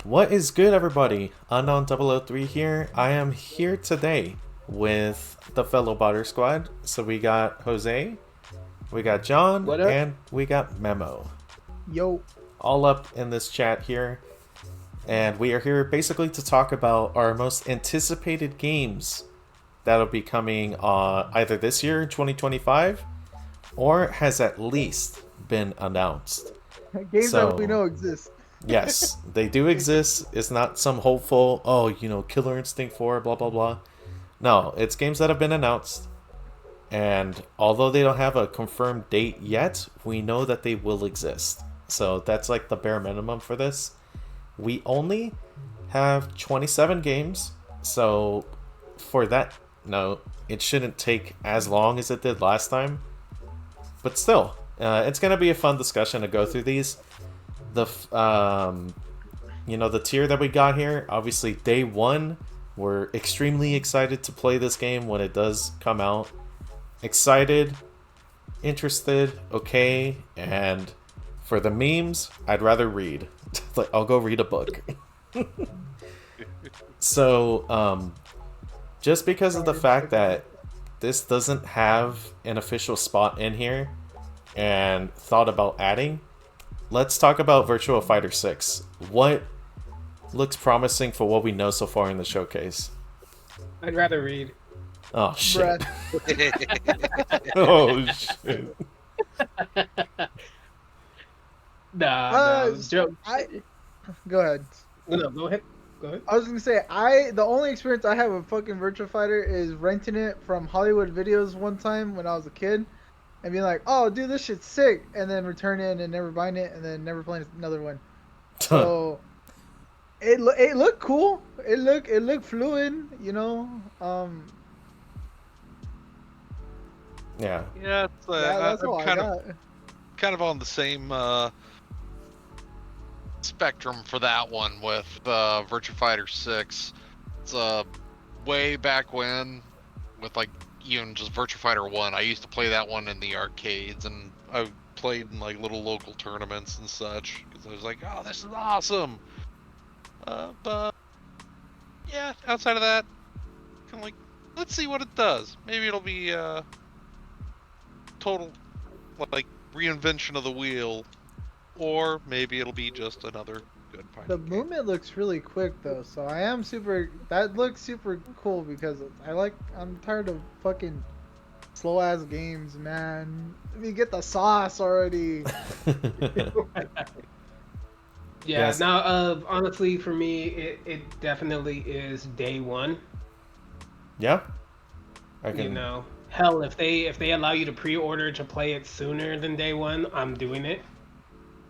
What is good, everybody? Unknown003 here. I am here today with the fellow ButterSquad. So we got Jose, we got John, What up? and we got Memo. Yo. All up in this chat here. And we are here basically to talk about our most anticipated games that'll be coming either this year, 2025, or has at least been announced. Games that we know exist. Yes, they do exist. It's not some hopeful, Killer Instinct 4, blah, blah, blah. No, it's games that have been announced. And although they don't have a confirmed date yet, we know that they will exist. So that's like the bare minimum for this. We only have 27 games. So for that note, it shouldn't take as long as it did last time. But still, it's going to be a fun discussion to go through these. The tier that we got here, obviously day one, we're extremely excited to play this game when it does come out. Excited, interested, okay, and for the memes, I'd rather read. Like, I'll go read a book. So, just because of the fact that this doesn't have an official spot in here and thought about adding, let's talk about Virtua Fighter 6. What looks promising for what we know so far in the showcase? I'd rather read. Oh, shit. Oh, shit. Nah, joke. Go ahead. No, go ahead. I was gonna say, the only experience I have with fucking Virtua Fighter is renting it from Hollywood Videos one time when I was a kid, and being like, "Oh, dude, this shit's sick," and then return it and never buying it, and then never playing another one. So it looked cool. It looked fluid, you know. Yeah. Yeah, That's all I got. kind of on the same spectrum for that one with Virtua Fighter 6. It's way back when, with like even just Virtua Fighter 1. I used to play that one in the arcades, and I played in like little local tournaments and such because I was like, "Oh, this is awesome." But yeah, outside of that, kind of like, let's see what it does. Maybe it'll be total like reinvention of the wheel, or maybe it'll be just another good fighting The game. movement looks really quick though, so I am super. That looks super cool because I'm tired of fucking slow ass games, man. Let me get the sauce already. Yeah, Yes. now, honestly, for me, it definitely is day one. Yeah? You know, hell, if they allow you to pre-order to play it sooner than day one, I'm doing it.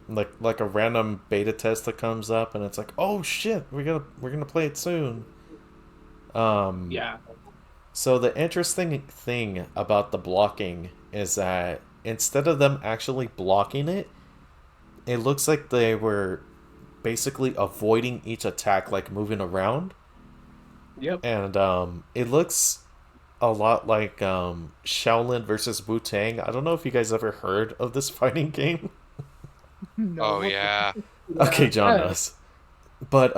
Like a random beta test that comes up and it's like, oh shit, we're gonna play it soon. Yeah. So the interesting thing about the blocking is that instead of them actually blocking it, it looks like they were basically avoiding each attack, like moving around. Yep. And it looks a lot like Shaolin versus Wu-Tang. I don't know if you guys ever heard of this fighting game. No. Oh yeah. Okay, John knows. But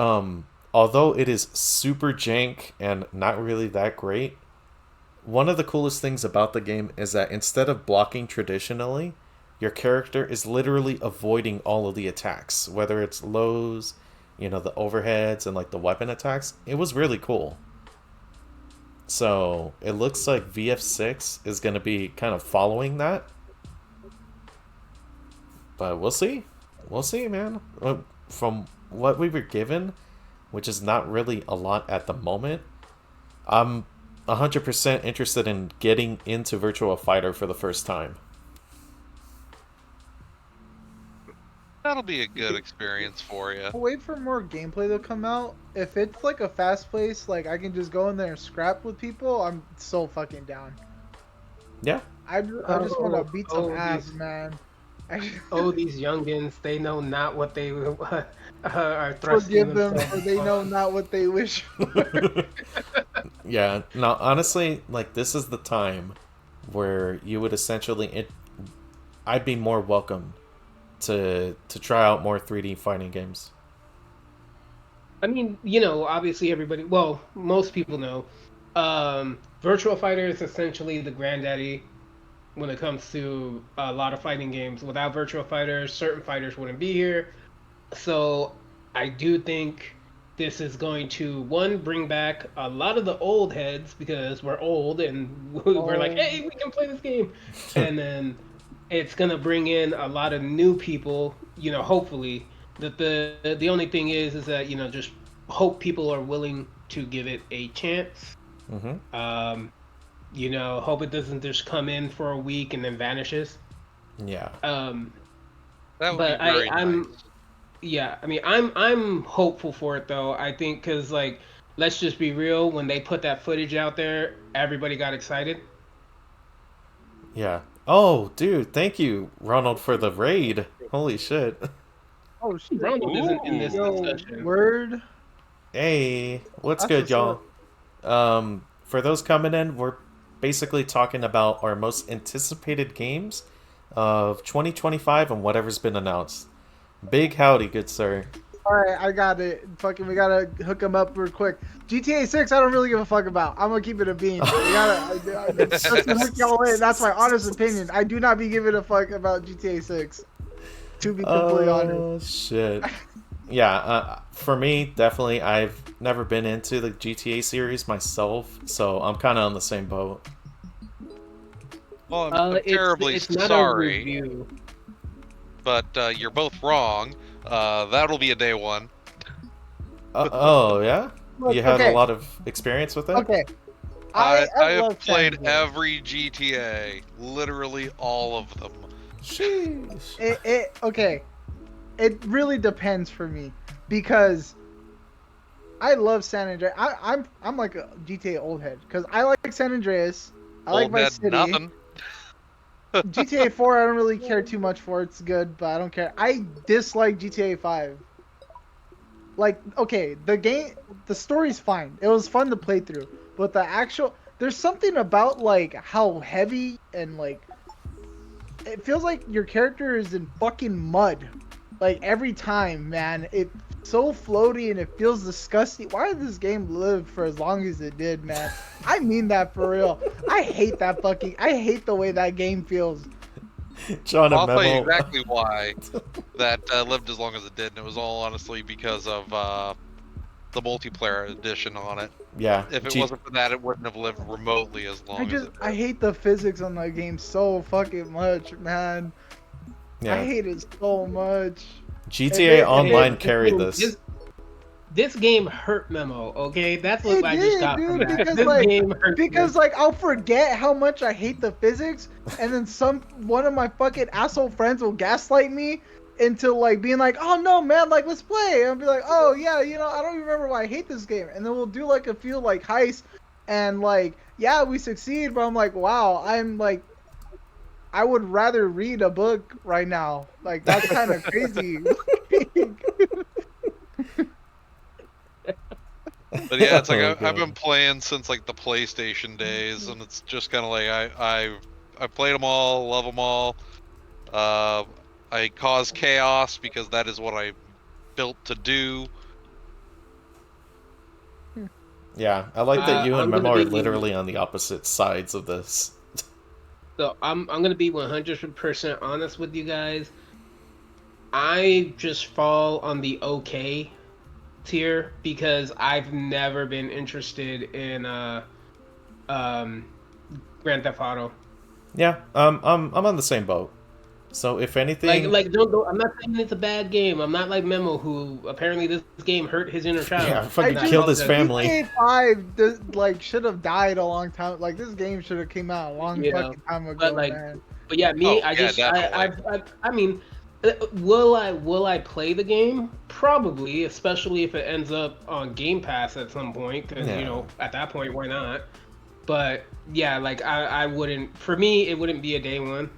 although it is super jank and not really that great, one of the coolest things about the game is that instead of blocking traditionally, your character is literally avoiding all of the attacks, whether it's lows, the overheads and like the weapon attacks. It was really cool. So it looks like VF6 is going to be kind of following that. But we'll see. We'll see, man. From what we were given, which is not really a lot at the moment, I'm 100% interested in getting into Virtua Fighter for the first time. That'll be a good experience for you. I'll wait for more gameplay to come out. If it's like a fast pace, like I can just go in there and scrap with people, I'm so fucking down. Yeah. I just want to beat some ass, these- man. Oh, these youngins, they know not what they are thrusting Forgive them, themselves for they know not what they wish for. Yeah. No, honestly, like this is the time where you would essentially, I'd be more welcome to try out more 3D fighting games. I mean, obviously everybody, well, most people know, Virtua Fighter is essentially the granddaddy when it comes to a lot of fighting games. Without Virtua Fighter, certain fighters wouldn't be here. So I do think this is going to, one, bring back a lot of the old heads because we're old and we're like, hey, we can play this game. And then it's going to bring in a lot of new people, hopefully. That the only thing is that, just hope people are willing to give it a chance. Mm-hmm. Hope it doesn't just come in for a week and then vanishes. Yeah. That would But be very I'm nice. yeah, I mean, I'm hopeful for it though. I think because like, let's just be real. When they put that footage out there, everybody got excited. Yeah. Oh, dude, thank you, Ronald, for the raid. Holy shit. Oh shit! Ronald isn't in this Yo, discussion. word. Hey, what's That's good, what's y'all? up. For those coming in, we're basically talking about our most anticipated games of 2025 and whatever's been announced. Big howdy, good sir. All right, I got it. Fucking, we gotta hook them up real quick. GTA 6, I don't really give a fuck about. I'm gonna keep it a bean. We gotta. Let's hook y'all in. That's my honest opinion. I do not be giving a fuck about GTA 6. To be completely honest. Oh shit. Yeah, for me, definitely, I've never been into the GTA series myself, so I'm kind of on the same boat. Well, I'm terribly it's not a sorry, review. but you're both wrong. That'll be a day one. Oh yeah, Look, you had a okay. lot of experience with it. Okay. I have love played San Andreas. every GTA, literally all of them. Sheesh. Okay. It really depends for me because I love San Andreas. I'm like a GTA old head because I like San Andreas. I like Old Vice Ned, City. nothing. GTA 4 I don't really care too much for. It's good, but I don't care. I dislike GTA 5. Like, okay, the story's fine. It was fun to play through, but there's something about like how heavy and like it feels like your character is in fucking mud. Like every time, man, it's so floaty and it feels disgusting. Why did this game live for as long as it did, man? I mean that for real. I hate the way that game feels. John and I'll tell you Memo. exactly why that lived as long as it did, and it was all honestly because of the multiplayer edition on it. Yeah. If it wasn't for that, it wouldn't have lived remotely as long as it did. I hate the physics on that game so fucking much, man. Yeah. I hate it so much. GTA Online carried this. This game hurt Memo, okay? That's what I just got from that. Because This like, game hurt I'll forget how much I hate the physics, and then one of my fucking asshole friends will gaslight me into like being like, oh no man, like let's play. And I'll be like, oh yeah, I don't even remember why I hate this game. And then we'll do like a few like heists, and like yeah, we succeed, but I'm like, wow, I would rather read a book right now. Like that's kind of crazy. But yeah, it's like Oh, I've been God. playing since like the PlayStation days, and it's just kind of like I played them all, love them all. I cause chaos because that is what I built to do. Yeah, I like that you and I'm Memo gonna are be- literally on the opposite sides of this. So I'm gonna be 100% honest with you guys. I just fall on the okay tier because I've never been interested in Grand Theft Auto. Yeah, I'm on the same boat. So if anything, Don't, I'm not saying it's a bad game. I'm not like Memo, who apparently this game hurt his inner child. yeah, fucking I killed his apologize. family. GTA 5 should have died a long time. Like this game should have came out a long fucking time ago, man. But yeah, me, Oh, yeah, definitely. I mean, will I play the game? Probably, especially if it ends up on Game Pass at some point. Because Yeah. at that point, why not? But yeah, like I wouldn't. For me, it wouldn't be a day one.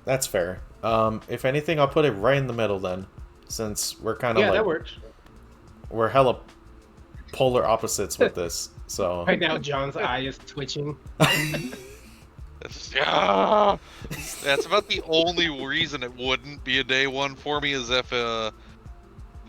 That's fair. If anything, I'll put it right in the middle then, since we're kind of Yeah, like that works. we're hella polar opposites with this. So Right now, John's eye is twitching. Yeah, that's about the only reason it wouldn't be a day one for me is if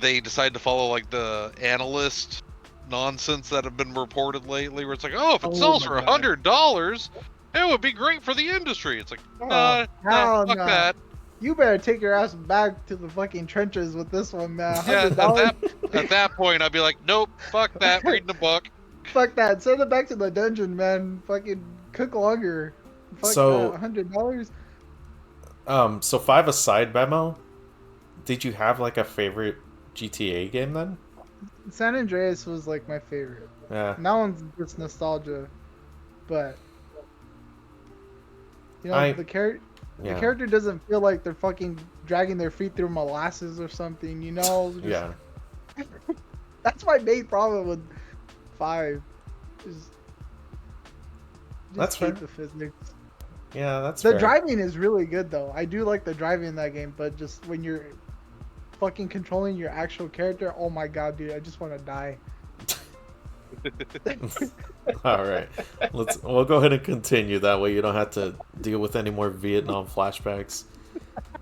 they decide to follow like the analyst nonsense that have been reported lately, where it's like, oh, if it Oh sells my for God. $100, it would be great for the industry. It's like, Oh, nah, hell fuck no. that. You better take your ass back to the fucking trenches with this one, man. Yeah, $100. at that point, I'd be like, nope, fuck that. Reading a book. Fuck that. Send it back to the dungeon, man. Fucking cook longer. Fuck So- that. $100. So 5 aside, Memo, did you have like a favorite GTA game then? San Andreas was like my favorite. Yeah. That one's just nostalgia, but you know I- the character. Yeah. The character doesn't feel like they're fucking dragging their feet through molasses or something, you know? Just- Yeah. That's my main problem with 5. Just That's hate fair. the physics. Yeah, that's The fair. driving is really good though. I do like the driving in that game, but just when you're fucking controlling your actual character, oh my god, dude, I just want to die. All right. We'll go ahead and continue. That way you don't have to deal with any more Vietnam flashbacks.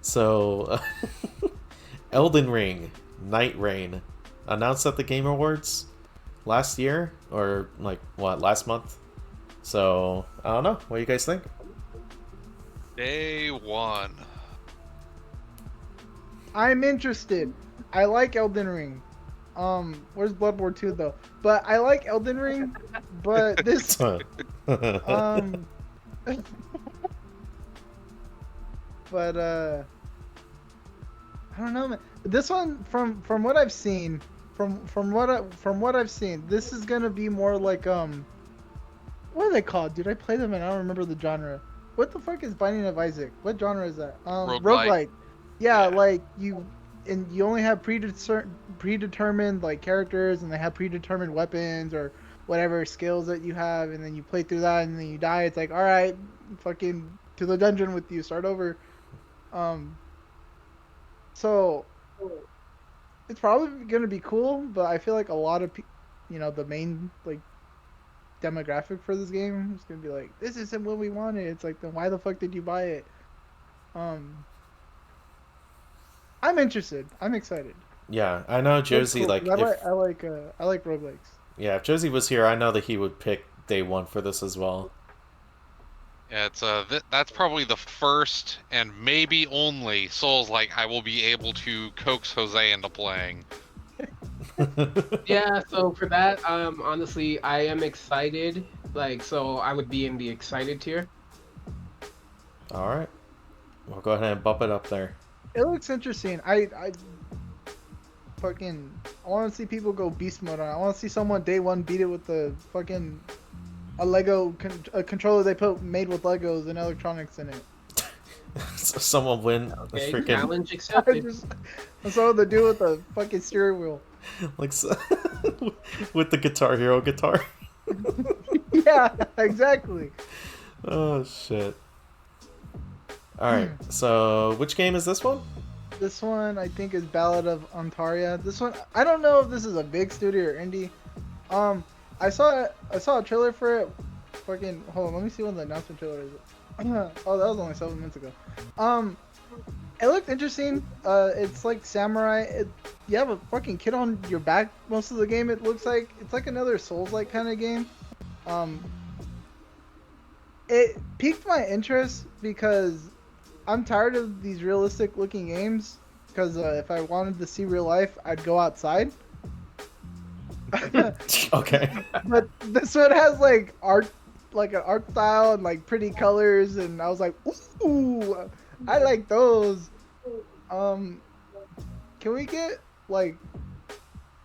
So, Elden Ring, Nightreign, announced at the Game Awards last year, or like what, last month? So, I don't know. What do you guys think? Day one. I'm interested. I like Elden Ring. Where's Blood War 2 though? But I like Elden Ring, but this but I don't know, man. This one from what I've seen, from what I've seen, this is gonna be more like what are they called? Dude, I play them and I don't remember the genre. What the fuck is Binding of Isaac? What genre is that? Roguelike. Yeah, like you only have predetermined like characters, and they have predetermined weapons or whatever skills that you have, and then you play through that, and then you die. It's like, all right, fucking to the dungeon with you, start over. So it's probably gonna be cool, but I feel like a lot of the main like demographic for this game is gonna be like, this isn't what we wanted. It's like, then why the fuck did you buy it? I'm interested. I'm excited. Yeah, I know Josie, Cool, like, 'cause if, I like roguelikes. yeah, if Josie was here, I know that he would pick day one for this as well. Yeah, it's that's probably the first and maybe only Souls-like I will be able to coax Jose into playing. Yeah, so for that, honestly, I am excited. Like, so I would be in the excited tier. All right, we'll go ahead and bump it up there. It looks interesting. I want to see people go beast mode on it. I want to see someone day one beat it with the fucking a controller they made with Legos and electronics in it. Someone win Okay, freaking challenge I accepted. saw the dude with the fucking steering wheel. like with the Guitar Hero guitar. Yeah, exactly. Oh shit. All right, so which game is this one? This one I think is Ballad of Antara. This one I don't know if this is a big studio or indie. I saw a trailer for it. Fucking hold on, let me see when the announcement trailer is. Oh, that was only 7 minutes ago. It looked interesting. It's like samurai. You have a fucking kid on your back most of the game. It looks like it's like another Souls-like kind of game. It piqued my interest because I'm tired of these realistic-looking games. Because if I wanted to see real life, I'd go outside. Okay. But this one has like art, like an art style and like pretty colors, and I was like, ooh, I like those. Can we get like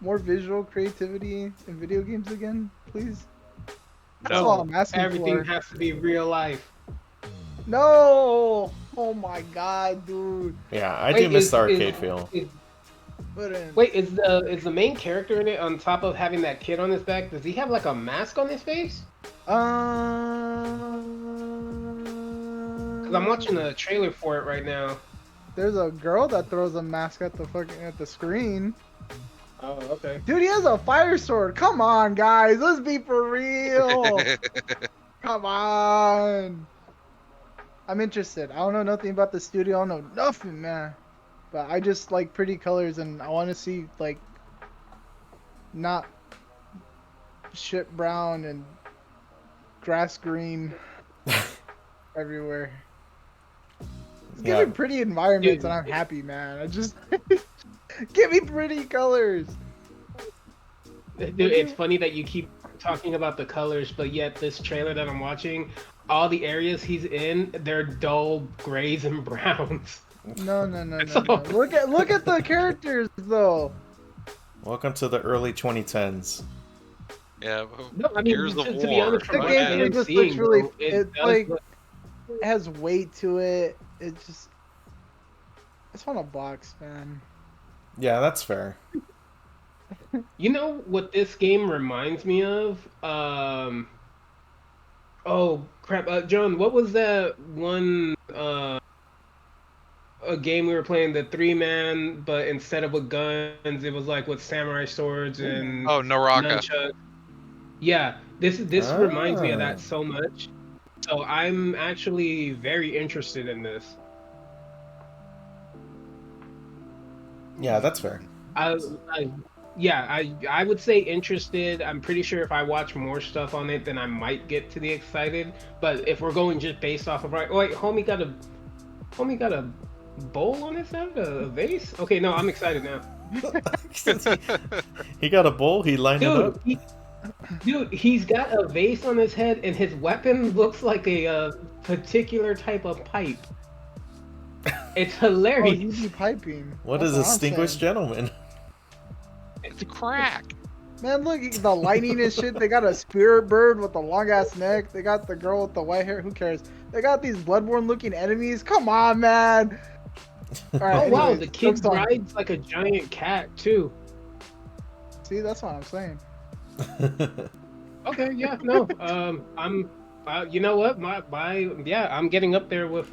more visual creativity in video games again, please? That's all I'm asking Everything for. has to be real life. No! Oh my god, dude. Yeah, I Wait, do miss the is- arcade feel. Put in. Wait, is the main character in it, on top of having that kid on his back, does he have like a mask on his face? Because I'm watching a trailer for it right now. There's a girl that throws a mask at the screen. Oh, okay. Dude, he has a fire sword. Come on, guys. Let's be for real. Come on. I'm interested. I don't know nothing about the studio. I don't know nothing, man. but I just like pretty colors, and I want to see like not shit brown and grass green everywhere. Just give Yeah. me pretty environments, Dude. and I'm happy, man. I just give me pretty colors. Dude, it's funny that you keep talking about the colors, but yet this trailer that I'm watching, all the areas he's in, they're dull grays and browns. No. So- Look at the characters though. Welcome to the early 2010s. Yeah. No, I mean, Gears of to be War. honest, The from what I gameplay am just seeing, looks really. bro, It's does like look- it has weight to it. It just. It's on a box, man. Yeah, that's fair. You know what this game reminds me of? Oh crap, John, what was that one a game we were playing, the 3-man, but instead of with guns, it was like with samurai swords and Oh, Naraka. nunchucks. Yeah, this reminds me of Ah. that so much. So I'm actually very interested in this. Yeah, that's fair. I I would say interested. I'm pretty sure if I watch more stuff on it, then I might get to the excited. But if we're going just based off of right, oh, wait, homie got a bowl on his head, a vase. Okay, no, I'm excited now. He got a bowl, he lined it up. Dude, he's got a vase on his head, and his weapon looks like a particular type of pipe. It's Oh, hilarious. you be piping. What That's a distinguished saying. gentleman. It's crack. Man, look, the lighting and shit. They got a spirit bird with a long ass neck. They got the girl with the white hair. Who cares? They got these bloodborne looking enemies. Come on, man. All right, Oh wow, anyways, the kid Silksong. rides like a giant cat too. See, that's what I'm saying. Okay, yeah, no, I'm, you know what, yeah, I'm getting up there with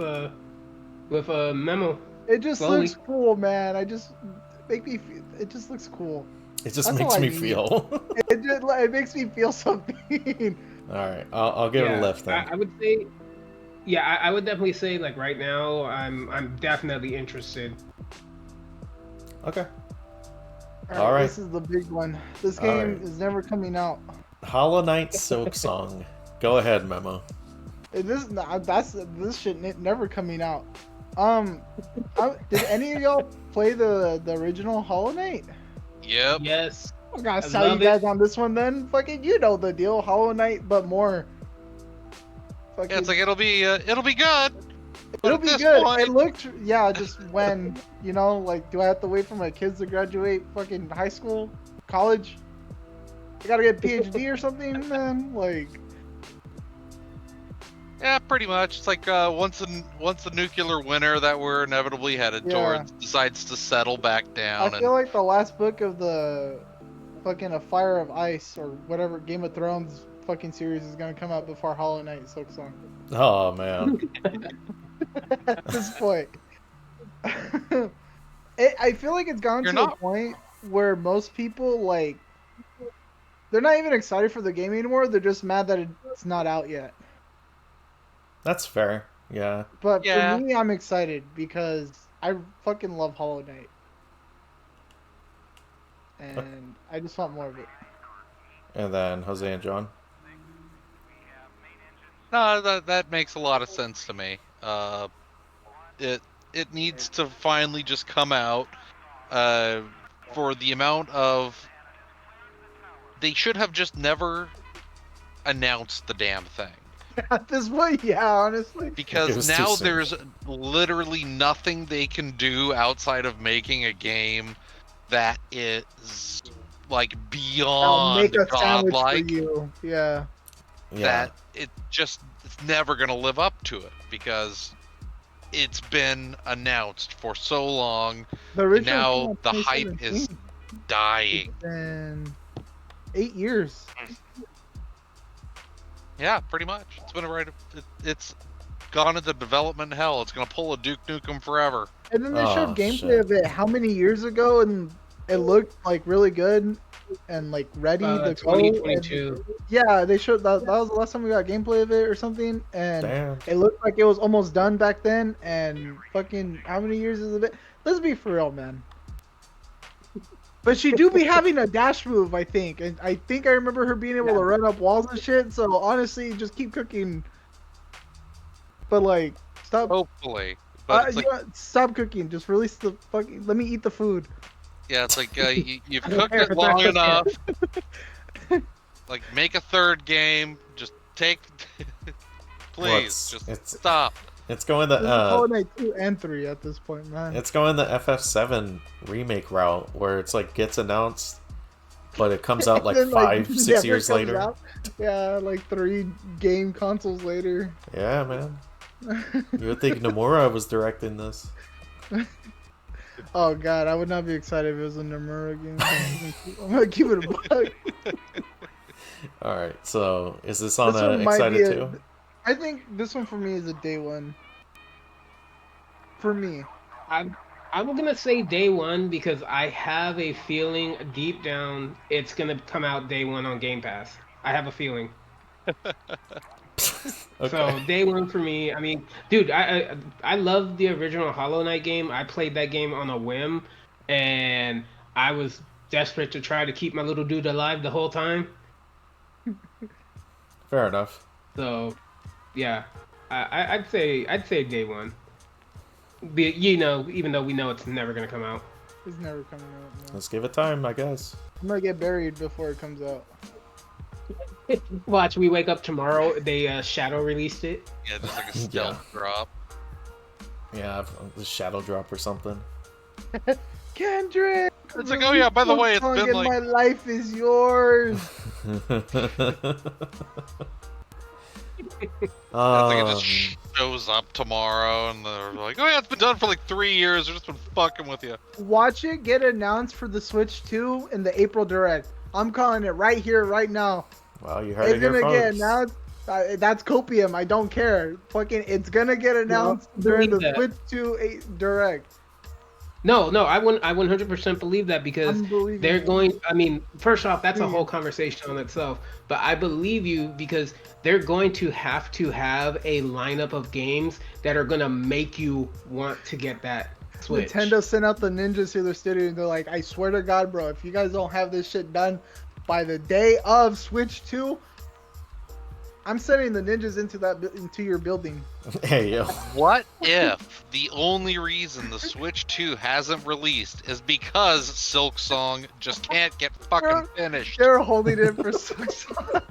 Memo. It just Slowly. looks cool, man. It just looks cool. It just That's makes all I me need. feel. It makes me feel something. Alright, I'll give it a lift then. I would say, yeah, I would definitely say like right now, I'm definitely interested. Okay. All right, right. this is the big one. This All game right. is never coming out. Hollow Knight Silksong. Go ahead, Memo. This shit never coming out. Did any of y'all play the original Hollow Knight? Yep. Yes. I gotta I tell you love guys on this one then. Fucking, you know the deal. Hollow Knight, but more. Fucking, Yeah, it's like it'll be good. But it'll at be this good. point- It looked, yeah, just when, like, do I have to wait for my kids to graduate fucking high school, college? I gotta get a PhD or something, man. Like, Yeah, pretty much. It's like once the nuclear winter that we're inevitably headed Yeah. towards decides to settle back I down, feel like the last book of the fucking A Fire of Ice or whatever Game of Thrones fucking series is gonna come out before Hollow Knight Silksong. Oh man. At this point, I feel like it's gone You're to a not- point where most people like they're not even excited for the game anymore. They're just mad that it's not out yet. That's fair. Yeah. But Yeah. for me, I'm excited because I fucking love Hollow Knight, and I just want more of it. And then Jose and John. no, that makes a lot of sense to me. It needs to finally just come out. For the amount of, they should have just never announced the damn thing. At this point, yeah, honestly. It Because was too now soon. there's literally nothing they can do outside of making a game that is like I'll beyond make a sandwich for godlike. you. Yeah. Yeah. That it's never gonna live up to it because it's been announced for so long. The And original now the came out hype in is 2017. dying. It's been 8 years. Yeah, pretty much. It's been it's gone into development hell. It's gonna pull a Duke Nukem forever. And then they Oh, showed gameplay shit. of it how many years ago, and it looked like really good and like ready to go. 2022. And, yeah, they showed that was the last time we got gameplay of it or something, and Damn. it looked like it was almost done back then. And fucking how many years has it been? Let's be for real, man. But she do be having a dash move, I think, and I think I remember her being able to run up walls and shit. So honestly, just keep cooking. But like, stop. Hopefully, but it's like, stop cooking. Just release the fucking. Let me eat the food. yeah, it's like you've cooked it long enough. Like, make a third game. Just take, please, stop. It's going the Hollow Knight 2 and 3 at this point, man. It's going the FF7 remake route where it's like gets announced, but it comes out like 5-6 years later. Out. Yeah, like 3 game consoles later. Yeah, man. You would think Nomura was directing this. Oh god, I would not be excited if it was a Nomura game. I'm gonna keep it a buck. Alright, so is this on excited too? I think this one for me is a day one. For me. I'm gonna say day one because I have a feeling deep down it's gonna come out day one on Game Pass. I have a feeling. Okay. So day one for me. I mean, dude, I love the original Hollow Knight game. I played that game on a whim, and I was desperate to try to keep my little dude alive the whole time. Fair enough. So, yeah, I'd say day one. Even though we know it's never gonna come out. It's never coming out. No. Let's give it time, I guess. I'm gonna get buried before it comes out. Watch, we wake up tomorrow. They shadow released it. Yeah, just like a stealth drop. Yeah, the shadow drop or something. Kendrick. It's like, oh yeah, by the way, it's been like my life is yours. It's like it just shows up tomorrow, and they're like, "Oh yeah, it's been done for like 3 years. They've just been fucking with you." Watch it get announced for the Switch 2 in the April Direct. I'm calling it right here, right now. Well, you heard it here, It's gonna get folks. announced. That's copium. I don't care. Fucking, it's gonna get announced during the Switch 2 Direct. No, I 100% believe that because they're going. I mean, first off, that's a whole conversation on itself. But I believe you because they're going to have a lineup of games that are gonna make you want to get that Switch. Nintendo sent out the ninjas to their studio and they're like, I swear to God, bro, if you guys don't have this shit done by the day of Switch 2, I'm sending the ninjas into your building. Hey, yo. What if the only reason the Switch 2 hasn't released is because Silksong just can't get fucking finished? They're holding it for Silksong.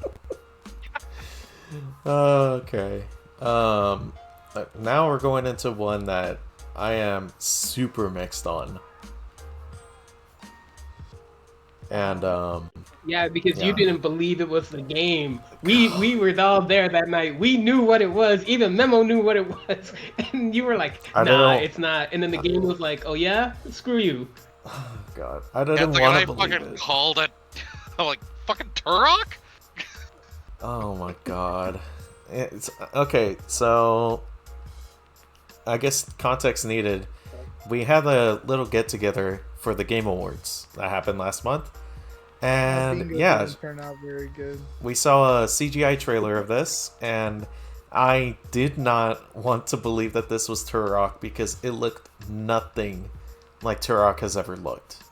Okay. Now we're going into one that I am super mixed on. And yeah, because you didn't believe it was the game. We were all there that night. We knew what it was. Even Memo knew what it was, and you were like, "Nah, it's not." And then the game was like, "Oh yeah, screw you." Oh God, I didn't want to believe fucking it. called it. I'm like, fucking Turok? Oh my God. It's okay. So I guess context needed. We had a little get together for the Game Awards that happened last month. And yeah, turned out very good. We saw a CGI trailer of this, and I did not want to believe that this was Turok because it looked nothing like Turok has ever looked.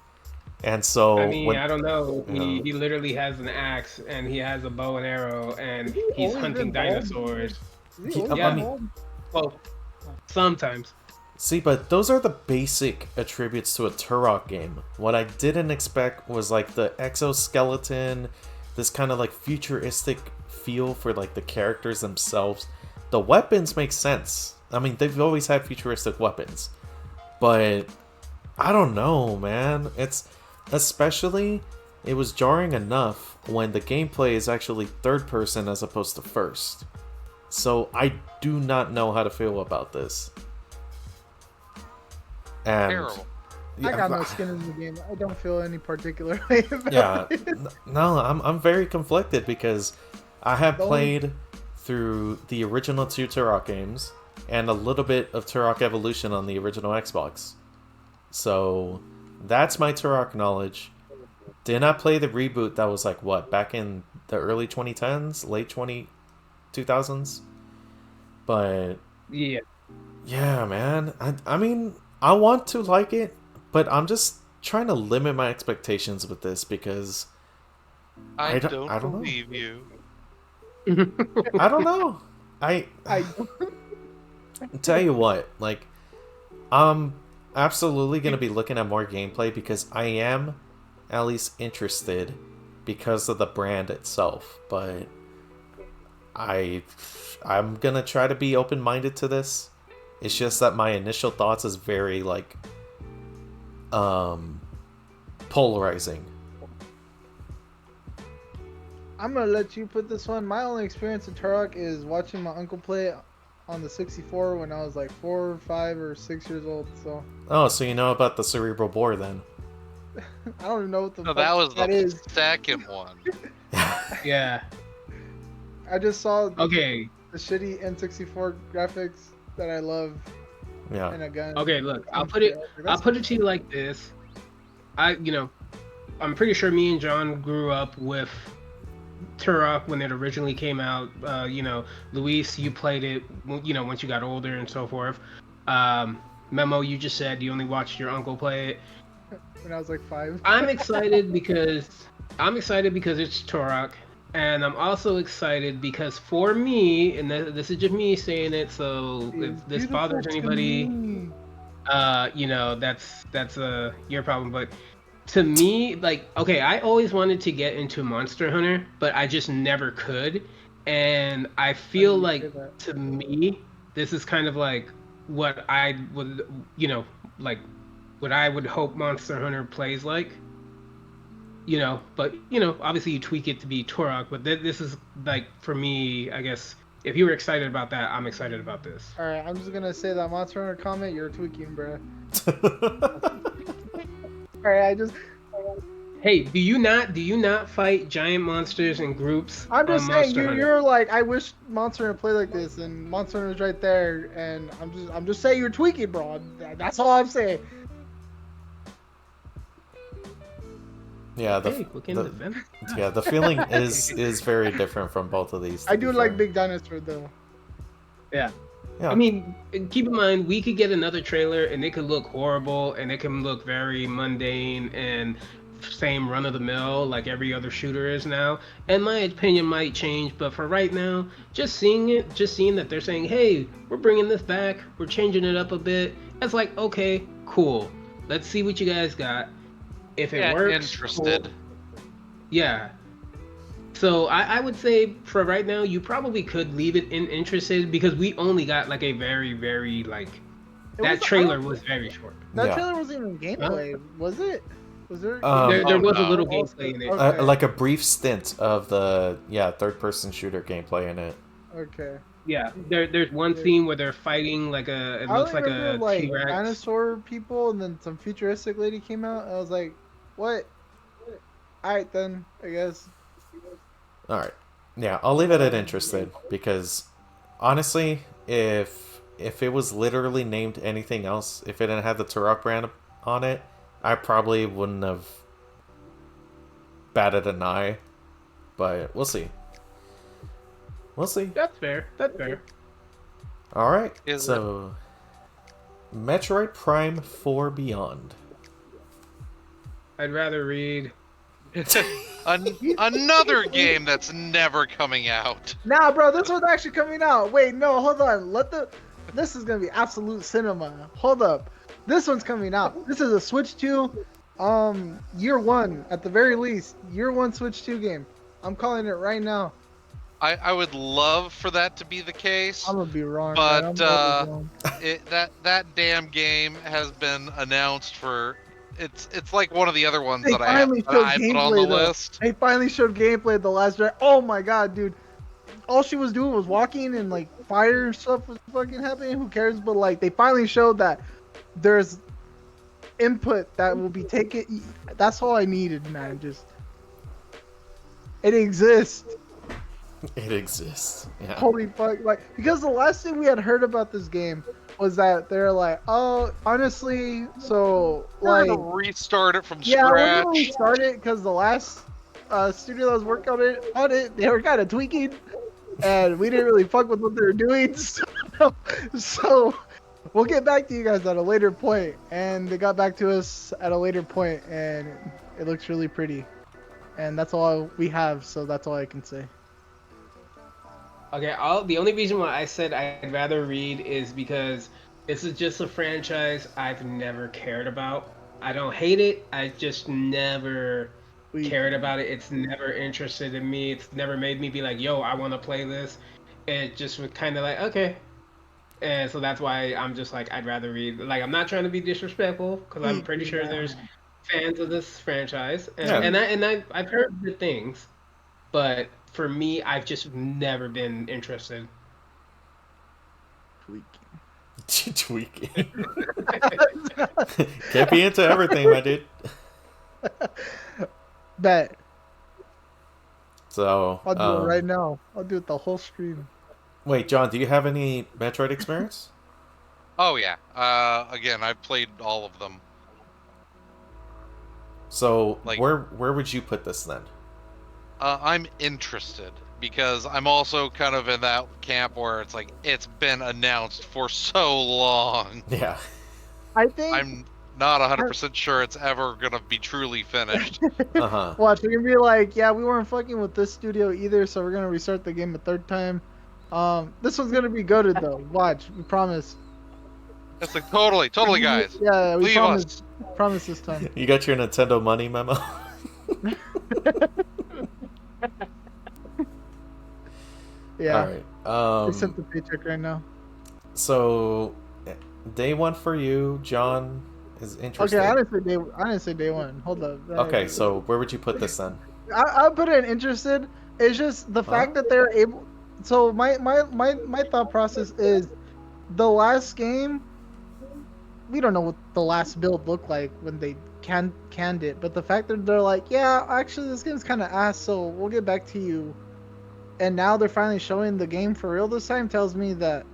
And so, I mean, I don't know. He literally has an axe, and he has a bow and arrow, and he's hunting dinosaurs. Well, sometimes. See, but those are the basic attributes to a Turok game. What I didn't expect was like the exoskeleton, this kind of like futuristic feel for like the characters themselves. The weapons make sense. I mean, they've always had futuristic weapons. But I don't know, man. It was jarring enough when the gameplay is actually third person as opposed to first. So I do not know how to feel about this. And terrible. I got no skin in the game. I don't feel any particular way about it. No, I'm very conflicted because I have played through the original 2 Turok games and a little bit of Turok Evolution on the original Xbox. So that's my Turok knowledge. Did not play the reboot that was like what, back in the early 2010s, late 2000s. But yeah, man, I mean, I want to like it, but I'm just trying to limit my expectations with this because I don't know. believe you. I don't know. I I tell you what, like, I'm absolutely gonna be looking at more gameplay because I am at least interested because of the brand itself. But I'm gonna try to be open-minded to this. It's just that my initial thoughts is very like polarizing. I'm gonna let you put this one. My only experience in Turok is watching my uncle play it on the 64 when I was like 4, 5, or 6 years old. So Oh, so you know about the cerebral bore then? I don't even know what the No, fuck that was that the is. second one. Yeah. I just saw Okay. the shitty N64 graphics that I love Yeah. and a gun. Okay. Look, I'll put it to you like this. I'm pretty sure me and John grew up with Turok when it originally came out. Luis, you played it, once you got older and so forth. Memo, you just said you only watched your uncle play it. When I was like 5. I'm excited because it's Turok, and I'm also excited because for me, and this is just me saying it, so if this bothers anybody, that's your problem. But to me, like, okay, I always wanted to get into Monster Hunter, but I just never could, and I feel like to me, this is kind of like what I would, like what I would hope Monster Hunter plays like. But obviously you tweak it to be Turok, but this is like, for me, I guess if you were excited about that, I'm excited about this. All right, I'm just gonna say that Monster Hunter comment. You're tweaking, bro. All right, Hey, do you not fight giant monsters in groups? I'm just on saying Monster Hunter? you're like, I wish Monster Hunter played like this, and Monster Hunter's right there, and I'm just saying you're tweaking, bro. That's all I'm saying. Yeah, the feeling is very different from both of these. I do like Big Dinosaur though. Yeah. Yeah. I mean, keep in mind, we could get another trailer and it could look horrible and it can look very mundane and same run of the mill like every other shooter is now. And my opinion might change, but for right now, just seeing that they're saying, hey, we're bringing this back, we're changing it up a bit. It's like, okay, cool. Let's see what you guys got. If it works, interested. cool. Yeah. So I would say for right now, you probably could leave it in interested because we only got like a very, very that trailer was very short. That trailer wasn't even gameplay, was it? Was there? There was a little gameplay in it. Okay. Like a brief stint of the third-person shooter gameplay in it. Okay. Yeah, there's one scene where they're fighting like it looks like a T-Rex. Dinosaur people, and then some futuristic lady came out. And I was like, what? All right then, I guess. All right. Yeah, I'll leave it at interested because honestly, if it was literally named anything else, if it didn't have the Turok brand on it, I probably wouldn't have batted an eye. But we'll see. We'll see. That's fair. All right. So, Metroid Prime 4 Beyond. I'd rather read. Another game that's never coming out. Nah, bro, this one's actually coming out. Wait, no, hold on. This is gonna be absolute cinema. Hold up. This one's coming out. This is a Switch 2, year 1 at the very least. Year 1 Switch 2 game. I'm calling it right now. I would love for that to be the case. I'm gonna be wrong, but man. that damn game has been announced for. It's like one of the other ones They that I put on the list. They finally showed gameplay at the last drive. Oh my god, dude. All she was doing was walking and like fire and stuff was fucking happening. Who cares? But like they finally showed that there's input that will be taken. That's all I needed, man. Just it exists. It exists. Yeah. Holy fuck! Like because the last thing we had heard about this game was that they're like, oh, honestly, so We're like gonna restart it from yeah, scratch. we're gonna restart it because the last studio that was working on it, they were kind of tweaking, and we didn't really fuck with what they were doing. So We'll get back to you guys at a later point, and they got back to us at a later point, and it looks really pretty, and that's all we have. So that's all I can say. Okay, the only reason why I said I'd rather read is because this is just a franchise I've never cared about. I don't hate it. I just never cared about it. It's never interested in me. It's never made me be like, yo, I want to play this. It just was kind of like, okay. And so that's why I'm just like, I'd rather read. Like, I'm not trying to be disrespectful because I'm pretty sure there's fans of this franchise, I've heard good things, but for me, I've just never been interested. Tweaking. Can't be into everything, my dude. Bet. So I'll do it right now. I'll do it the whole stream. Wait, John, do you have any Metroid experience? Oh yeah. Again, I've played all of them. So where would you put this then? I'm interested because I'm also kind of in that camp where it's like it's been announced for so long. Yeah. I think I'm not 100% sure it's ever gonna be truly finished. Watch, we're gonna be like, yeah, we weren't fucking with this studio either, so we're gonna restart the game a third time. This one's gonna be goated though. Watch, we promise. It's like totally, guys. Yeah, we Leave promise. us. Promise this time. You got your Nintendo money, Memo? Yeah. All right. They sent the paycheck right now. So, day one for you, John is interested. Okay, I didn't say day one. Hold up. Okay, so where would you put this then? I'll put it in interested. It's just the fact that they're able. So my thought process is, the last game. We don't know what the last build looked like when they canned it, but the fact that they're like, yeah, actually this game's kind of ass, so we'll get back to you. And now they're finally showing the game for real this time tells me that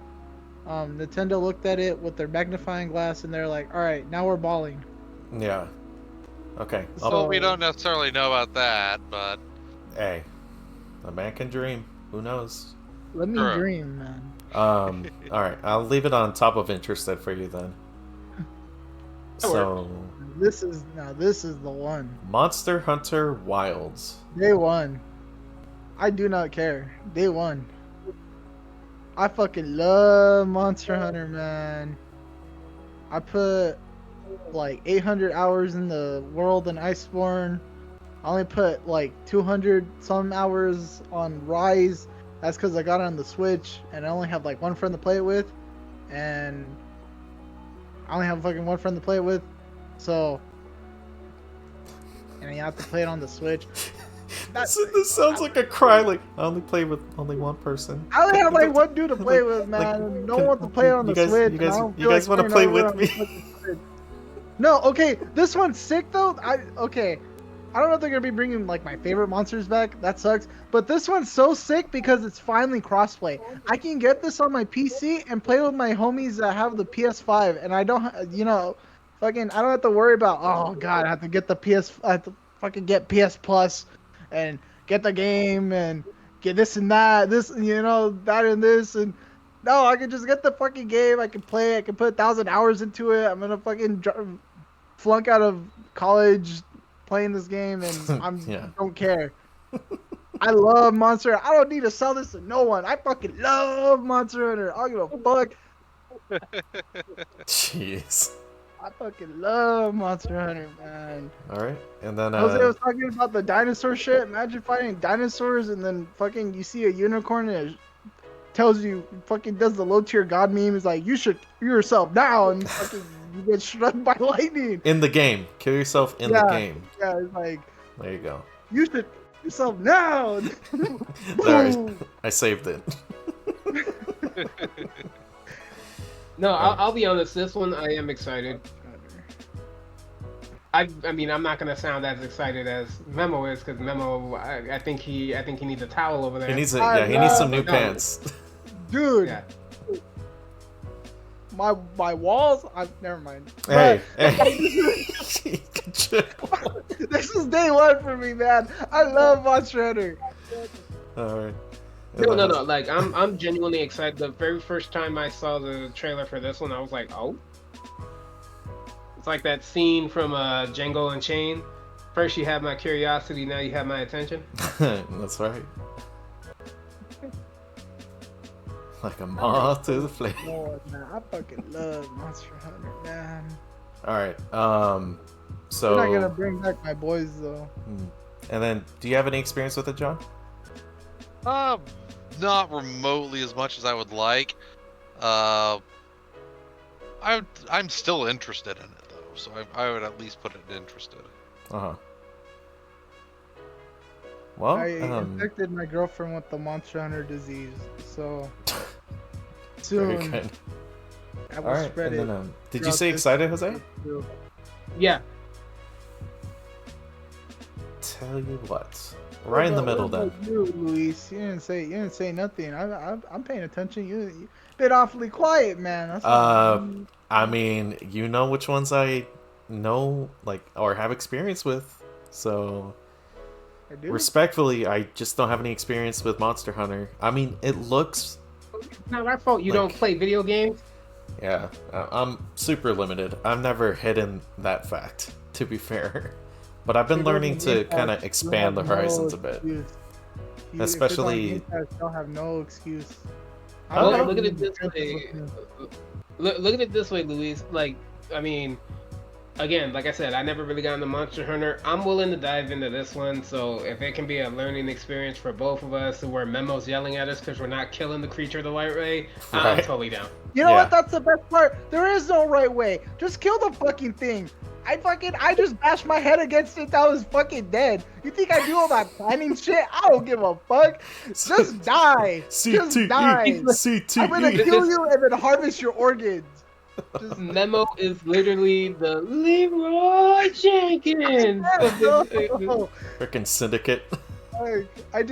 Nintendo looked at it with their magnifying glass and they're like, all right, now we're balling. Yeah. Okay. Well, we don't necessarily know about that, but hey, a man can dream. Who knows? Let me dream, man. All right, I'll leave it on top of interested for you then. So this is the one. Monster Hunter Wilds. Day one. I do not care. Day one. I fucking love Monster Hunter, man. I put like 800 hours in the world in Iceborne. I only put like 200 some hours on Rise. That's because I got it on the Switch and I only have like one friend to play it with. And I only have fucking one friend to play it with. So, and you have to play it on the Switch. This sounds like a cry. Like, I only play with only one person. I only have like one dude to play with, man. No one to play on the Switch. You guys want to play with me? No, okay. This one's sick though. I don't know if they're gonna be bringing like my favorite monsters back. That sucks. But this one's so sick because it's finally crossplay. I can get this on my PC and play with my homies that have the PS5, and I don't, fucking, I don't have to worry about. Oh god, I have to get I have to fucking get PS Plus, and get the game and get this and that, that and this and. No, I can just get the fucking game. I can play it. I can put 1,000 hours into it. I'm gonna fucking flunk out of college playing this game, and I don't care. I love Monster Hunter. I don't need to sell this to no one. I fucking love Monster Hunter. I don't give a fuck. Jeez. I fucking love Monster Hunter, man. All right, and then Jose was talking about the dinosaur shit. Imagine fighting dinosaurs and then fucking you see a unicorn and it tells you, fucking does the low tier god meme. Is like, you should kill yourself now, and fucking you get struck by lightning. In the game. Kill yourself in the game. Yeah, it's like, there you go. You should kill yourself now. Sorry, I saved it. No, I'll be honest. This one I am excited. I mean, I'm not gonna sound as excited as Memo is, because Memo, I think he needs a towel over there. He needs some new pants. Dude. Yeah. My walls. Never mind. Hey. This is day one for me, man. I love Monster Hunter. All right. No. Like I'm genuinely excited. The very first time I saw the trailer for this one, I was like, oh, it's like that scene from Django Unchained. First you have my curiosity, now you have my attention. That's right. Like a moth to the flame. Lord, man, I fucking love Monster Hunter, man. All right. So. We're not gonna bring back my boys though. And then, do you have any experience with it, John? Not remotely as much as I would like. I'm still interested in it though, so I would at least put it interested. Well, I infected my girlfriend with the Monster Hunter disease, so very soon good. I will All right. spread And it. then, did you throughout say this- excited, Jose? Yeah. Tell you what, right in the middle What then. about you, Luis, you didn't say nothing. I'm paying attention. You been awfully quiet, man. That's I mean, you know which ones I know, like, or have experience with. So, I do. respectfully, I just don't have any experience with Monster Hunter. I mean, it looks, It's not my fault you Like- don't play video games. yeah, I'm super limited. I've never hidden that fact, to be fair. But I've been learning to kind of expand the horizons a bit. Especially- don't have no excuse. Oh, Look, okay. look at it this way. Look at it this way, Luis. Like, I mean, again, like I said, I never really got into Monster Hunter. I'm willing to dive into this one, so if it can be a learning experience for both of us, where Memo's yelling at us because we're not killing the creature the right way, I'm Right. totally down. You know Yeah. what? That's the best part. There is no right way. Just kill the fucking thing. I just bashed my head against it. That was fucking dead. You think I do all that planning shit? I don't give a fuck. Just die. Just die. CTE. I'm gonna kill you and then harvest your organs. Just Memo is literally the Leroy Jenkins. of the- no. Freaking syndicate. Like, I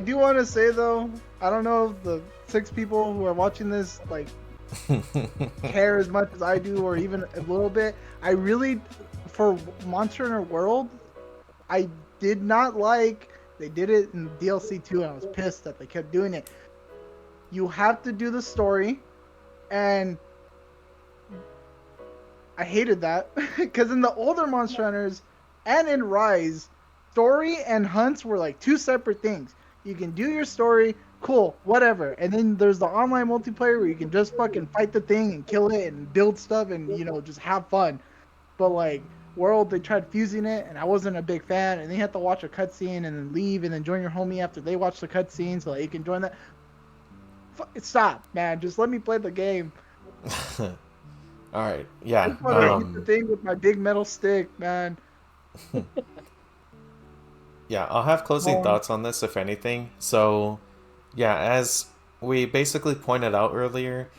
do want to say though, I don't know if the 6 people who are watching this like care as much as I do, or even a little bit. I really, for Monster Hunter World, I did not like. They did it in DLC 2, and I was pissed that they kept doing it. You have to do the story, and I hated that because in the older Monster Hunters and in Rise, story and hunts were like 2 separate things. You can do your story, cool, whatever. And then there's the online multiplayer where you can just fucking fight the thing and kill it and build stuff and, you know, just have fun. But like World, they tried fusing it and I wasn't a big fan. And then you have to watch a cutscene and then leave and then join your homie after they watch the cutscene so that you can join that. Stop, man. Just let me play the game. All right. Yeah. I just want to hit the thing with my big metal stick, man. Yeah, I'll have closing thoughts on this, if anything. So, yeah, as we basically pointed out earlier,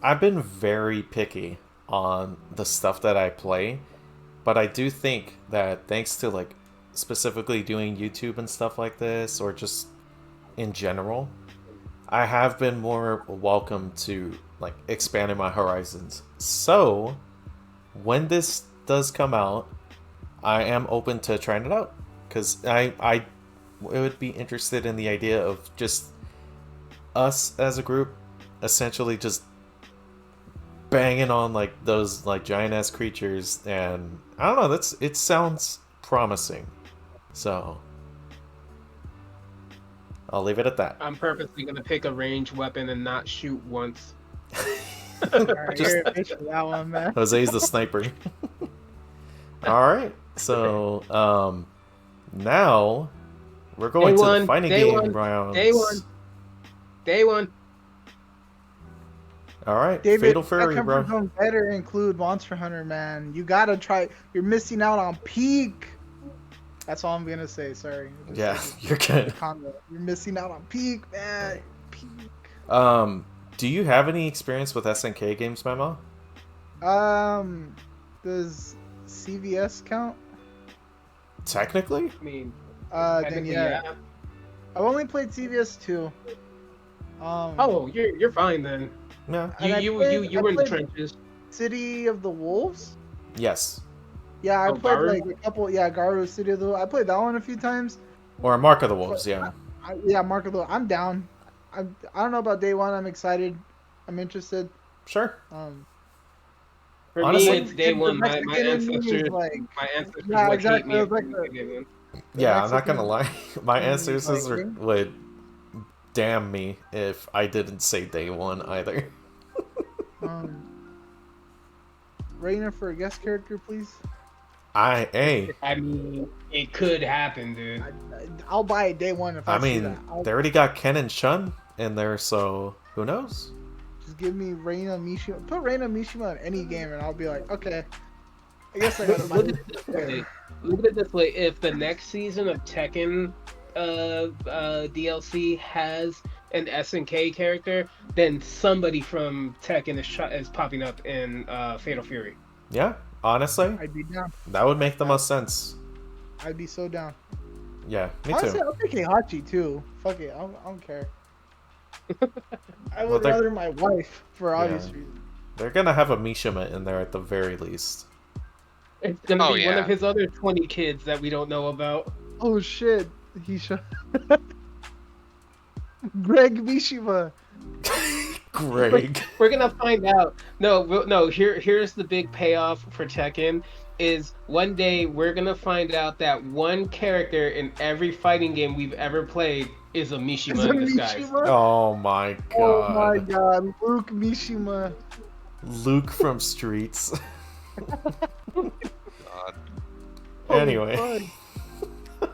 I've been very picky on the stuff that I play, but I do think that thanks to, like, specifically doing YouTube and stuff like this, or just in general, I have been more welcome to, like, expanding my horizons. So, when this does come out, I am open to trying it out. Because I would be interested in the idea of just us as a group essentially just banging on like those like giant ass creatures, and I don't know, it sounds promising. So I'll leave it at that. I'm purposely gonna pick a ranged weapon and not shoot once. Alright, Just- you're a bitch for that one, man. Jose's the sniper. Alright, so now we're going to the fighting game rounds. Day one. Alright, David, Fatal my Fury, bro. comfort zone better include Monster Hunter, man. You gotta try. You're missing out on peak. That's all I'm gonna say. Sorry. Just Yeah, like you're good. a comment. You're missing out on peak, man. Peak. Do you have any experience with SNK games, Memo? Does CVS count? Technically? I mean, Then technically, yeah. I've only played CVS 2. Oh, you're fine then. Yeah. And I You played- were I in the played- trenches. City of the Wolves. Yes. Yeah, I Oh, played Garu? like a couple. Yeah, Garu City of the. I played that one a few times. Or Mark of the Wolves, yeah. Yeah, Mark of the. I'm down. I don't know about day one. I'm excited. I'm interested. Sure. For Honestly- me, it's day And the one. My Mexican in me is ancestors, like, my ancestors yeah, would hate exactly. me It if was I like didn't get one. the Yeah, I'm not Mexican gonna lie. My in me is ancestors like, would damn me if I didn't say day one either. Reina for a guest character, please. Hey, I mean, it could happen, dude. I'll buy it day one if I, I see mean, that. they already got Ken and Chun in there, so who knows? Just give me Reina Mishima. Put Reina Mishima in any game, and I'll be like, okay. I guess I gotta buy Look it. at it this way. Look at it this way. If the next season of Tekken DLC has an SNK character, then somebody from Tekken is popping up in Fatal Fury. Yeah, honestly, I'd be down. that would make the most sense. I'd be so down. Yeah, me Honestly, too. I'll pick Heihachi too. Fuck it, I don't care. I Well, would they're- rather my wife for obvious Yeah. reasons. They're gonna have a Mishima in there at the very least. It's gonna Oh, be one yeah. of his other 20 kids that we don't know about. Oh shit, he should. Greg Mishima. Greg. We're gonna find out. No. Here's the big payoff for Tekken. Is one day we're gonna find out that one character in every fighting game we've ever played is a Mishima Is it in disguise. Mishima? Oh my god. Oh my god, Luke Mishima. Luke from Streets. God. Anyway. fuck.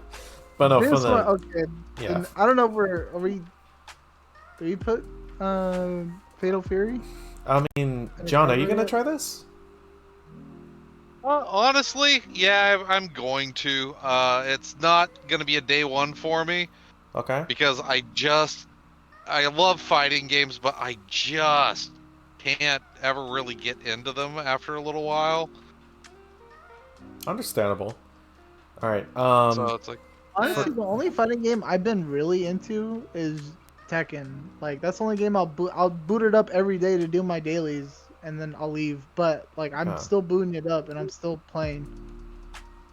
But no, This for the one, okay. yeah. And I don't know if are we. Do we put Fatal Fury? I mean, John, are you gonna try this? Honestly, yeah, I'm going to. It's not gonna be a day one for me Okay. because I love fighting games, but I just can't ever really get into them after a little while. Understandable. All right. So it's like, Honestly, the only fighting game I've been really into is Tekken. Like that's the only game I'll boot it up every day to do my dailies, and then I'll leave. But like I'm Huh. still booting it up, and I'm still playing.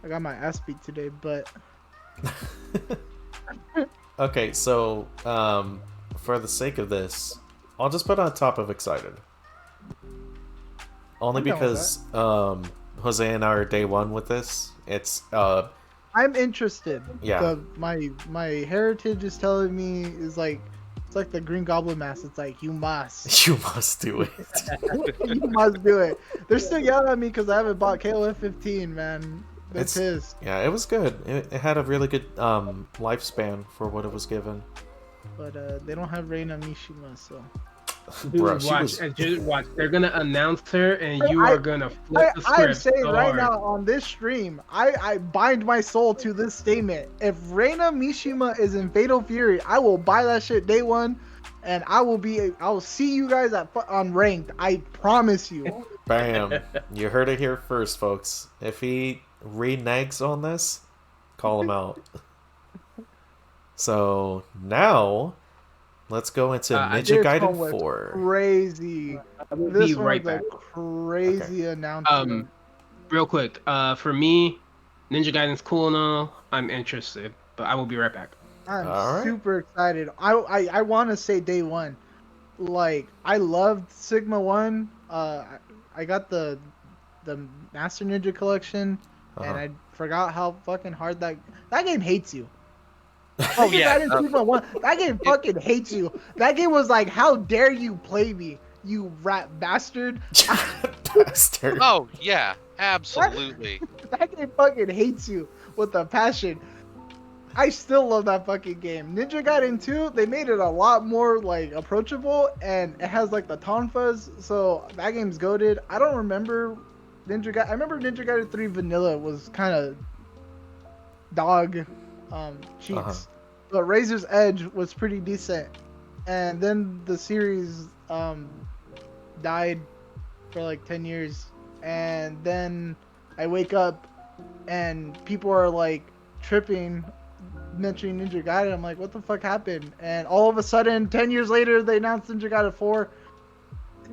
I got my ass beat today, but Okay, so for the sake of this, I'll just put on top of excited. Only I'm down with because Jose and I are day one with this. It's I'm interested. Yeah. My heritage is telling me is like it's like the Green Goblin mask. It's like you must. you must do it. You must do it. They're still yelling at me because I haven't bought KOF 15, man. They're It's- pissed. Yeah, it was good. It had a really good lifespan for what it was given. But they don't have Reina Mishima, so. Dude, Bruh, she watch, was- and just watch. They're gonna announce her, and you I- are gonna flip the script. I'm saying so right hard. now on this stream, I bind my soul to this statement. If Reina Mishima is in Fatal Fury, I will buy that shit day one, and I will see you guys on ranked. I promise you. Bam. You heard it here first, folks. If he reneges on this, call him out. So now, let's go into Ninja This Gaiden one was 4. Crazy. I will This be one right was back. a crazy announcement. Real quick, for me, Ninja Gaiden's cool and all. I'm interested, but I will be right back. I'm Alright. super excited. I want to say day one. Like I loved Sigma 1. I got the Master Ninja collection, and I forgot how fucking hard that game hates you. oh yeah, Sigma 1, that game fucking hates you. That game was like, how dare you play me, you rat bastard. Bastard. oh yeah, absolutely. That game fucking hates you with a passion. I still love that fucking game. Ninja Gaiden 2, they made it a lot more like approachable, and it has like the tonfas, so that game's goated. I don't remember Ninja Gaiden. I remember Ninja Gaiden 3 Vanilla was kind of dog cheats, but Razor's Edge was pretty decent. And then the series died for like 10 years, and then I wake up and people are like tripping, mentioning Ninja Gaiden. I'm like, what the fuck happened? And all of a sudden, 10 years later, they announced Ninja Gaiden 4.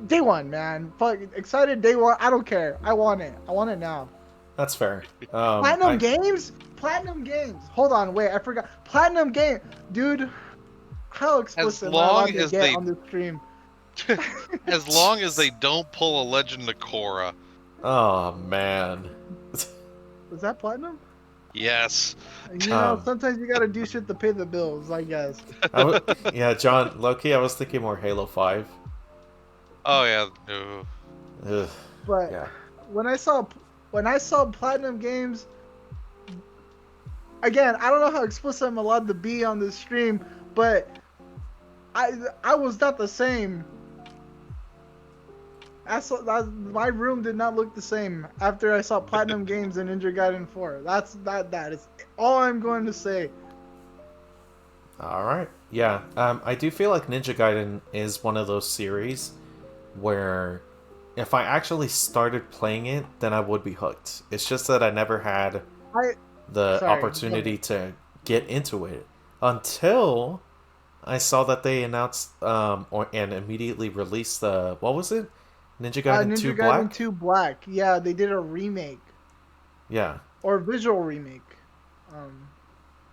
Day one, man. Fuck, excited day one. I don't care. I want it. I want it now. That's fair. Platinum Games? Platinum Games. Hold on, wait, I forgot. Platinum Game. Dude, How explicit am I allowed to get on the stream? As long as they don't pull a Legend of Korra. Oh man. Was that platinum? Yes. You know, sometimes you gotta do shit to pay the bills, I guess. Yeah, John, low-key, I was thinking more Halo 5. Oh yeah. No. Ugh, But yeah. when I saw platinum games, again, I don't know how explicit I'm allowed to be on this stream, but I was not the same. My room did not look the same after I saw platinum games in Ninja Gaiden 4. That is all I'm going to say. All right. Yeah. I do feel like Ninja Gaiden is one of those series where if I actually started playing it, then I would be hooked. It's just that I never had the opportunity to get into it until I saw that they announced and immediately released the, what was it? Ninja Gaiden 2 Black? Gaiden 2 Black. Yeah, they did a remake. Yeah. Or visual remake.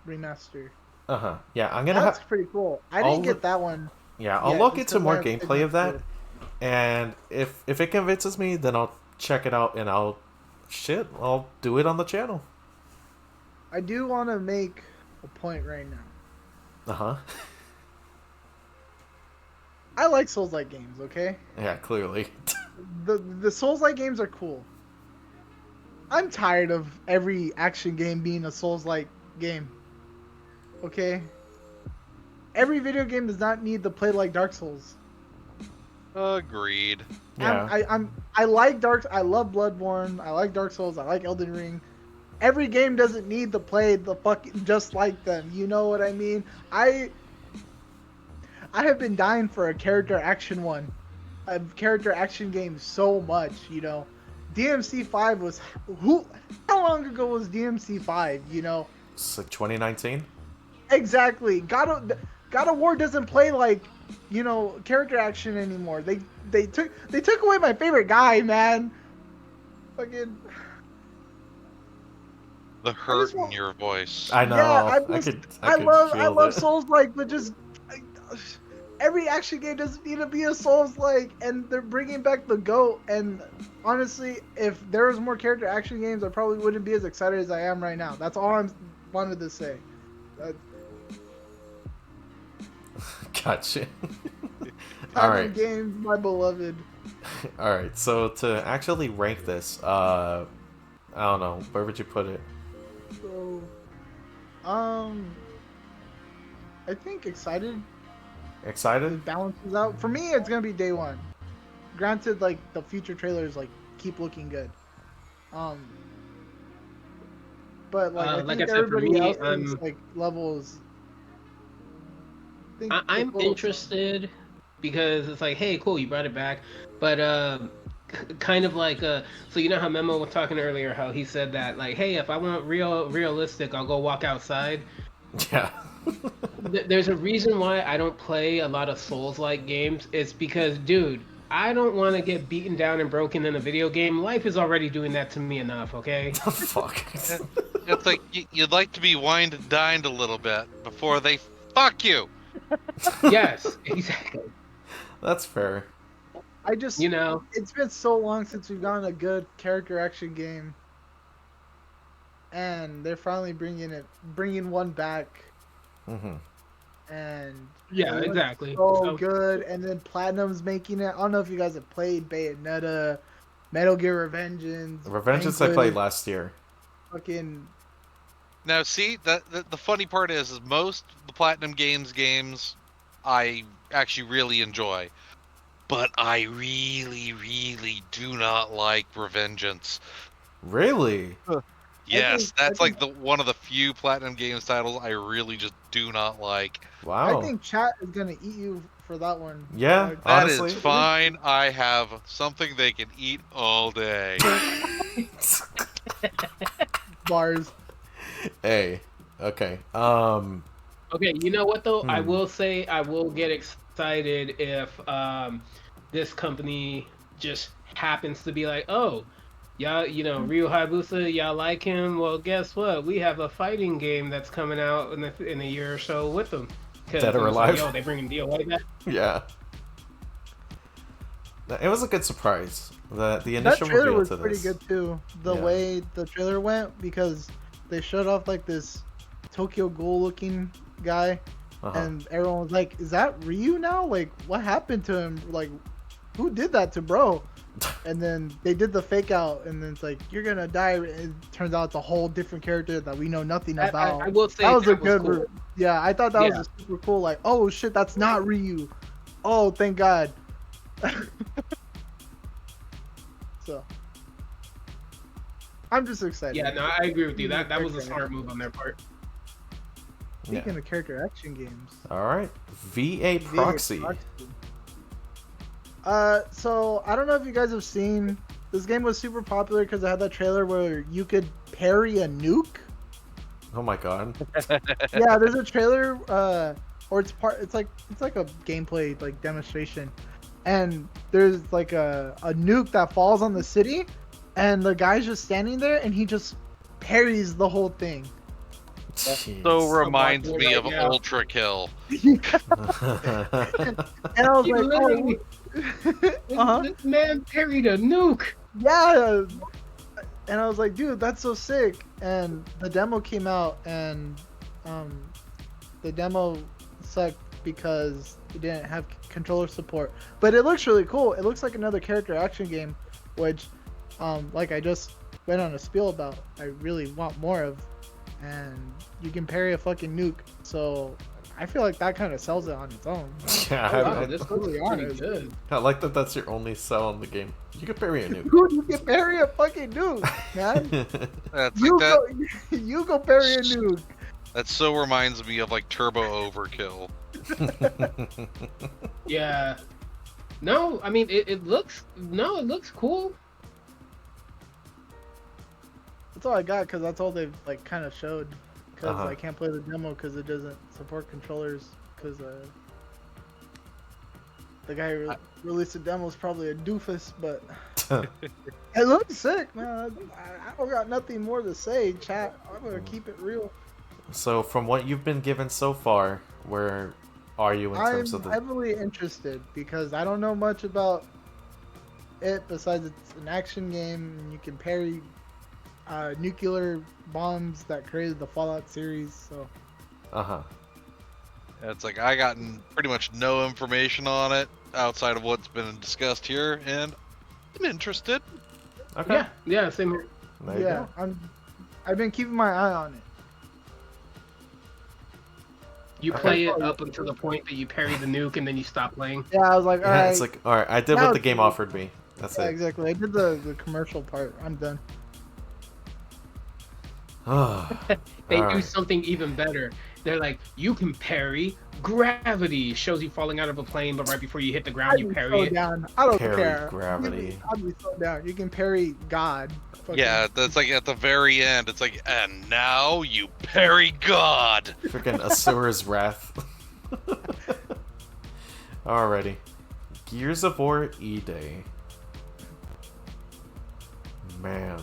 Remaster. Uh-huh. Yeah, That's pretty cool. I didn't get that one. Yeah, I'll look into more gameplay of that. And if it convinces me, then I'll check it out and I'll do it on the channel. I do want to make a point right now. Uh-huh. I like Souls-like games, okay? Yeah, clearly. The Souls-like games are cool. I'm tired of every action game being a Souls-like game. Okay? Every video game does not need to play like Dark Souls. Agreed. Yeah. I love Bloodborne. I like Dark Souls. I like Elden Ring. Every game doesn't need to play the fucking just like them. You know what I mean? I have been dying for a character action game so much, you know. DMC5 was how long ago was DMC5, you know? It's like 2019. Exactly. God of War doesn't play like, you know, character action anymore. They took away my favorite guy, man. Fucking the hurt in your voice. I know. Yeah, I love that. Souls-like, but just every action game doesn't need to be a Souls-like, and they're bringing back the GOAT. And honestly, if there was more character action games, I probably wouldn't be as excited as I am right now. That's all I wanted to say. Gotcha. All right. Games, my beloved. All right. So to actually rank this, I don't know. Where would you put it? So, I think excited. Excited? It balances out. For me, it's gonna be day one. Granted, like the future trailers, like keep looking good. But like I think everybody else's like levels. I'm interested because it's like, hey, cool, you brought it back, but kind of like so you know how Memo was talking earlier, how he said that like, hey, if I want realistic, I'll go walk outside. Yeah. There's a reason why I don't play a lot of Souls-like games. It's because, dude, I don't want to get beaten down and broken in a video game. Life is already doing that to me enough, okay? Fuck. It's like you'd like to be wined and dined a little bit before they fuck you. Yes, exactly. That's fair. I just, you know, it's been so long since we've gotten a good character action game, and they're finally bringing one back. Mm-hmm. And yeah, exactly. So good, and then Platinum's making it. I don't know if you guys have played Bayonetta, Metal Gear Revengeance. I played last year. Fucking. Now, see, the funny part is most of the Platinum games I actually really enjoy, but I really, really do not like Revengeance. Really? Yes, that's like one of the few Platinum Games titles I really just do not like. Wow. I think chat is gonna eat you for that one. Yeah, Like, that honestly. is fine. I have something they can eat all day. Bars. Hey. Okay. Okay, you know what though? I Hmm. will say I will get excited if this company just happens to be like, oh, y'all, you know, Ryu Hayabusa, y'all like him? Well, guess what? We have a fighting game that's coming out in a year or so with them. because Dead or alive. yo, they bringing DOA back. Yeah. It was a good surprise. The That initial trailer reveal was to pretty this. good too. The Yeah. way the trailer went, because they showed off like this Tokyo Ghoul looking guy, Uh-huh. and everyone was like, "Is that Ryu now? Like, what happened to him? Like, who did that to bro?" And then they did the fake out, and then it's like, "You're gonna die." And it turns out it's a whole different character that we know nothing about. I will say that was a that good. cool. Yeah, I thought that Yeah. was a super cool. Like, oh shit, that's not Ryu. Oh, thank God. So, I'm just excited. Yeah, no, I agree with you. That was a smart move on their part. Speaking Yeah. of character action games, All right. VA Proxy. So I don't know if you guys have seen this game was super popular because it had that trailer where you could parry a nuke. Oh my god. Yeah, there's a trailer, or it's like a gameplay like demonstration, and there's like a nuke that falls on the city, and the guy's just standing there, and he just parries the whole thing. Jeez. So reminds watching it me right of now. Ultra Kill. And I was He like, literally- uh-huh. This man parried a nuke. Yeah. And I was like, dude, that's so sick. And the demo came out, and the demo sucked because it didn't have controller support. But it looks really cool. It looks like another character action game, which, like I just went on a spiel about, I really want more of. And you can parry a fucking nuke, so I feel like that kind of sells it on its own. Yeah, Oh, wow, I, this totally looks pretty honest. good. I like that that's your only sell in the game. You can parry a nuke. Dude, you can parry a fucking nuke, man. That's You like that. go, you go parry a nuke. That so reminds me of like Turbo Overkill. Yeah. No, I mean it looks cool. That's all I got because that's all they've like kind of showed. Because Uh-huh. I can't play the demo because it doesn't support controllers. Because the guy who released the demo is probably a doofus, but it looks sick, man. I don't got nothing more to say, chat. I'm gonna keep it real. So, from what you've been given so far, where are you in I'm terms of the? heavily interested because I don't know much about it besides it's an action game and you can parry nuclear bombs that created the Fallout series. So Uh-huh. It's like I gotten pretty much no information on it outside of what's been discussed here, and I'm interested. Okay. Yeah, same here. There you yeah, go. I've been keeping my eye on it. You Okay. play it up until the point that you parry the nuke and then you stop playing. Yeah, I was like, Yeah, alright. it's like, all right, I did Now what the it's- game offered me. That's Yeah, it. exactly. I did the commercial part. I'm done. They do Alright. something even better. They're like, you can parry gravity. Shows you falling out of a plane, but right before you hit the ground, you I'd be parry so it. down. I don't Parry care. gravity. I'd be so down. You can parry God. Fucking- Yeah, that's like at the very end. It's like, and now you parry God. Freaking Asura's Wrath. Alrighty. Gears of War E-Day. Man.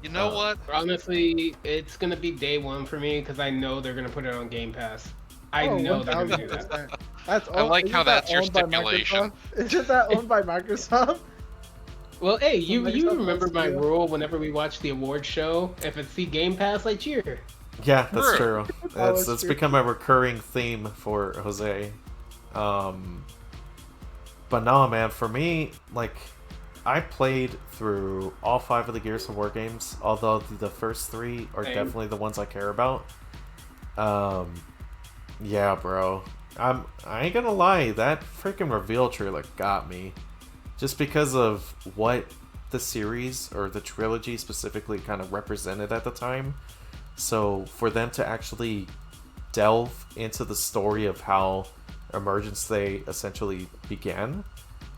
You know what? Honestly, it's gonna be day one for me because I know they're gonna put it on Game Pass. I Oh, know they're gonna do that. 1000%. That's I like isn't how that that's your owned by stipulation. Microsoft? Isn't that owned by Microsoft? Well, hey, you Microsoft remember wants my to do it. rule whenever we watch the award show? If it's the Game Pass, I cheer. Yeah, that's True. true. That's that's true. become a recurring theme for Jose. But no, man, for me, like, I played through all 5 of the Gears of War games, although the first 3 are Same. definitely the ones I care about. Yeah, bro. I ain't gonna lie, that freaking reveal trailer got me. Just because of what the series, or the trilogy specifically, kind of represented at the time. So, for them to actually delve into the story of how Emergence Day essentially began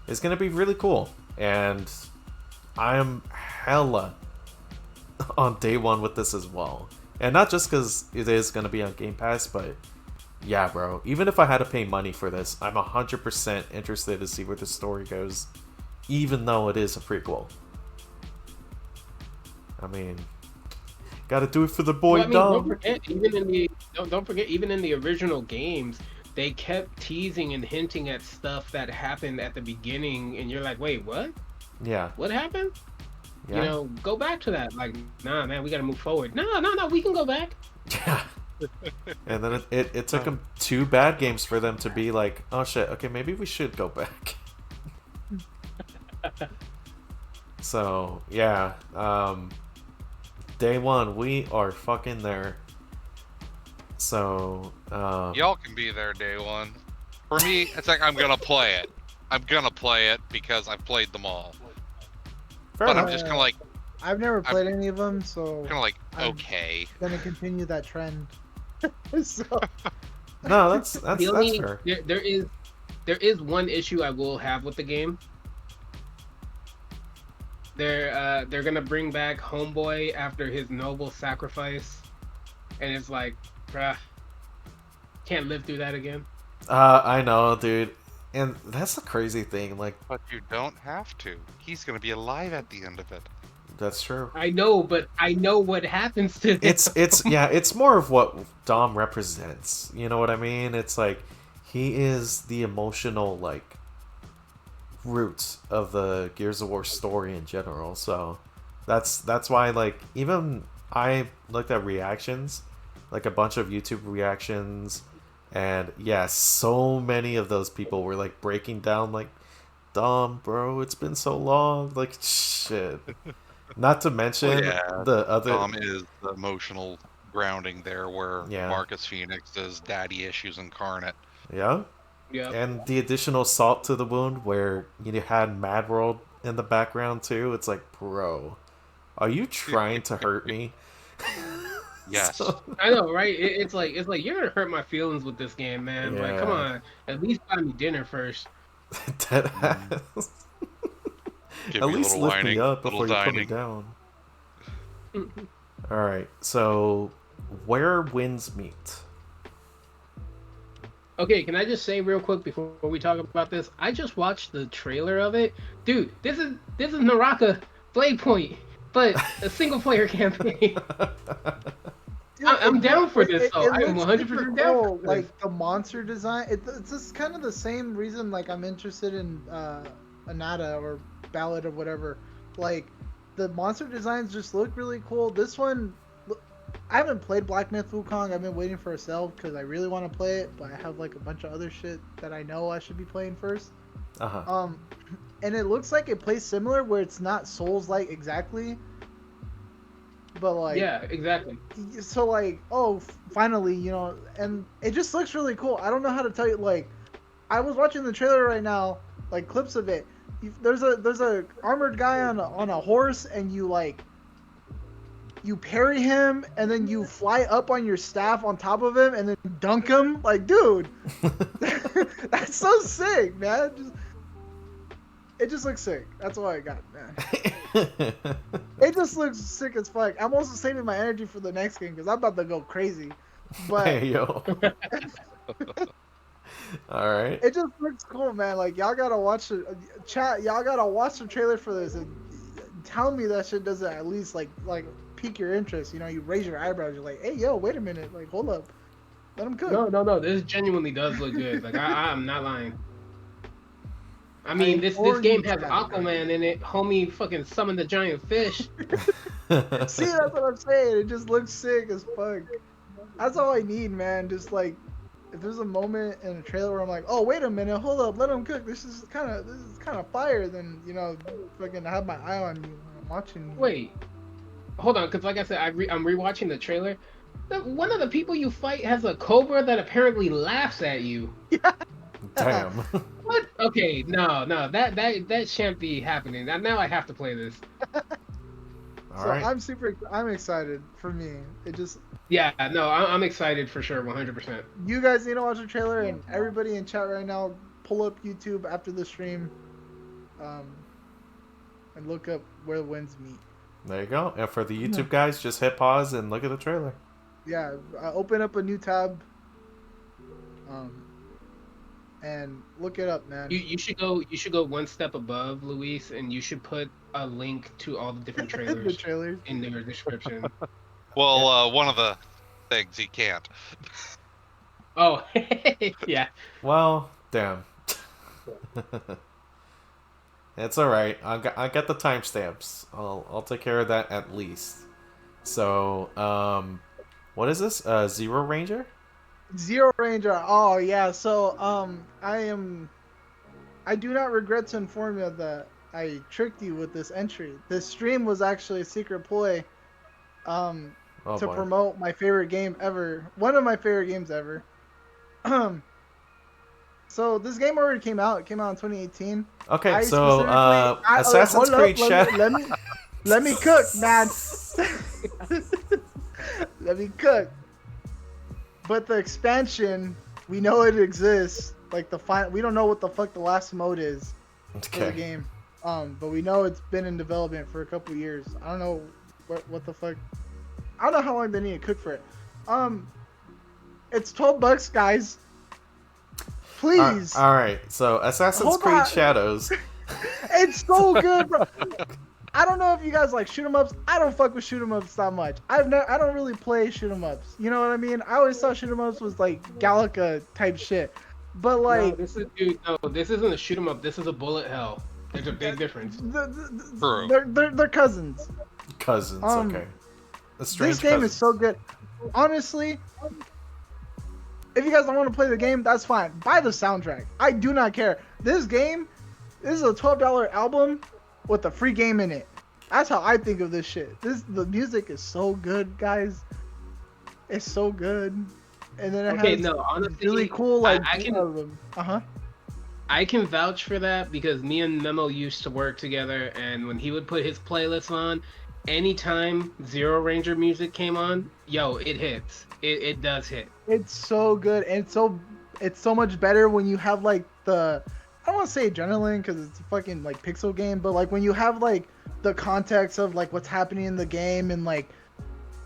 is going to be really cool. And I'm hella on day one with this as well. And not just because it is going to be on Game Pass, but yeah, bro. Even if I had to pay money for this, I'm 100% interested to see where the story goes, even though it is a prequel. I mean, Gotta do it for the boy Well, I mean, don't Dom. forget, even in the don't forget, even in the original games, they kept teasing and hinting at stuff that happened at the beginning, and you're like, wait, what? Yeah, What happened? You yeah, know, go back to that. Like, nah, man, we gotta move forward. No, we can go back. yeah. And then it took them 2 bad games for them to be like, oh shit, okay, maybe we should go back. So yeah, day 1 we are fucking there. So Y'all can be there day 1. For me, it's like I'm gonna play it. I'm gonna play it because I've played them all. fair But enough. I'm just kind of like, I've never played any of them, so kind of like, I'm okay. gonna continue that trend. So No, that's The only fair. there is one issue I will have with the game. They're gonna bring back Homeboy after his noble sacrifice, and it's like, bruh, can't live through that again. I know, dude. And that's the crazy thing. Like, But you don't have to. He's gonna be alive at the end of it. that's true. I know, but I know what happens to him. It's more of what Dom represents. You know what I mean? It's like he is the emotional like roots of the Gears of War story in general. So that's why like even I looked at reactions, like a bunch of YouTube reactions, and yeah, so many of those people were like breaking down like, Dom, bro, it's been so long, like shit. Not to mention the other. Tom is the emotional grounding there, where Yeah. Marcus Phoenix is daddy issues incarnate. Yeah. Yeah. And the additional salt to the wound where you had Mad World in the background too. It's like, bro, are you trying to hurt me? Yes. So- I know, right? It's like you're gonna hurt my feelings with this game, man. Like, come Yeah. on, at least buy me dinner first. Dead ass. Give At me a least little lift me whining, up little before you put me dining. down. All right, so where winds meet? Okay, can I just say real quick before we talk about this? I just watched the trailer of it, dude. This is Naraka Blade Point, but a single player campaign. Dude, I'm down for this, it though. I am looks 100% super down for cool. this. Like the monster design, it's just kind of the same reason. Like I'm interested in Anata or Ballad of whatever. Like the monster designs just look really cool. This one, I haven't played Black Myth Wukong. I've been waiting for a sale because I really want to play it, but I have like a bunch of other shit that I know I should be playing first. Uh-huh. And it looks like it plays similar, where it's not Souls-like exactly. But like, Yeah, exactly. so like, oh, finally, you know, and it just looks really cool. I don't know how to tell you. Like, I was watching the trailer right now, like clips of it. There's a armored guy on a horse, and you parry him, and then you fly up on your staff on top of him, and then dunk him. Like, dude, that's so sick, man. It just looks sick. That's all I got, man. It just looks sick as fuck. I'm also saving my energy for the next game because I'm about to go crazy. But Hey yo. All right. it just looks cool, man. Like y'all gotta watch the chat. Y'all gotta watch the trailer for this and tell me that shit doesn't at least like pique your interest. You know, you raise your eyebrows. You're like, hey, yo, wait a minute. Like, hold up. Let him cook. No. This genuinely does look good. Like, I'm not lying. I mean, this game has Aquaman in it. Homie fucking summoned the giant fish. See, that's what I'm saying. It just looks sick as fuck. That's all I need, man. Just like, if there's a moment in a trailer where I'm like, oh, wait a minute, hold up, let him cook. This is kind of fire. Then fucking have my eye on you when I'm watching you. Wait, hold on, because like I said, I'm rewatching the trailer. One of the people you fight has a cobra that apparently laughs at you. Damn. What? Okay, no, that shan't be happening. Now I have to play this. All So right. I'm excited for me. It just, Yeah, no, I'm excited for sure, 100%. you guys need to watch the trailer, and everybody in chat right now, pull up YouTube after the stream, and look up Where the Winds Meet. There you go. And for the YouTube guys, just hit pause and look at the trailer. Yeah, open up a new tab, and look it up, man. You should go one step above, Luis, and you should put a link to all the different The trailers trailers. in their description. Well, one of the things he can't. Oh, yeah. Well, damn. It's all right. I got the timestamps. I'll take care of that at least. So, what is this? ZeroRanger? ZeroRanger. Oh yeah. So I do not regret to inform you that I tricked you with this entry. This stream was actually a secret ploy Oh to boy. promote my favorite game ever. One of my favorite games ever. So this game already came out. It came out in 2018. Okay, I so specifically- Assassin's hold Creed up, Shadow. let me cook, man. Let me cook. But the expansion, we know it exists. Like we don't know what the fuck the last mode is for the Okay. game. But we know it's been in development for a couple years. I don't know what the fuck. I don't know how long they need to cook for it. It's $12, guys. Please. All right. So Assassin's Hold Creed on. Shadows. It's so good, bro. I don't know if you guys like shoot 'em ups. I don't fuck with shoot 'em ups that much. I don't really play shoot 'em ups. You know what I mean? I always thought shoot 'em ups was like Galaga type shit. But No, like, this isn't a shoot 'em up. This is a bullet hell. There's a big difference. True. they're cousins. Cousins. Okay. A strange This game cousins. is so good. Honestly, if you guys don't want to play the game, that's fine. Buy the soundtrack. I do not care. This is a $12 album with a free game in it. That's how I think of this shit. The music is so good, guys. It's so good. And then it has honestly, really cool like I can I can vouch for that because me and Memo used to work together, and when he would put his playlist on, anytime ZeroRanger music came on, yo, it hits. It does hit. It's so good, and it's so much better when you have like I don't want to say adrenaline because it's a fucking like pixel game, but like when you have like the context of like what's happening in the game and like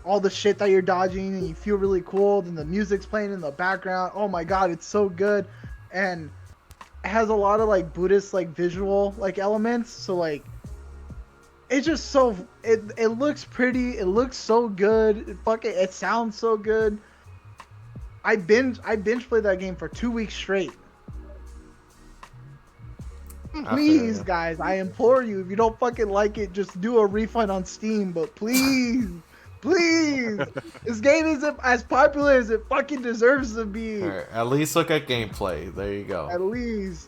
all the shit that you're dodging and you feel really cool, and the music's playing in the background. Oh my god, it's so good, and it has a lot of like Buddhist like visual like elements. So like it's just so it looks pretty. It looks so good. It sounds so good. I binge played that game for 2 weeks straight. Please, guys, I implore you, if you don't fucking like it, just do a refund on Steam. But please, please, this game isn't as popular as it fucking deserves to be. All right, at least look at gameplay. There you go. At least.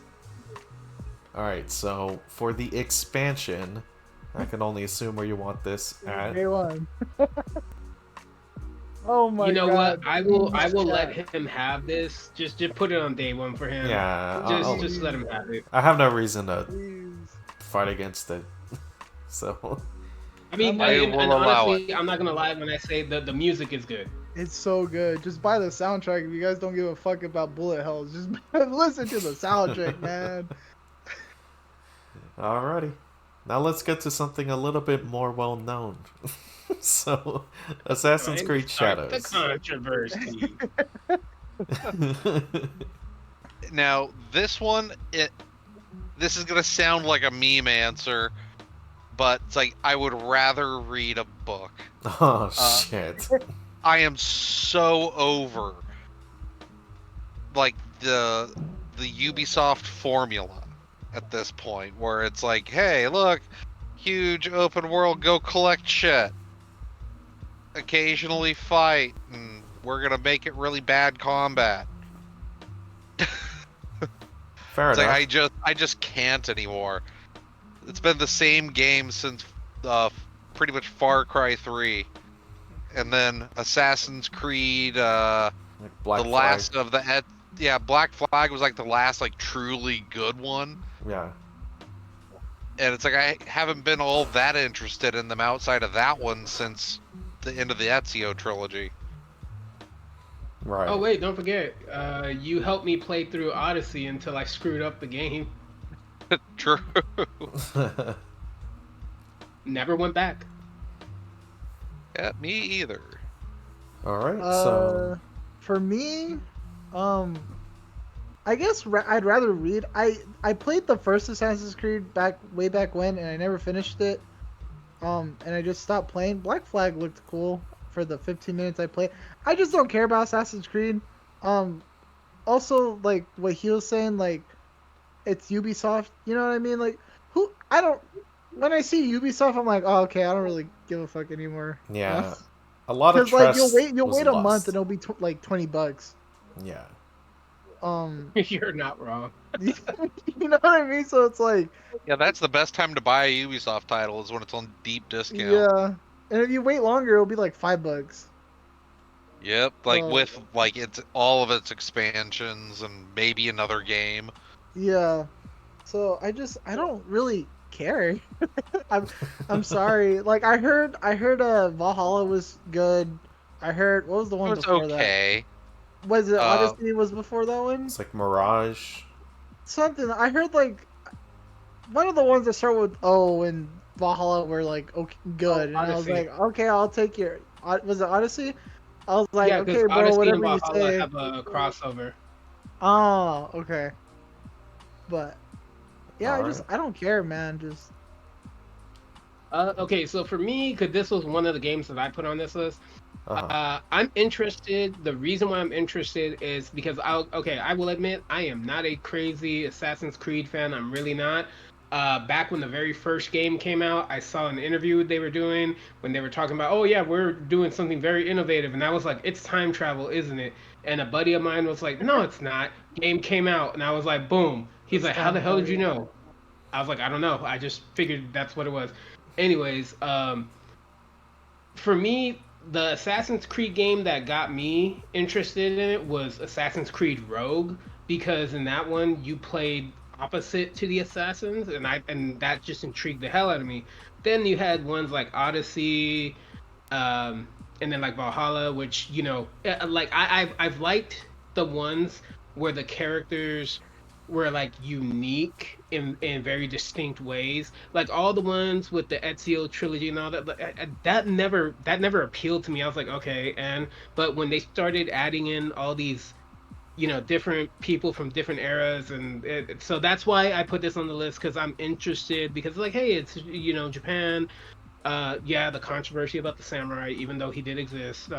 All right. So for the expansion, I can only assume where you want this at. Day one. Oh my god. You know what? I will let him have this. Just put it on day one for him. Yeah. Just let him have it. I have no reason to Please. fight against it. So. I mean, I and will allow honestly, I'm not gonna lie when I say the music is good. It's so good. Just buy the soundtrack if you guys don't give a fuck about bullet hells. Just listen to the soundtrack, man. Alrighty. Now let's get to something a little bit more well known. So, Assassin's Creed Start Shadows. The controversy. Now, this one, this is gonna sound like a meme answer, but it's like I would rather read a book. Oh shit. I am so over like the Ubisoft formula at this point, where it's like, hey, look, huge open world, go collect shit, occasionally fight, and we're gonna make it really bad combat. Fair It's enough. like I just can't anymore. It's been the same game since pretty much Far Cry 3, and then Assassin's Creed, Like Black the Flag. last of the Black Flag was like the last like truly good one. Yeah. And it's like I haven't been all that interested in them outside of that one since the end of the Ezio trilogy. Right. Oh wait, don't forget, you helped me play through Odyssey until I screwed up the game. True. Never went back. Yeah, me either. All right. So. For me, I guess I'd rather read. I played the first Assassin's Creed way back when, and I never finished it. And I just stopped playing. Black Flag looked cool. for the 15 minutes I play. I just don't care about Assassin's Creed. Also, like what he was saying, like it's Ubisoft. You know what I mean? Like who? I don't. When I see Ubisoft, I'm like, oh, okay, I don't really give a fuck anymore. Yeah, a lot of Because like trust you'll was wait a month lost. and it'll be like $20. Yeah. You're not wrong. You know what I mean? So it's like, Yeah, that's the best time to buy a Ubisoft title is when it's on deep discount. yeah. And if you wait longer, it'll be like $5. Yep, like with like it's all of its expansions and maybe another game. Yeah. So I don't really care. I'm sorry. Like I heard Valhalla was good. I heard what was the It one was before okay. that? Was it Odyssey was before that one? It's like Mirage. Something I heard like one of the ones that start with O and Valhalla were like okay, good, and I was Odyssey. like, okay, I'll take your. Was it Odyssey? I was like, Yeah, okay, because bro, Odyssey and whatever you Valhalla say. have a crossover. Oh, okay. But yeah, Alright. I don't care, man. Just Okay, so for me, because this was one of the games that I put on this list, Uh-huh. I'm interested. The reason why I'm interested is because I will admit I am not a crazy Assassin's Creed fan. I'm really not. Back when the very first game came out, I saw an interview they were doing when they were talking about, oh yeah, we're doing something very innovative, and I was like, it's time travel, isn't it? And a buddy of mine was like, no, it's not. Game came out, and I was like, boom. He's like, how the hell did you know? I was like, I don't know. I just figured that's what it was. Anyways, for me, the Assassin's Creed game that got me interested in it was Assassin's Creed Rogue, because in that one you played opposite to the assassins, and that just intrigued the hell out of me. Then you had ones like Odyssey, and then like Valhalla, which like I've liked the ones where the characters were like unique in very distinct ways. Like all the ones with the Ezio trilogy and all that, that never appealed to me. I was like, okay, but when they started adding in all these different people from different eras, and so that's why I put this on the list, because I'm interested, because like, hey, it's Japan. Yeah, the controversy about the samurai, even though he did exist,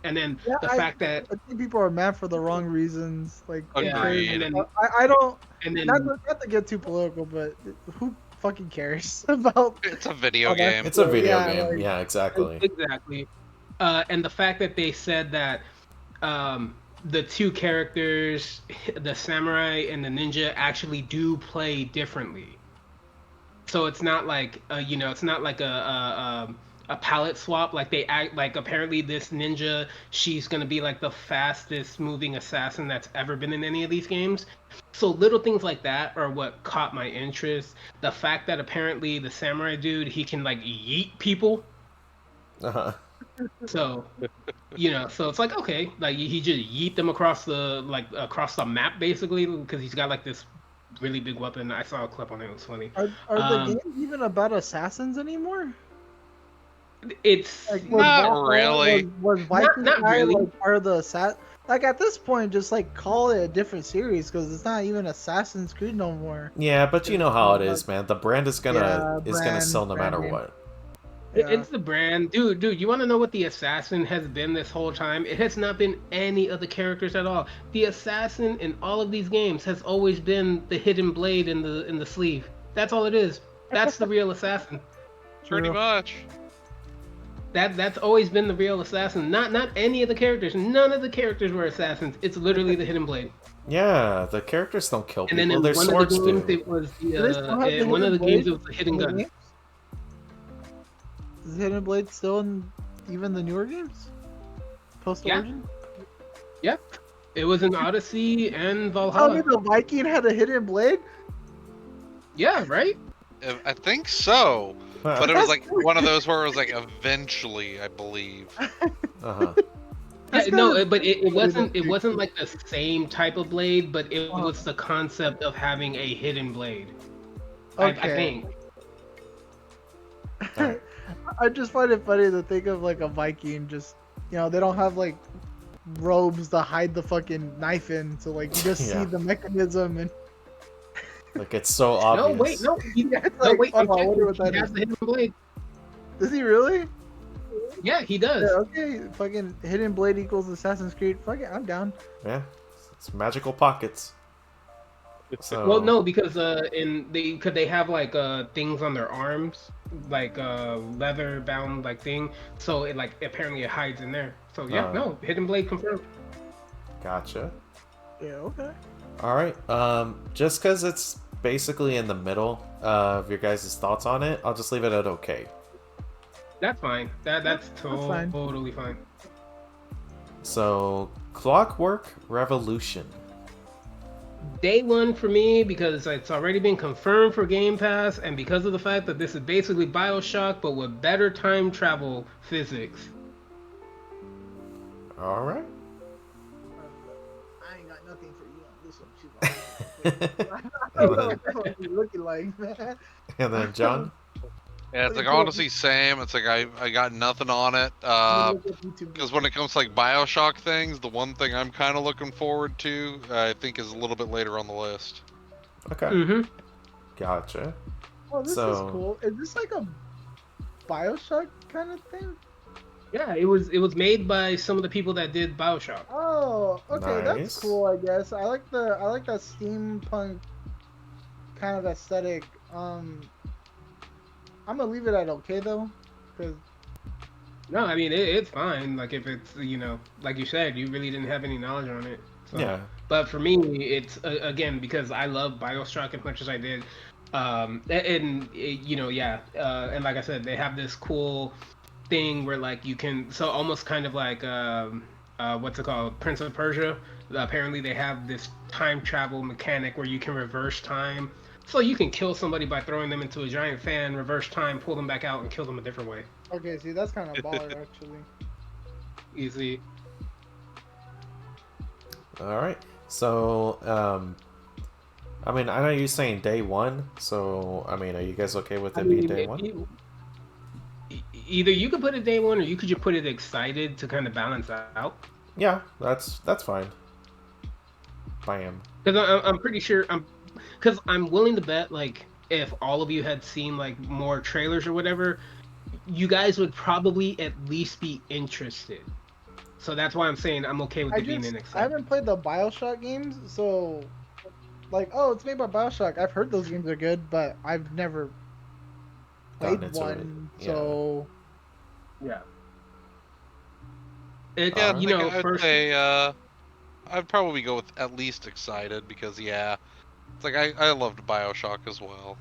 and then yeah, the fact that I think people are mad for the wrong reasons. Like, who yeah, cares? and then I don't. and then Not to get too political, but who fucking cares about? It's a video Oh, that's- game. It's a video Yeah, game. like- Yeah, exactly. exactly, and the fact that they said that the two characters, the samurai and the ninja, actually do play differently. So it's not like it's not like a palette swap. Like they act like, apparently this ninja, she's gonna be like the fastest moving assassin that's ever been in any of these games. So little things like that are what caught my interest. The fact that apparently the samurai dude, he can like yeet people. Uh-huh. So so it's like, okay, like he just yeet them across the map basically, because he's got like this really big weapon. I saw a clip on it. It was funny. Are the games even about assassins anymore? It's Like, Not Valhalla- really. Was Viking Not really. like part of the Like at this point, just like call it a different series, because it's not even Assassin's Creed no more. Yeah, but you know how it is, man. The brand is gonna brand- sell no matter branding. what. Yeah. It's the brand, dude. You want to know what the assassin has been this whole time? It has not been any of the characters at all. The assassin in all of these games has always been the hidden blade in the sleeve. That's all it is. That's the real assassin. Pretty much. That's always been the real assassin. Not any of the characters. None of the characters were assassins. It's literally the hidden blade. Yeah, the characters don't kill And then people. in Their one swords of the games, do. it was Do they still have the in one of the hidden games, blade it was the hidden in the gun. games? Is Hidden Blade still in even the newer games? Post Origin? Yeah, it was in Odyssey and Tell me Valhalla. the Viking had a hidden blade? Yeah, right. I think so. But it was like That's one of those where it was like eventually, I believe. Uh-huh. That's No, kinda- but it wasn't like the same type of blade, but it Oh. was the concept of having a hidden blade. I think. Alright. I just find it funny to think of like a Viking, just they don't have like robes to hide the fucking knife in, so like you just Yeah. see the mechanism and Like it's so No, obvious. wait, no. it's no, like, wait. oh, I wonder what He that has is. the hidden blade. Does he really? Yeah, he does. Yeah, okay, fucking Hidden Blade equals Assassin's Creed. Fuck it, I'm down. Yeah, it's magical pockets. So Well, no, because could they have like things on their arms, like leather bound like thing, so it like apparently it hides in there. So yeah, no, Hidden Blade confirmed. Gotcha. Yeah, okay. All right. Just because it's basically in the middle of your guys' thoughts on it, I'll just leave it at okay. That's fine. That's fine. totally fine. So, Clockwork Revolution. Day one for me because it's already been confirmed for Game Pass, and because of the fact that this is basically BioShock but with better time travel physics. All right. I ain't got nothing for you on this one. I don't know what you're looking like, man. And then John. Yeah, it's like honestly same. It's like I got nothing on it. Because when it comes to like BioShock things, the one thing I'm kind of looking forward to, I think, is a little bit later on the list. Okay. Mm-hmm. Gotcha. Oh, this is cool. Is this like a BioShock kind of thing? Yeah, it was made by some of the people that did BioShock. Oh, okay, Nice. that's cool. I guess I like that steampunk kind of aesthetic. I'm gonna leave it at okay though, because No, I mean it's fine. Like if it's like you said, you really didn't have any knowledge on it. So. Yeah. But for me, it's again because I love BioShock as much as I did, and like I said, they have this cool thing where like you can almost kind of like what's it called, Prince of Persia. Apparently, they have this time travel mechanic where you can reverse time. So you can kill somebody by throwing them into a giant fan, reverse time, pull them back out, and kill them a different way. Okay, see, that's kind of baller, actually. Easy. All right. So, I mean, I know you're saying day one. So, I mean, are you guys okay with it being day one? Either you could put it day one, or you could just put it excited to kind of balance out. Yeah, that's fine. I am. Because I'm pretty sure because I'm willing to bet, like, if all of you had seen like more trailers or whatever, you guys would probably at least be interested. So that's why I'm saying I'm okay with it being an excitement. I haven't played the BioShock games, so like, oh, it's made by BioShock. I've heard those games are good, but I've never played one. Yeah. So yeah. I'd say I'd probably go with at least excited because it's like I loved BioShock as well.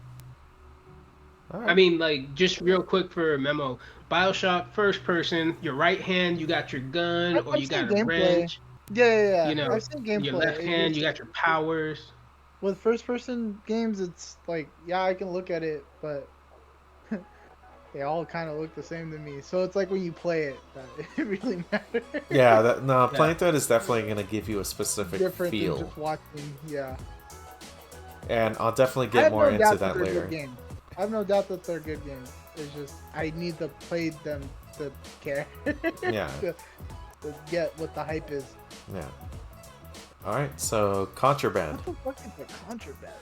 Right. I mean, like, just real quick for Memo, BioShock first person, your right hand you got your gun or you got a wrench. Yeah. You know, I've seen gameplay. your left hand you got your powers. With first person games, it's like, yeah, I can look at it, but they all kind of look the same to me. So it's like when you play it, that it really matters. Yeah, playing through it is definitely going to give you a specific different feel. than just watching. Yeah. And I'll definitely get more into that later. I have no doubt that they're good games. It's just I need to play them to care. Yeah. to get what the hype is. Yeah. All right. So Contraband. What the fuck is the Contraband?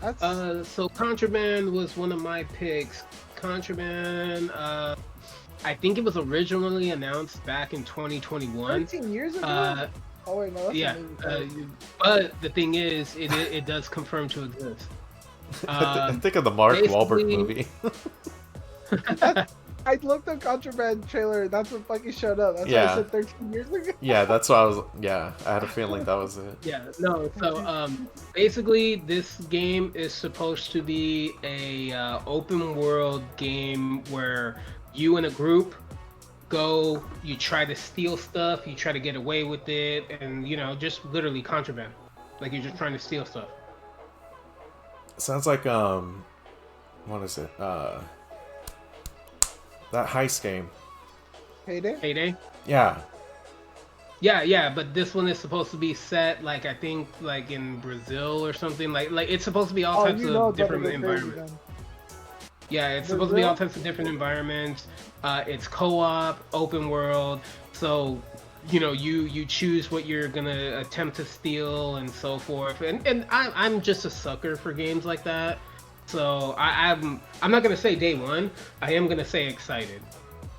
That's So Contraband was one of my picks. Contraband, I think it was originally announced back in 2021. 13 years ago. Oh wait, no. That's Yeah. But the thing is, it does confirm to exist. I think of the Mark Wahlberg movie. I looked at Contraband trailer. That's what fucking showed up. That's why I said 13 years ago. Yeah, that's what I was. Yeah, I had a feeling that was it. Yeah, no. So basically, this game is supposed to be a open world game where you and a group go, you try to steal stuff, you try to get away with it, and just literally contraband. Like you're just trying to steal stuff. Sounds like what is it? That heist game. Payday? Yeah. Yeah, but this one is supposed to be set like I think like in Brazil or something. Like it's supposed to be all types of different environments. Yeah, it's supposed to be all types of different environments. It's co-op, open world. So, you choose what you're gonna attempt to steal and so forth. And I'm just a sucker for games like that. So I'm not gonna say day one. I am gonna say excited.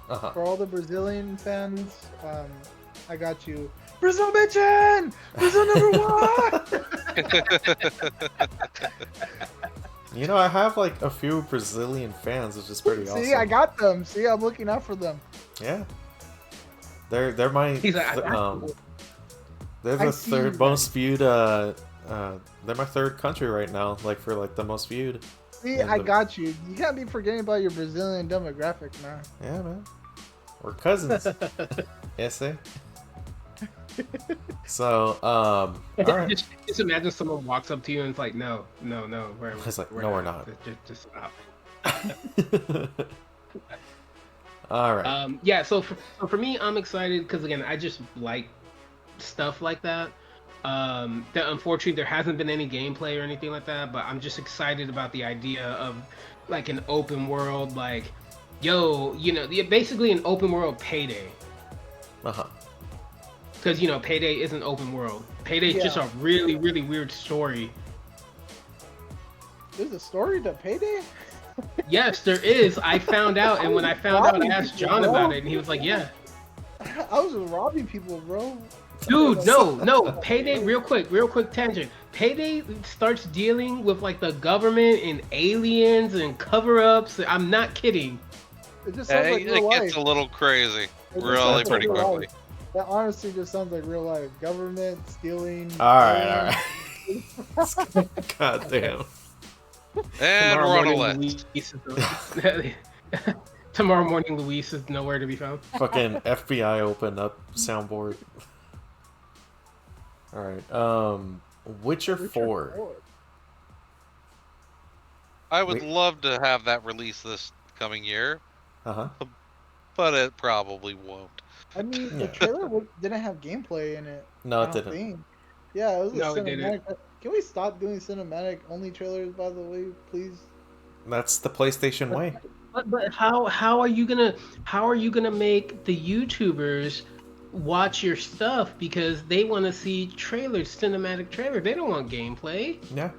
Uh-huh. For all the Brazilian fans, I got you. Brazil bitchin'! Brazil number one! You know, I have like a few Brazilian fans, which is pretty awesome. See, I got them. See, I'm looking out for them. Yeah. They're my He's like, I got you. they're I the see third you most viewed they're my third country right now, like for like the most viewed. See, And I the- got you. You can't be forgetting about your Brazilian demographic, man. Yeah, man. We're cousins. Yes, eh? So, all right. Just imagine someone walks up to you and it's like, no, we're It's like, no, we're not. Just stop. All right. Yeah, so for me, I'm excited because again, I just like stuff like that. That unfortunately there hasn't been any gameplay or anything like that, but I'm just excited about the idea of like an open world, like, yo, basically an open world Payday. Uh-huh. Because Payday isn't open world. Payday's just a really, really weird story. There's a story to Payday? Yes, there is. I found out, and when I found out, I asked John about it, and he was like, "Yeah." I was just robbing people, bro. Dude, no. Payday, real quick tangent. Payday starts dealing with like the government and aliens and cover-ups. I'm not kidding. It just sounds like It real gets life. a little crazy, It just really sounds like pretty real quickly. life. That honestly just sounds like real life. Government stealing. All right. God damn. And we're on a list. Luis is tomorrow morning, Luis is nowhere to be found. Fucking FBI open up soundboard. All right. Witcher 4. I would Wait. love to have that release this coming year, Uh-huh. but it probably won't. I mean, the Yeah. trailer didn't have gameplay in it. No, I it don't didn't. think. Yeah, it was a No, it cinematic. Can we stop doing cinematic only trailers, by the way, please? That's the PlayStation way. But how are you gonna make the YouTubers watch your stuff because they want to see trailers, cinematic trailer? They don't want gameplay. Yeah.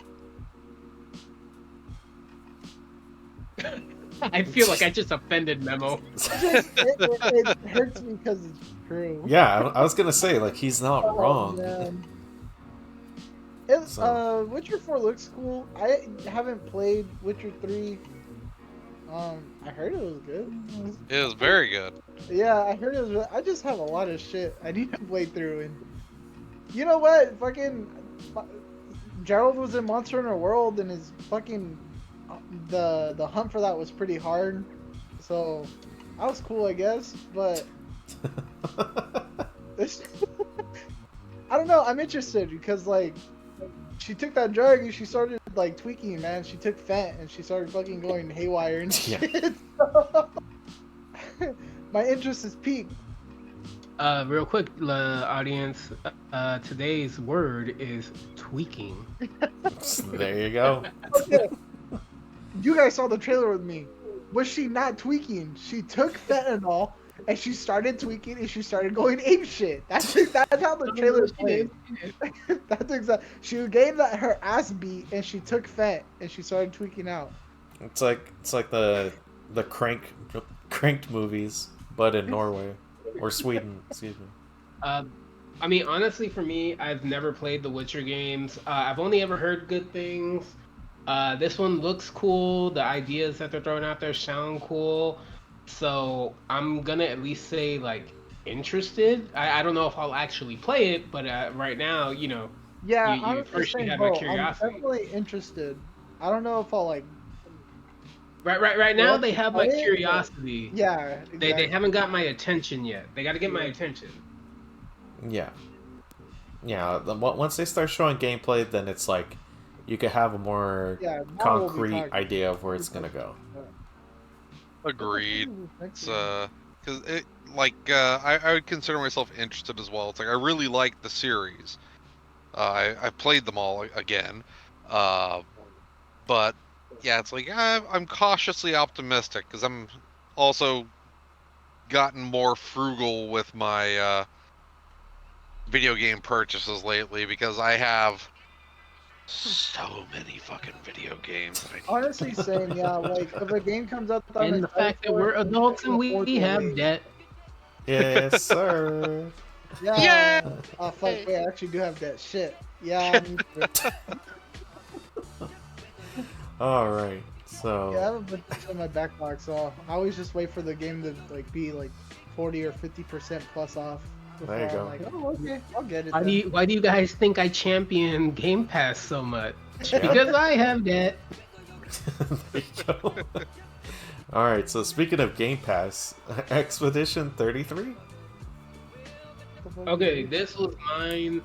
I feel like I just offended Memo. It hurts me because it's true. Yeah, I was gonna say, like, he's not Oh, wrong. man. Witcher 4 looks cool. I haven't played Witcher 3. I heard it was good. It is very good. Yeah, I heard it was. I just have a lot of shit I need to play through. And you know what? Fucking Gerald was in Monster Hunter World, and his fucking the hunt for that was pretty hard. So that was cool, I guess. But I don't know. I'm interested because like she took that drug and she started like tweaking, man. She took fent and she started fucking going haywire and shit. So, my interest is peaked. Real quick, audience. Today's word is tweaking. There you go. Okay. You guys saw the trailer with me. Was she not tweaking? She took fentanyl and she started tweaking and she started going ape shit. That's how the trailer played. That's exactly. She gave her ass beat and she took fent and she started tweaking out. It's like the cranked movies, but in Norway or Sweden. Excuse me. I mean, honestly, for me, I've never played the Witcher games. I've only ever heard good things. This one looks cool. The ideas that they're throwing out there sound cool. So I'm gonna at least say like interested. I don't know if I'll actually play it, but right now, Yeah, You I'm the first you same have my boat. curiosity. I'm definitely interested. I don't know if I'll like. right now Well, they have my play it, curiosity. Yeah, exactly. They haven't got my attention yet. They got to get my attention. Yeah. Once they start showing gameplay, then it's like you could have a more Yeah, now we'll be concrete talking. idea of where it's gonna go. Agreed. Next It's year. because it I would consider myself interested as well. It's like I really like the series. I played them all again, but yeah, it's like I'm cautiously optimistic because I'm also gotten more frugal with my video game purchases lately because I have So many fucking video games that I need Honestly, same. Yeah, like if a game comes out that I'm And the excited fact that for, we're adults I and can afford we to have wait. debt. Yes, sir. Yeah. Oh fuck! Wait, I actually do have that shit. Yeah. Me too. All right. Yeah, I So have a bunch of shit in my backlog, so I always just wait for the game to like be like 40 or 50% plus off before There you I'm go. like, oh okay, I'll get it. Why do you guys think I champion Game Pass so much? Yeah. Because I have debt. There you go. All right. So speaking of Game Pass, Expedition 33. Okay, this was mine.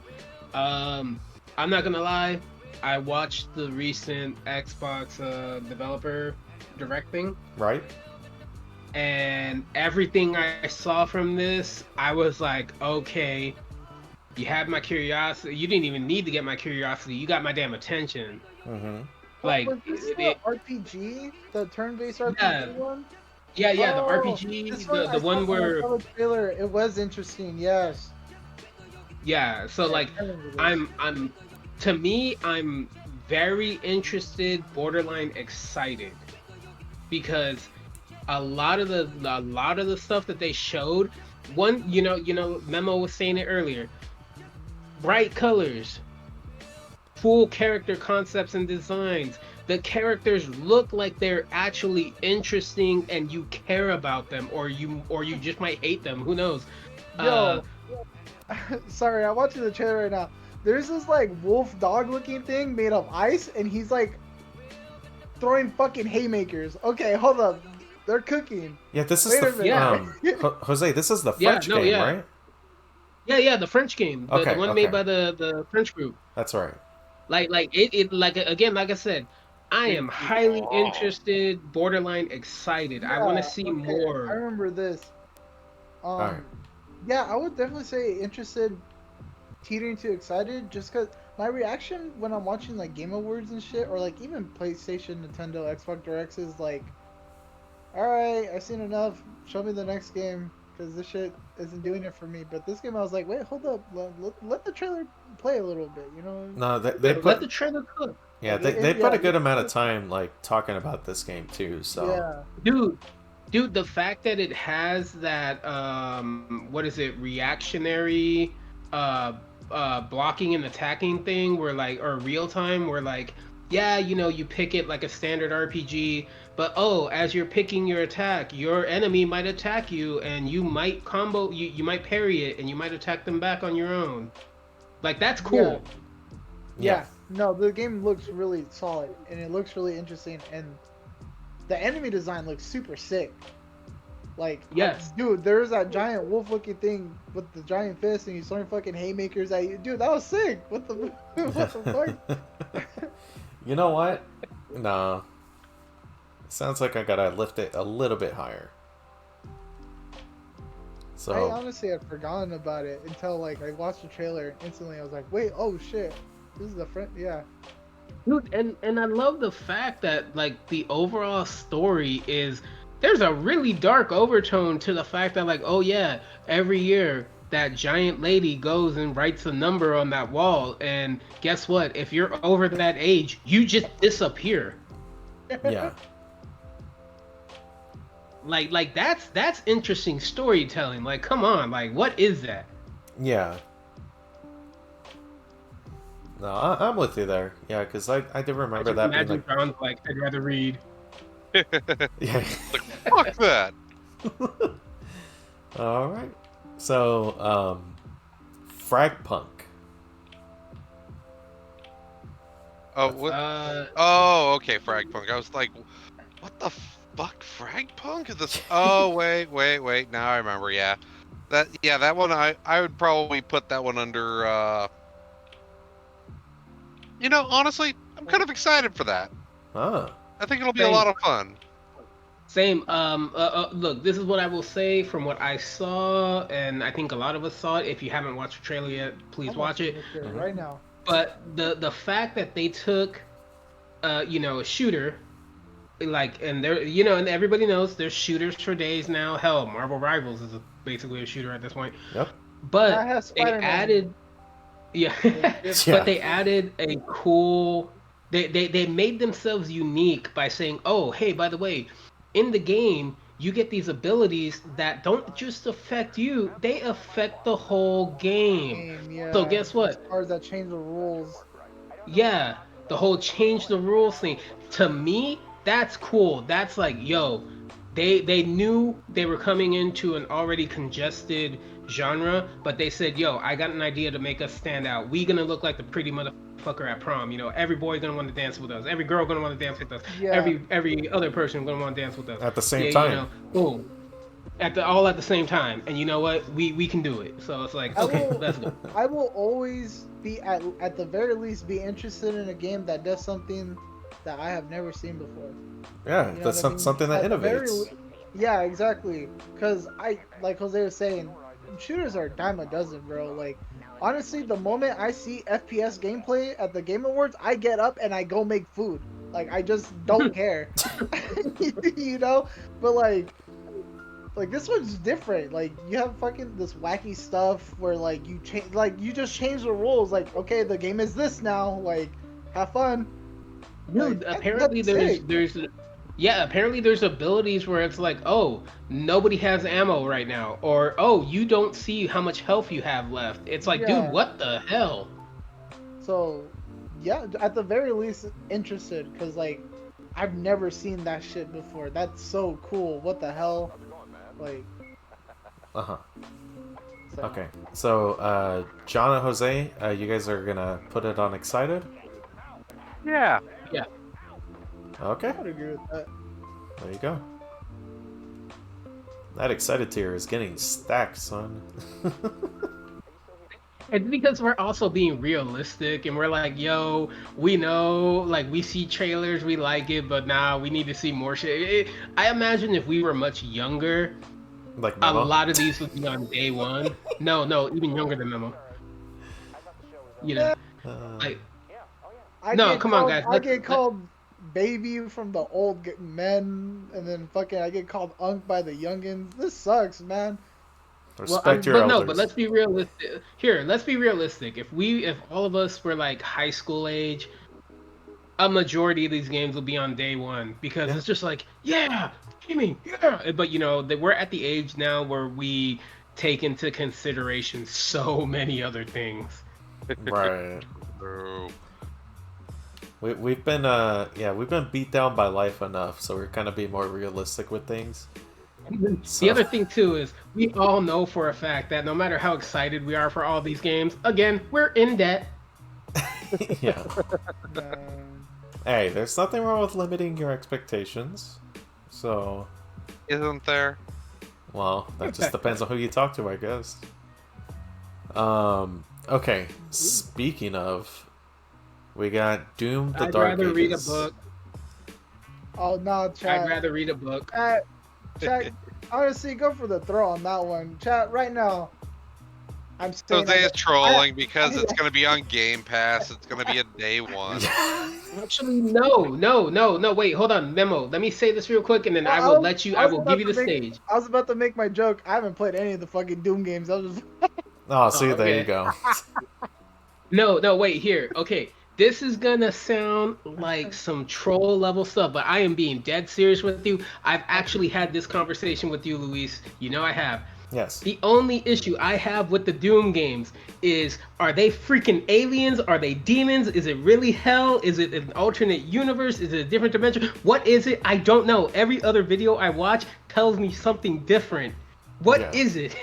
I'm not gonna lie. I watched the recent Xbox developer direct thing, Right. and everything I saw from this, I was like, okay, you had my curiosity. You didn't even need to get my curiosity. You got my damn attention. Mm-hmm. Like, was this the RPG, the turn-based RPG one? yeah, the Oh, RPG, this one, the one when I where, saw the trailer, it was interesting. Yes. yeah. So like, I remember this. to me, I'm very interested, borderline excited, because a lot of the stuff that they showed, Memo was saying it earlier, bright colors, full character concepts and designs. The characters look like they're actually interesting and you care about them, or you just might hate them. Who knows? Yo, sorry, I'm watching the trailer right now. There's this like wolf dog looking thing made of ice, and he's like throwing fucking haymakers. Okay, hold up. They're cooking. Yeah, this is Wait a the minute. Jose. This is the French game, right? Yeah, the French game, the Okay, one made by the French group. That's right. Like again, like I said, I am highly interested, borderline excited. I want to see I more. remember this. Alright. Yeah, I would definitely say interested, teetering to excited, just because my reaction when I'm watching like Game Awards and shit, or like even PlayStation, Nintendo, Xbox Directs is like, alright, I've seen enough, show me the next game, because this shit isn't doing it for me. But this game I was like, wait, hold up, let the trailer play a little bit, you know? No, they Let put the trailer cook. yeah they put a good amount of time like talking about this game too. So Yeah. Dude, the fact that it has that what is it, reactionary blocking and attacking thing where like, or real time where like, yeah, you pick it like a standard RPG, but as you're picking your attack, your enemy might attack you and you might combo, you might parry it and you might attack them back on your own. Like, that's cool. Yeah. No, the game looks really solid and it looks really interesting, and the enemy design looks super sick. Like, Yes. dude, there's that giant wolf-looking thing with the giant fist, and he's throwing fucking haymakers at you. Dude, that was sick. What the fuck? You know what? No. Sounds like I gotta lift it a little bit higher. So I honestly had forgotten about it until like I watched the trailer, and instantly I was like, wait, oh shit, this is the front. Yeah. Dude, and I love the fact that like the overall story is, there's a really dark overtone to the fact that like, oh yeah, every year that giant lady goes and writes a number on that wall, and guess what? If you're over that age, you just disappear. yeah. Like that's interesting storytelling. Like, come on, like what is that? Yeah. No, I'm with you there. Yeah, because I did remember that being Imagine like... John's like, I'd rather read. Yeah. Fuck that. All right. So, FragPunk. Oh, what? Oh, okay, FragPunk. I was like, what the fuck, FragPunk? Is this? Oh, wait. Now I remember. Yeah, that one. I would probably put that one under. Honestly, I'm kind of excited for that. Ah. I think it'll be a lot of fun. Same. Look, this is what I will say from what I saw, and I think a lot of us saw it. If you haven't watched the trailer yet, please I'm watch it. watching this right now. But the fact that they took, a shooter, like, and there, and everybody knows there's shooters for days now. Hell, Marvel Rivals is basically a shooter at this point. Yep. But That has they Spider-Man. added, Yeah, Yeah. but they added a cool. They made themselves unique by saying, "Oh, hey, by the way, in the game, you get these abilities that don't just affect you; they affect the whole game." Game, So yeah. guess There's what? cards that change the rules. Yeah, the whole change the rules thing. To me, that's cool. That's like, yo, they knew they were coming into an already congested genre, but they said, yo, I got an idea to make us stand out. We gonna look like the pretty motherfucker at prom. You know, every boy gonna want to dance with us. Every girl gonna want to dance with us. Yeah. Every other person gonna want to dance with us. At the same Yeah, you time. know, boom. All at the same time. And you know what? We can do it. So it's like, I okay, will let's go. I will always be at the very least be interested in a game that does something that I have never seen before. Yeah, You know that's what I mean? something that At the very innovates. Yeah, exactly. Cause like Jose was saying, shooters are a dime a dozen, bro. Like honestly, the moment I see FPS gameplay at the Game Awards, I get up and I go make food. Like I just don't care. You know? But like this one's different. Like you have fucking this wacky stuff where like you change, like you just change the rules. Like okay, the game is this now. Like have fun. Like Dude, apparently that's sick. apparently there's abilities where it's like, oh, nobody has ammo right now, or oh, you don't see how much health you have left. It's like, dude, Yeah. what the hell? So yeah, at the very least interested because like I've never seen that shit before. That's so cool. What the hell? Like Uh-huh. so. Okay. So, John and Jose, you guys are gonna put it on excited? Yeah. Yeah. Okay. I would agree with that. There you go. That excited tier is getting stacked, son. It's because we're also being realistic and we're like, yo, we know, like, we see trailers, we like it, but now we need to see more shit. I imagine if we were much younger, Like a Memo. lot of these would be on day one. No, even younger than Memo. You know, like, no, come on, guys. I get called baby from the old men, and then fucking I get called unk by the youngins. This sucks, man. Respect your but elders. no, but let's be realistic. Here, let's be realistic. If all of us were like high school age, a majority of these games will be on day one because Yeah. it's just like, yeah, gaming, yeah. But you know, we're at the age now where we take into consideration so many other things. Right. Boo. We've been we've been beat down by life enough, so we're kind of being more realistic with things. The other thing too is we all know for a fact that no matter how excited we are for all these games, again, we're in debt. Yeah. Um, Hey, there's nothing wrong with limiting your expectations. So, Isn't there? well, that just depends on who you talk to, I guess. Okay. Speaking of, we got Doom: The I'd Dark rather read a Ages. book. oh no, chat. I'd rather read a book. Chat. Honestly, go for the throw on that one, chat. Right now, I'm saying. Jose is trolling because it's going to be on Game Pass. It's going to be a day one. Actually, no. Wait, hold on, Memo. Let me say this real quick, and then I will let you. I will give you the stage. I was about to make my joke. I haven't played any of the fucking Doom games. I was just. Oh, see, Oh, there okay. you go. No, wait, here. Okay, this is gonna sound like some troll level stuff, but I am being dead serious with you. I've actually had this conversation with you, Luis. You know I have. Yes. The only issue I have with the Doom games is, are they freaking aliens? Are they demons? Is it really hell? Is it an alternate universe? Is it a different dimension? What is it? I don't know. Every other video I watch tells me something different. What is it?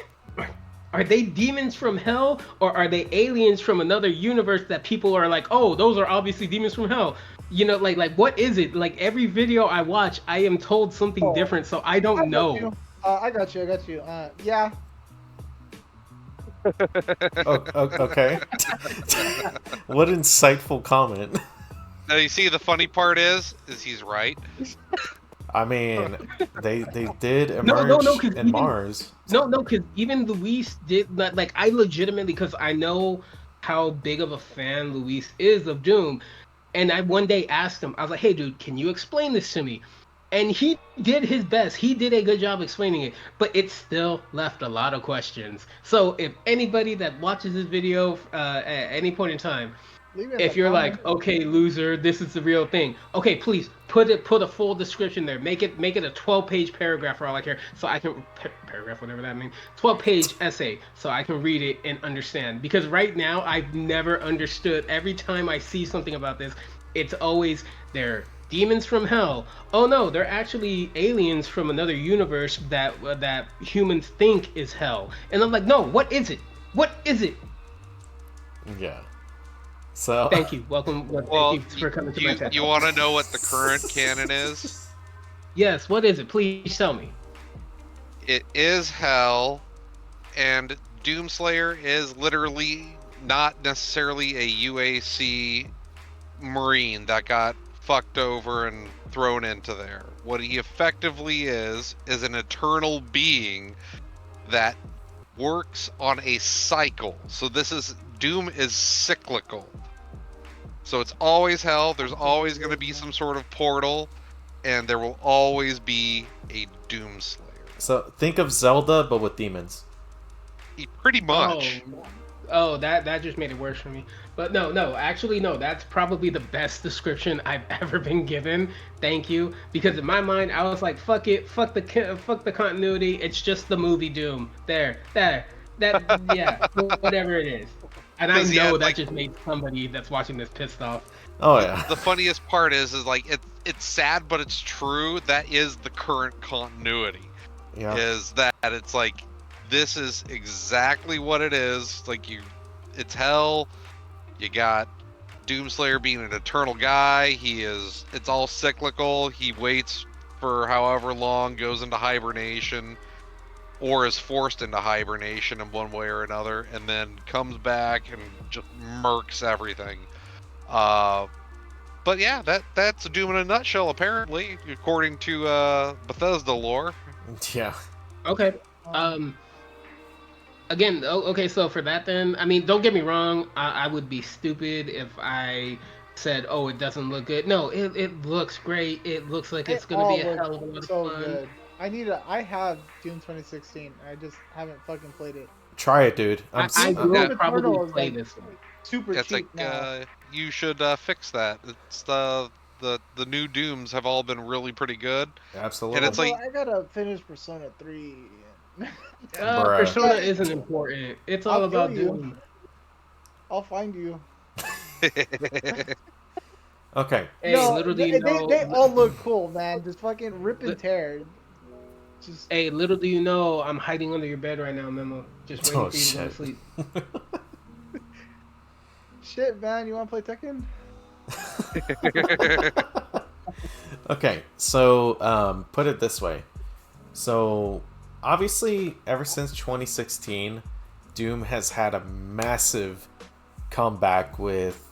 Are they demons from hell, or are they aliens from another universe that people are like, oh, those are obviously demons from hell? You know, like what is it? Like every video I watch, I am told something different, so I don't know. I got you. Yeah. Okay. What insightful comment. Now, you see, the funny part is he's right. I mean, they did No, emerge 'cause in even- Mars. No, because even Luis did not, like, I legitimately, because I know how big of a fan Luis is of Doom, and I one day asked him, I was like, hey dude, can you explain this to me? And he did his best. He did a good job explaining it, but it still left a lot of questions. So if anybody that watches this video at any point in time, Leave it in the if you're comments. like, okay, loser, this is the real thing. Okay, please put a full description there. Make it a 12-page paragraph for all I care, so I can paragraph whatever that means. 12-page essay, so I can read it and understand. Because right now I've never understood. Every time I see something about this, it's always they're demons from hell. Oh no, they're actually aliens from another universe that humans think is hell. And I'm like, no, what is it? What is it? Yeah. So Thank you. Welcome. Well, Thank you for coming to my TED you Talk. want to know what the current canon is? Yes, what is it? Please tell me. It is hell, and Doomslayer is literally not necessarily a UAC Marine that got fucked over and thrown into there. What he effectively is an eternal being that works on a cycle. So Doom is cyclical. So it's always hell, there's always going to be some sort of portal, and there will always be a Doomslayer. So think of Zelda, but with demons. Pretty much. Oh, that just made it worse for me. But no, actually no. That's probably the best description I've ever been given. Thank you, because in my mind I was like, fuck it, fuck the continuity. It's just the movie Doom. That yeah, whatever it is. And I know that just made somebody that's watching this pissed off. Oh yeah. The funniest part is like it's sad, but it's true. That is the current continuity. Yeah. Is that it's like this is exactly what it is. Like it's hell. You got Doomslayer being an eternal guy. It's all cyclical. He waits for however long, goes into hibernation, or is forced into hibernation in one way or another, and then comes back and just murks everything. But yeah, that's Doom in a nutshell, apparently, according to Bethesda lore. Yeah. Okay. Again, okay, so for that then, I mean, don't get me wrong, I would be stupid if I said, oh, it doesn't look good. No, it looks great. It looks like it's going to be a hell of a lot of fun. Good. I have Doom 2016. I just haven't fucking played it. Try it, dude. I will probably play this one. Super It's cheap like now. you should fix that. It's the new Dooms have all been really pretty good. Absolutely. And it's like I gotta finish Persona 3. Persona isn't important. It's all about Doom. I'll find you. Okay. Hey, no, little do you know, they all look cool, man. Just fucking rip and tear. Hey, little do you know, I'm hiding under your bed right now, Memo. Just waiting for you to go to sleep. Shit, man. You want to play Tekken? Okay, so put it this way. So obviously, ever since 2016, Doom has had a massive comeback with,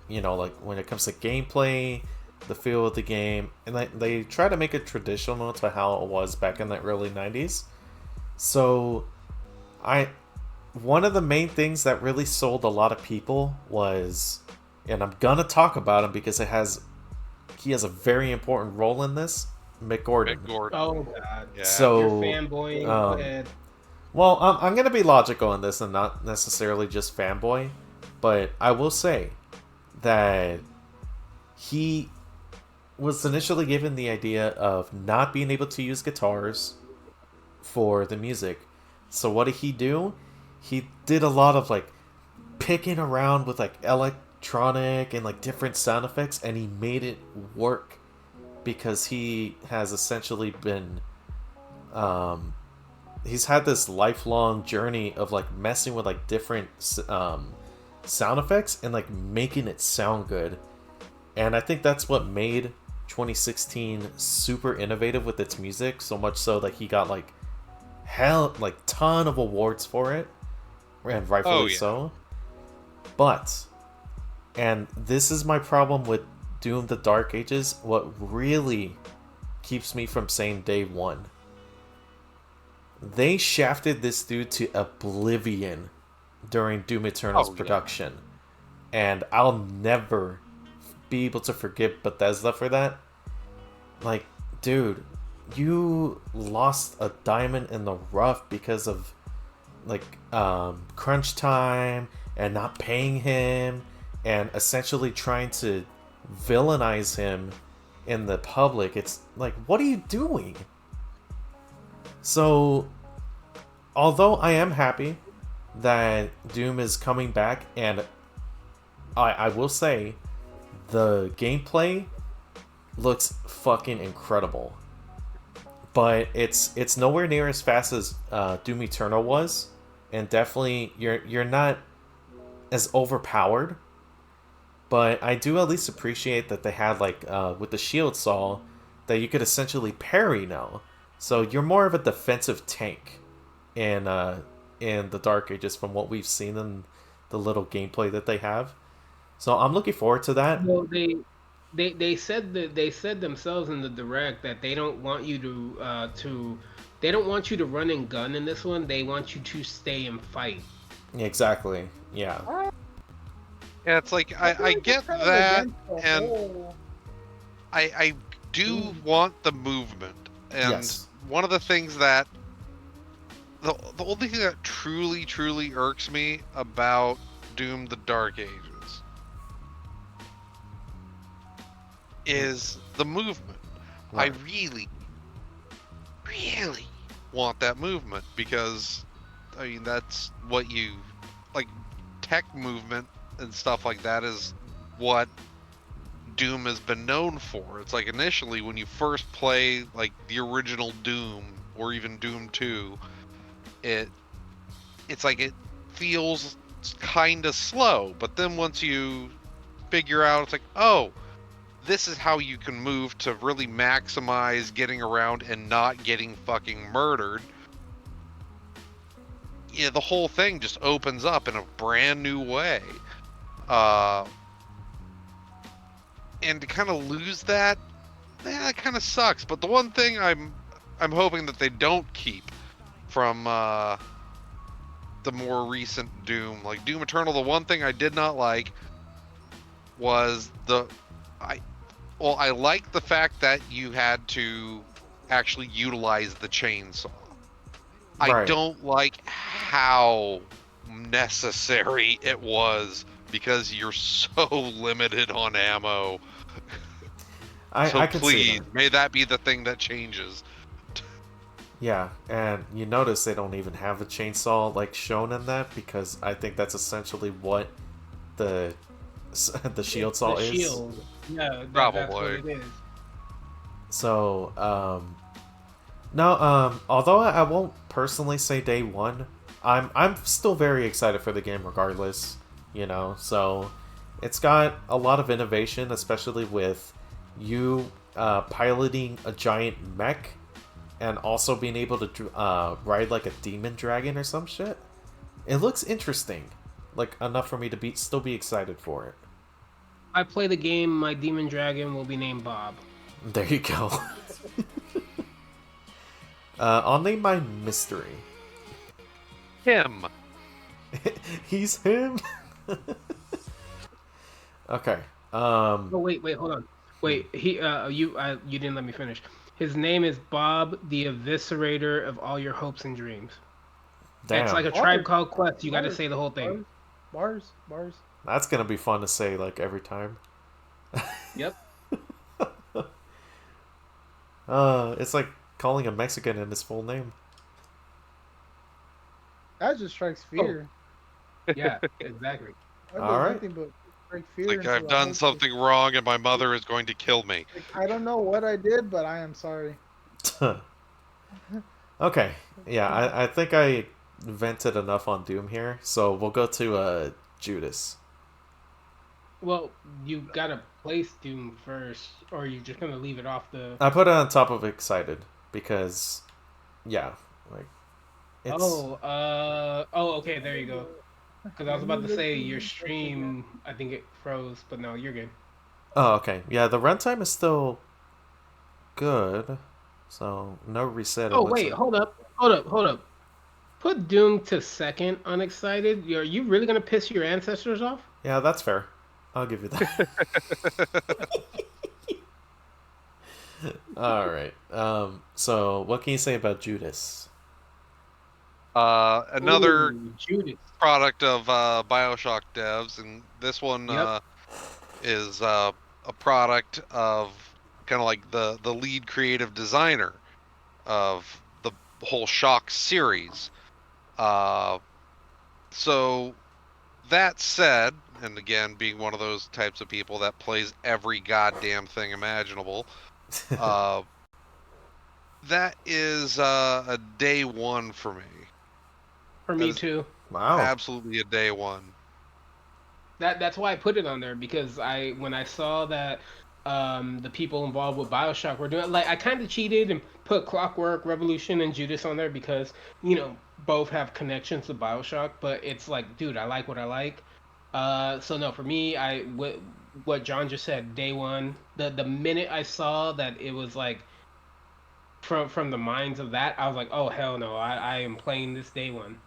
like when it comes to gameplay, the feel of the game, and they try to make it traditional to how it was back in the early 90s. So one of the main things that really sold a lot of people was, and I'm gonna talk about him because he has a very important role in this, Mick Gordon. Oh god. Yeah. So you're fanboying. Go ahead. Well, I'm gonna be logical in this and not necessarily just fanboy, but I will say that he was initially given the idea of not being able to use guitars for the music. So what did he do? He did a lot of like picking around with like electronic and like different sound effects, and he made it work because he has essentially been he's had this lifelong journey of like messing with like different sound effects and like making it sound good. And I think that's what made 2016 super innovative with its music, so much so that he got like ton of awards for it, and rightfully so. But, and this is my problem with Doom the Dark Ages, what really keeps me from saying day one. They shafted this dude to oblivion during Doom Eternal's production. And I'll never be able to forgive Bethesda for that. Like, dude, you lost a diamond in the rough because of like crunch time and not paying him and essentially trying to villainize him in the public. It's like, what are you doing? So, although I am happy that Doom is coming back, and I will say the gameplay looks fucking incredible, but it's nowhere near as fast as Doom Eternal was, and definitely you're not as overpowered. But I do at least appreciate that they had like with the shield saw that you could essentially parry now, so you're more of a defensive tank in the Dark Ages from what we've seen in the little gameplay that they have. So I'm looking forward to that. Well, they said that they said themselves in the direct that they don't want you to they don't want you to run and gun in this one. They want you to stay and fight. Exactly. Yeah. Yeah, it's like I get that, and I do want the movement, and Yes. one of the things that the only thing that truly irks me about Doom: The Dark Ages is the movement. Right. I really want that movement, because I mean that's what you like. Tech movement and stuff like that is what Doom has been known for. It's like initially when you first play like the original Doom or even Doom 2, it's like it feels kind of slow, but then once you figure out, it's like, oh, this is how you can move to really maximize getting around and not getting fucking murdered. Yeah, the whole thing just opens up in a brand new way. And to kind of lose that, that kind of sucks. But the one thing I'm hoping that they don't keep from the more recent Doom, like Doom Eternal, the one thing I did not like was I liked the fact that you had to actually utilize the chainsaw. I Right. don't like how necessary it was, because you're so limited on ammo. So I can see please, that. may that be the thing that changes. Yeah, and you notice they don't even have a chainsaw like shown in that, because I think that's essentially what the the shield saw The is. shield. Yeah, that's what Probably. it is. So, no, although I won't personally say day one, I'm still very excited for the game regardless, you know. So, it's got a lot of innovation, especially with you piloting a giant mech and also being able to ride like a demon dragon or some shit. It looks interesting, like enough for me to still be excited for it. I play the game. My demon dragon will be named Bob. There you go. I'll name my mystery. Him. He's him. Okay. Oh wait, hold on. Wait, you didn't let me finish. His name is Bob, the Eviscerator of all your hopes and dreams. Damn. It's like a Tribe Called Quest. You got to say the whole thing. Bars. That's gonna be fun to say like every time. Yep. It's like calling a Mexican in his full name. That just strikes fear. Yeah, exactly. That does All right. nothing but strike fear. Like into I've the done hearts of- something wrong and my mother is going to kill me. Like, I don't know what I did, but I am sorry. Okay. Yeah, I think I vented enough on Doom here, so we'll go to Judas. Well, you gotta place Doom first, or you just gonna leave it off the. I put it on top of excited because, yeah, like it's. Okay, there you go. Because I was about to say your stream, I think it froze, but no, you're good. Oh, okay. Yeah, the runtime is still good, so no reset. Oh wait, hold up. Put Doom to second on excited. Are you really gonna piss your ancestors off? Yeah, that's fair. I'll give you that. All right. So what can you say about Judas? Another Ooh, Judas. product of Bioshock devs, and this one Yep. is a product of kind of like the lead creative designer of the whole Shock series. Uh, so that said, and again, being one of those types of people that plays every goddamn thing imaginable, uh, that is a day one for me. For That me is too. Wow. absolutely a day one. That's why I put it on there because when I saw that the people involved with BioShock were doing like I kind of cheated and put Clockwork Revolution and Judas on there because both have connections to BioShock, but it's like, dude, I like what I like. So no, for me, what John just said, day one, the minute I saw that it was like from the minds of that, I was like, oh hell no, I am playing this day one.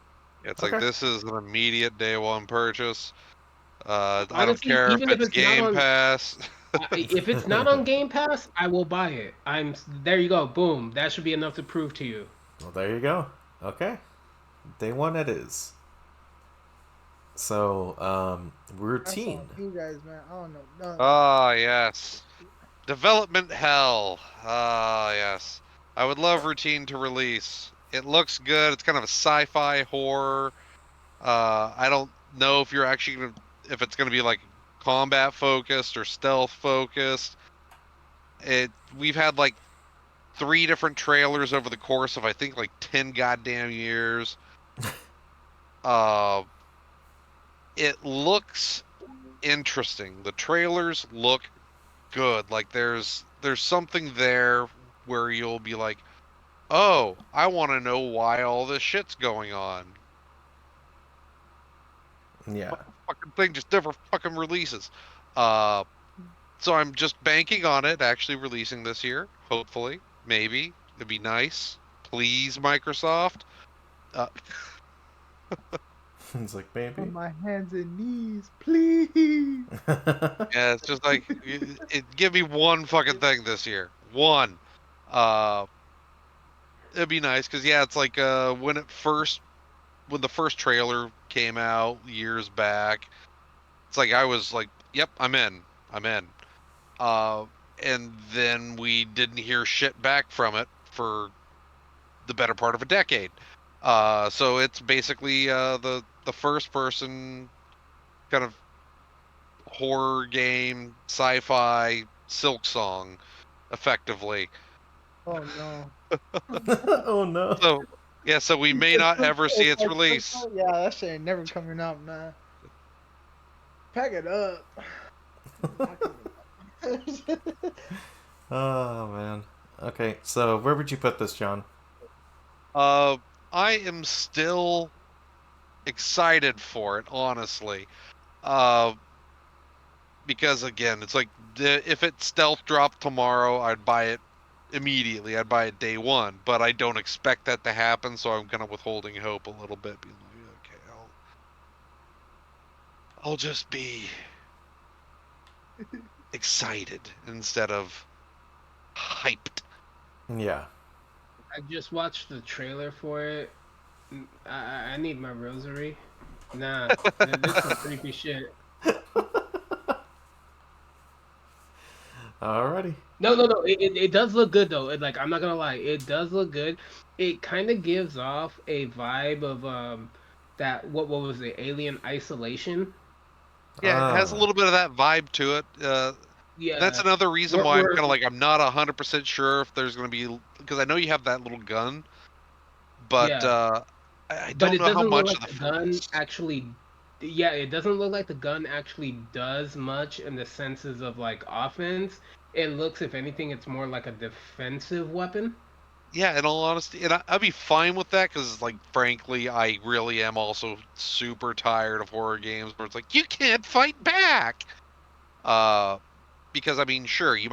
It's like Okay. this is an immediate day one purchase. I don't Honestly, care if even if it's it's not Game on Pass. if it's not on Game Pass, I will buy it. There you go. Boom. That should be enough to prove to you. Well, there you go. Okay. Day one it is. So, That's on routine. you guys, man. I don't know nothing. Ah, yes. Development hell. Ah, yes. I would love Routine to release. It looks good. It's kind of a sci-fi horror. I don't know if you're actually gonna, if it's gonna be like combat focused or stealth focused. We've had like 3 different trailers over the course of I think like 10 goddamn years. Uh, it looks interesting. The trailers look good. Like there's something there where you'll be like, "Oh, I want to know why all this shit's going on." Yeah. Fucking thing just never fucking releases. Uh, so I'm just banking on it actually releasing this year. Hopefully, maybe it'd be nice. Please, Microsoft. Uh, It's like, baby. On my hands and knees, please. yeah, it's just like give me one fucking thing this year. One. Uh, it'd be nice because yeah, it's like when the first trailer came out years back, it's like I was like, "Yep, I'm in. I'm in." Uh, and then we didn't hear shit back from it for the better part of a decade. So it's basically the first person kind of horror game, sci-fi, Silksong, effectively. Oh no. Oh no. So yeah, so we may not ever see It's its like release. yeah, that shit ain't never coming out, man. Pack it up. Oh man. Okay, so where would you put this, John? Uh, I am still excited for it, honestly. Uh, because again, it's like if it stealth dropped tomorrow, I'd buy it immediately. I'd buy it day one, but I don't expect that to happen, so I'm kind of withholding hope a little bit, being like, okay, I'll just be excited instead of hyped. Yeah. I just watched the trailer for it. I need my rosary. Nah, this is some creepy shit. Alrighty. No. It does look good though. Like I'm not gonna lie, it does look good. It kind of gives off a vibe of that what was it? Alien Isolation. Yeah, it has a Ah. little bit of that vibe to it. That's Yeah. another reason Where, why I'm where kind of like I'm not 100% sure if there's going to be because I know you have that little gun, but yeah. I But don't it know how doesn't look much like of the the gun focus. actually. Yeah, it doesn't look like the gun actually does much in the senses of like offense. It looks, if anything, it's more like a defensive weapon. Yeah, in all honesty, and I'd be fine with that because, like, frankly, I really am also super tired of horror games where it's like you can't fight back. Uh, because I mean, sure, there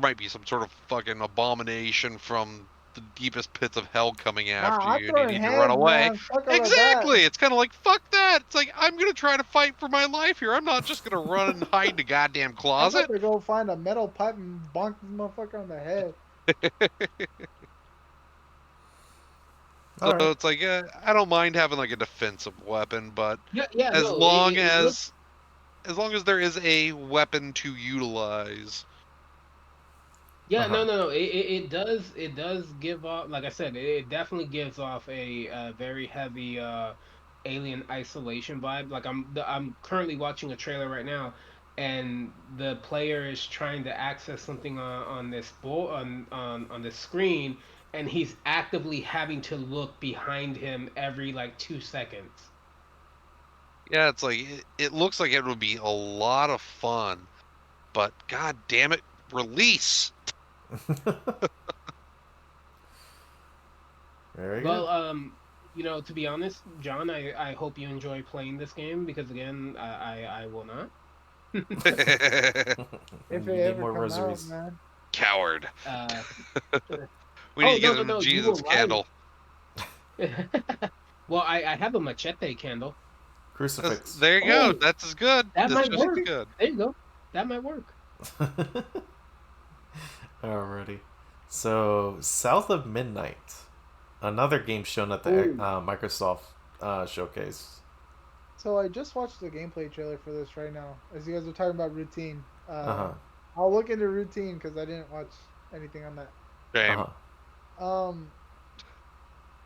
might be some sort of fucking abomination from the deepest pits of hell coming Nah, after I'm you, and you throwing need to run hands, away. man. Fuck all of that. Exactly. It's kind of like, fuck that. It's like, I'm gonna try to fight for my life here. I'm not just gonna run and hide in a goddamn I'm about closet. to go find a metal pipe and bonk this motherfucker on the head. So All right. it's like, I don't mind having like a defensive weapon, but Yeah, as no, long it looks. as there is a weapon to utilize. Yeah, Uh-huh. no. It does give off, like I said, it definitely gives off a very heavy Alien Isolation vibe. Like I'm currently watching a trailer right now, and the player is trying to access something on this board on this screen, and he's actively having to look behind him every like 2 seconds. Yeah, it's like it looks like it would be a lot of fun, but god damn it, release. Very good. Well, to be honest, John, I hope you enjoy playing this game because again, I will not. If You it need ever more come out, rosaries. man. Coward. Uh, We need to get him a no, you Jesus will candle. like. Well, I have a machete candle. Crucifix. There you go. Oh, That's as good. that That's might just work. as good. There you go. That might work. Alrighty. So, South of Midnight. Another game shown at the Ooh. Microsoft showcase. So I just watched the gameplay trailer for this right now, as you guys are talking about routine. Uh-huh. I'll look into routine because I didn't watch anything on that. Shame. Uh-huh.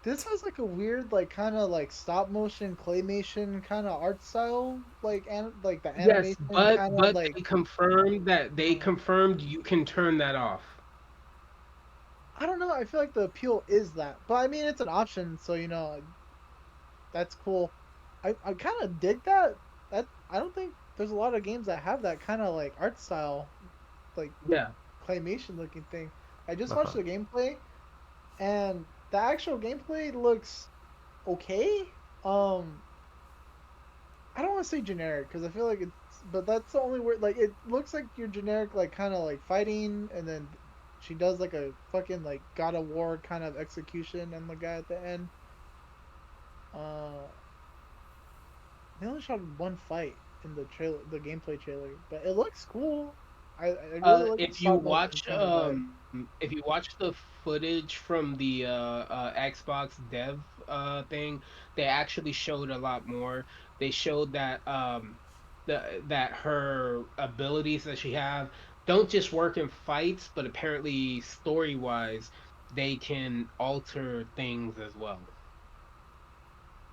This has like a weird, like kind of like stop motion claymation kind of art style, like like the Yes, animation but kind of but like. they confirmed you can turn that off. I don't know. I feel like the appeal is that, but I mean it's an option, so that's cool. I kind of dig that. That I don't think there's a lot of games that have that kind of like art style, like Yeah. claymation looking thing. I just watched Uh-huh. the gameplay, and the actual gameplay looks okay. Um, I don't want to say generic because I feel like but that's the only word. Like it looks like you're generic, like kind of like fighting, and then she does like a fucking like God of War kind of execution on the guy at the end. Uh, they only shot one fight in the trailer, the gameplay trailer, but it looks cool. I really like the stop motion kind of vibe. If you watch the footage from the Xbox dev thing, they actually showed a lot more. They showed that that her abilities that she have don't just work in fights, but apparently story wise, they can alter things as well.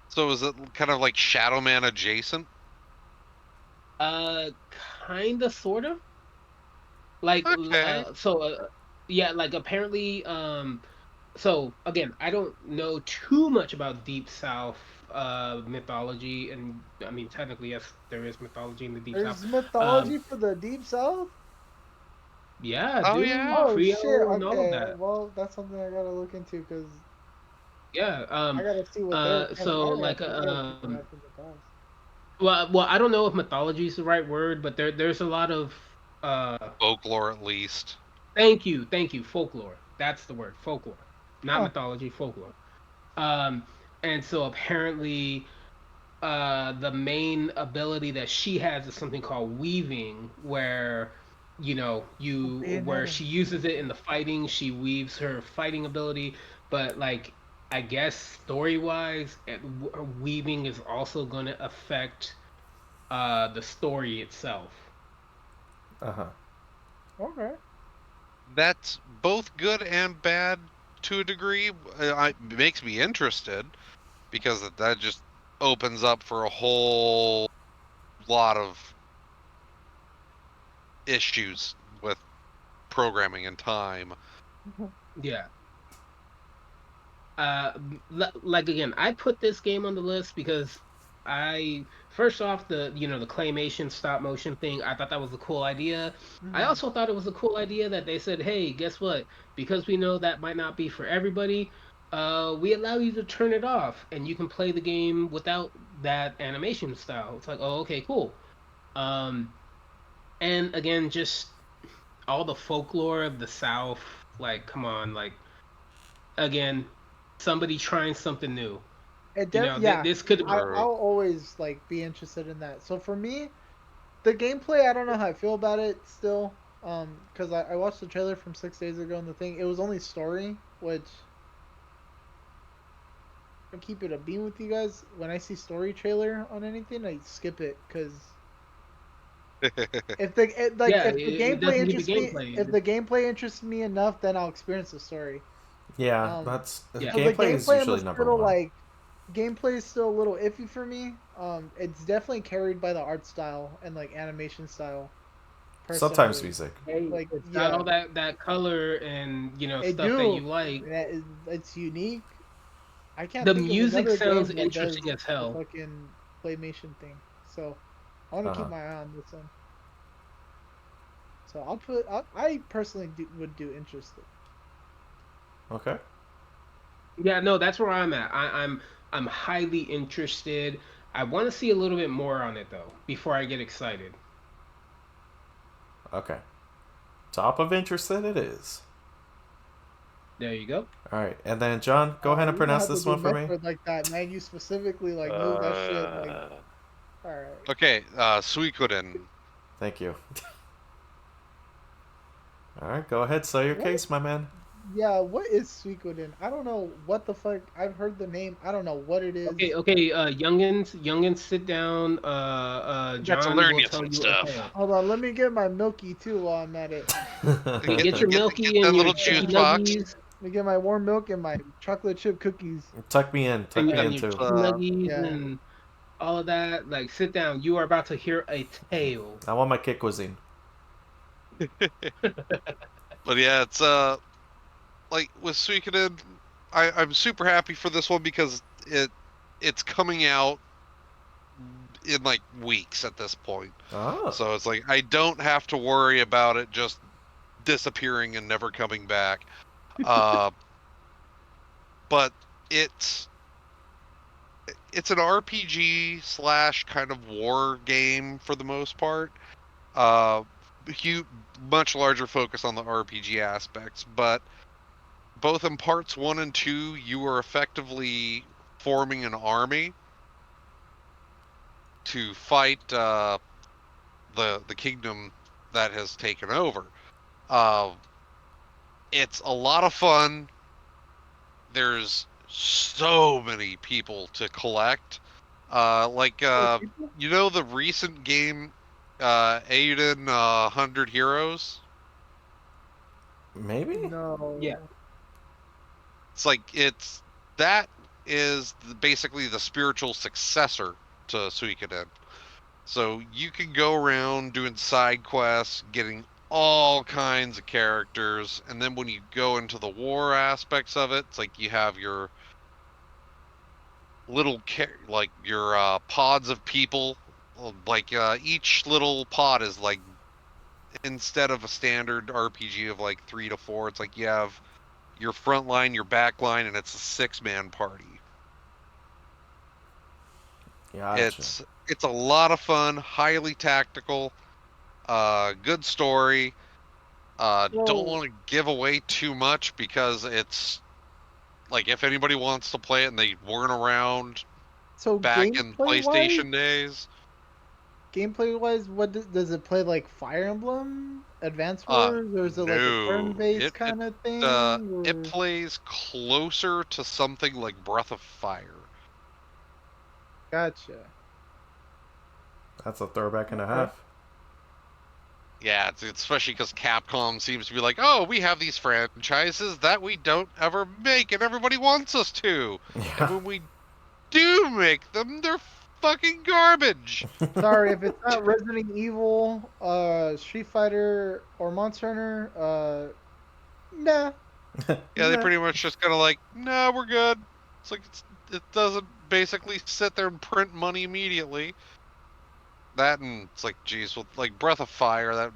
So is it kind of like Shadow Man adjacent? Uh, Kinda, sort of. Like, Okay. yeah, like apparently, so again, I don't know too much about Deep South mythology, and I mean technically yes, there is mythology in the Deep South. There's Um, mythology for the Deep South. yeah, Oh dude, yeah. Oh shit! Creole and all of Okay, that. well that's something I gotta look into because Yeah. I gotta see what their past. I So gotta like see what their people have in the past. well, I don't know if mythology is the right word, but there's a lot of uh, Folklore at least. thank you, folklore. That's the word, folklore, not Huh. mythology, folklore. Um, and so apparently, the main ability that she has is something called weaving, where Oh, where Bayonetta. she uses it in the fighting, she weaves her fighting ability, but like I guess story wise, weaving is also going to affect the story itself. Uh-huh. Okay. That's both good and bad to a degree. It makes me interested because that just opens up for a whole lot of issues with programming and time. Yeah. Like again, I put this game on the list because I first off the claymation stop motion thing. I thought that was a cool idea. I Hmm. also thought it was a cool idea that they said, "Hey, guess what? Because we know that might not be for everybody, we allow you to turn it off, and you can play the game without that animation style." It's like, oh, okay, cool. Um, and again, just all the folklore of the South. Like, come on, like again, somebody trying something new. Yeah, This could. I'll always like be interested in that. So for me, the gameplay, I don't know how I feel about it still. Because I watched the trailer from 6 days ago, and the thing, it was only story, which I keep it a beam with you guys. When I see story trailer on anything, I skip it because if the It gameplay doesn't give you interests me, gameplay. if the gameplay interests me enough, then I'll experience the story. Yeah, Um, that's Yeah. so the gameplay is gameplay, I'm a usually number little one. like, gameplay is still a little iffy for me. It's definitely carried by the art style and like animation style. Sometimes Personally, music. like It's got yeah, all that color and it stuff that do. you like. It's unique. I can't The think of music another sounds game that does interesting as the hell. fucking claymation thing. So I want to keep Uh-huh. my eye on this one. So I personally would do interested. Okay. Yeah, no, that's where I'm at. I'm highly interested. I want to see a little bit more on it though before I get excited. Okay. Top of interested it is. There you go. All right, and then John, go ahead and You're gonna pronounce have to this do one for me. Metroid like that, man. You specifically like move that shit like. All right. Okay, Suikoden. Thank you. All right, go ahead, sell your What? case, my man. Yeah, what is Suikoden? I don't know what the fuck. I've heard the name. I don't know what it is. Okay. Youngins, sit down. Got to John learn will you tell some you a stuff. tale. Hold on, let me get my milky too while I'm at it. Okay, get your Get milky that and your little juice chicky box. nuggies Let me get my warm milk and my chocolate chip cookies. Tuck me in. Tuck and, me and in your too. chicken nuggies Yeah. and all of that. Like, sit down. You are about to hear a tale. I want my kid cuisine. But yeah, it's like with Suikoden, I'm super happy for this one because it's coming out in like weeks at this point. Oh. So it's like I don't have to worry about it just disappearing and never coming back. Uh, but it's an RPG slash kind of war game for the most part. Uh, much larger focus on the RPG aspects, but both in parts 1 and 2, you are effectively forming an army to fight the kingdom that has taken over. Uh, it's a lot of fun. There's so many people to collect. The recent game, Aiden 100 Heroes. Maybe? Yeah. No. It's that is basically the spiritual successor to Suikoden. So you can go around doing side quests, getting all kinds of characters, and then when you go into the war aspects of it, it's like you have your your pods of people. Each little pod is like, instead of a standard RPG of like 3 to 4, it's like you have your front line, your back line, and it's a 6-man party. Gotcha. It's a lot of fun, highly tactical, good story. Don't So want to give away too much because it's like, if anybody wants to play it and they weren't around so back in PlayStation days, gameplay wise, what does it play like Fire Emblem, Advance uh, Wars, or is it like a no, turn-based kind of thing? it Or plays closer to something like Breath of Fire. gotcha. That's a throwback and a Okay. half. Yeah, it's especially because Capcom seems to be like, oh, we have these franchises that we don't ever make, and everybody wants us to. And Yeah. when we do make them, they're fucking garbage. Sorry if it's not Resident Evil, Street Fighter, or Monster Hunter. Nah. Yeah, they Nah. pretty much just kind of like, no, we're good. It's like it doesn't basically sit there and print money immediately. That, and it's like, geez, with like Breath of Fire, that,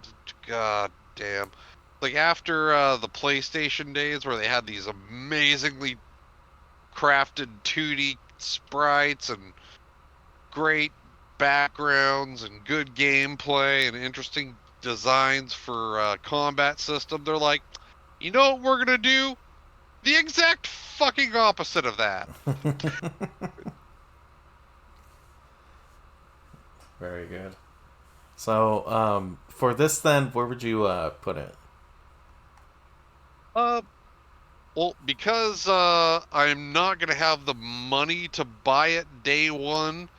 god damn. Like after the PlayStation days where they had these amazingly crafted 2D sprites and great backgrounds and good gameplay and interesting designs for combat system, they're like, you know what we're gonna do? The exact fucking opposite of that. Very good. So, for this then, where would you put it? Well, because I'm not gonna have the money to buy it day one.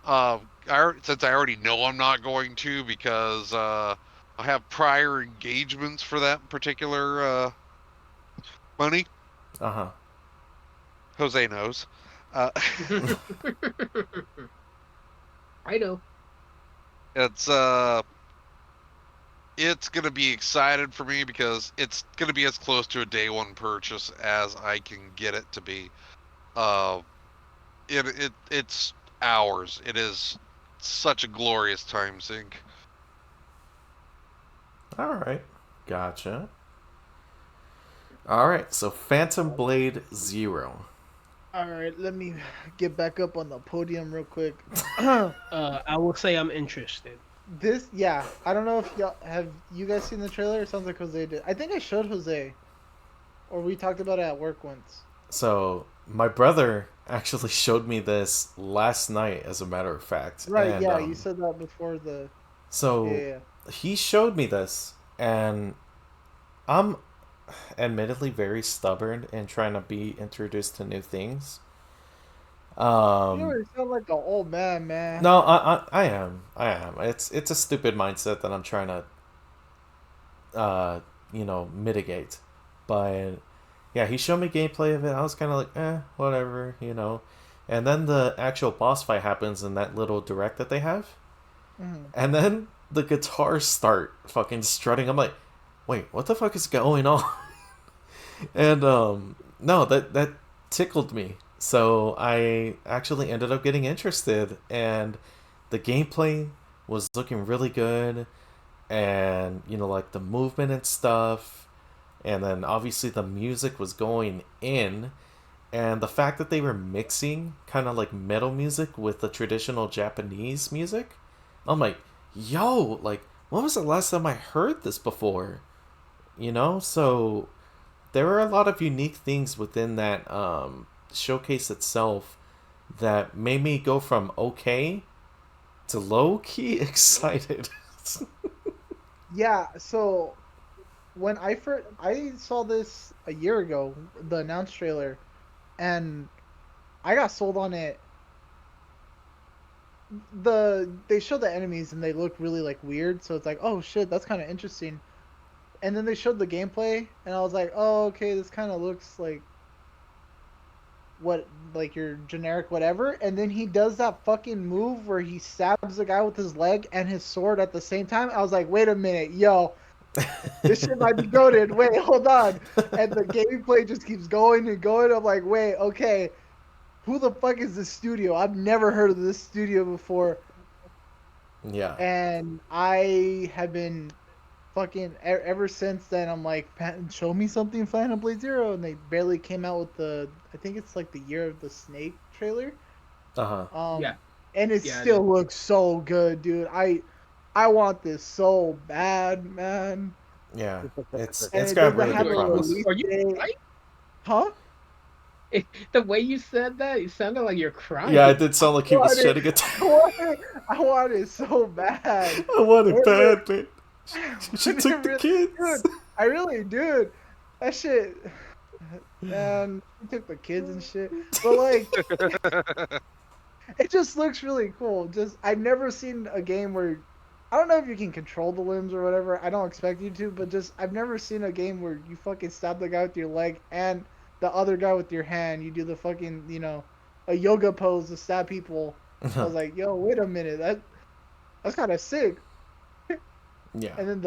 Since I already know I'm not going to, because I have prior engagements for that particular money. Uh huh. Jose knows. Uh, I know. it's it's gonna be excited for me because it's gonna be as close to a day one purchase as I can get it to be. Uh, it's hours. It is such a glorious time sink. All right. Gotcha. All right. So, Phantom Blade Zero. All right, let me get back up on the podium real quick. I will say I'm interested. Yeah, I don't know if you guys seen the trailer? It sounds like Jose did. I think I showed Jose, or we talked about it at work once. So, my brother actually showed me this last night, as a matter of fact. Right? And, Yeah, you said that before the. So, Yeah. he showed me this, and I'm admittedly very stubborn in trying to be introduced to new things. You Um, sound like an old man, man. no, I am, I am. It's a stupid mindset that I'm trying to, mitigate. But yeah, he showed me gameplay of it. I was kind of like, whatever, And then the actual boss fight happens in that little direct that they have, Mhm. and then the guitars start fucking strutting. I'm like, wait, what the fuck is going on? And no, that tickled me. So I actually ended up getting interested, and the gameplay was looking really good, and like the movement and stuff, and then obviously the music was going in, and the fact that they were mixing kind of like metal music with the traditional Japanese music, I'm like, yo, like when was the last time I heard this before? So there were a lot of unique things within that showcase itself that made me go from okay to low key excited. Yeah. So when I saw this a year ago, the announced trailer, and I got sold on it. They showed the enemies and they look really like weird, so it's like, oh shit, that's kind of interesting. And then they showed the gameplay, and I was like, oh okay, this kind of looks like your generic whatever. And then he does that fucking move where he stabs the guy with his leg and his sword at the same time. I was like, wait a minute, yo, this shit might be goated. Wait, hold on. And the gameplay just keeps going and going. I'm like, wait, okay, who the fuck is this studio? I've never heard of this studio before. Yeah. And I have been ever since then. I'm like, show me something Phantom Blade Zero, and they barely came out with I think it's like the Year of the Snake trailer. Uh huh. Yeah. And it Yeah, still looks so good, dude. I want this so bad, man. Yeah. It's And it's it got doesn't really have good a promise. release Are you date. right? Huh? The way you said that, it sounded like you're crying. Yeah, it did sound like he was I shedding a tear. I want it so bad. I want it Wait, bad, man. I She took the really, kids. dude, I really do. That shit, man. He took the kids and shit, but like, it just looks really cool. Just I've never seen a game where I don't know if you can control the limbs or whatever. I don't expect you to, but just I've never seen a game where you fucking stab the guy with your leg and the other guy with your hand. You do the fucking a yoga pose to stab people. I was like, yo, wait a minute, that's kind of sick. Yeah. And then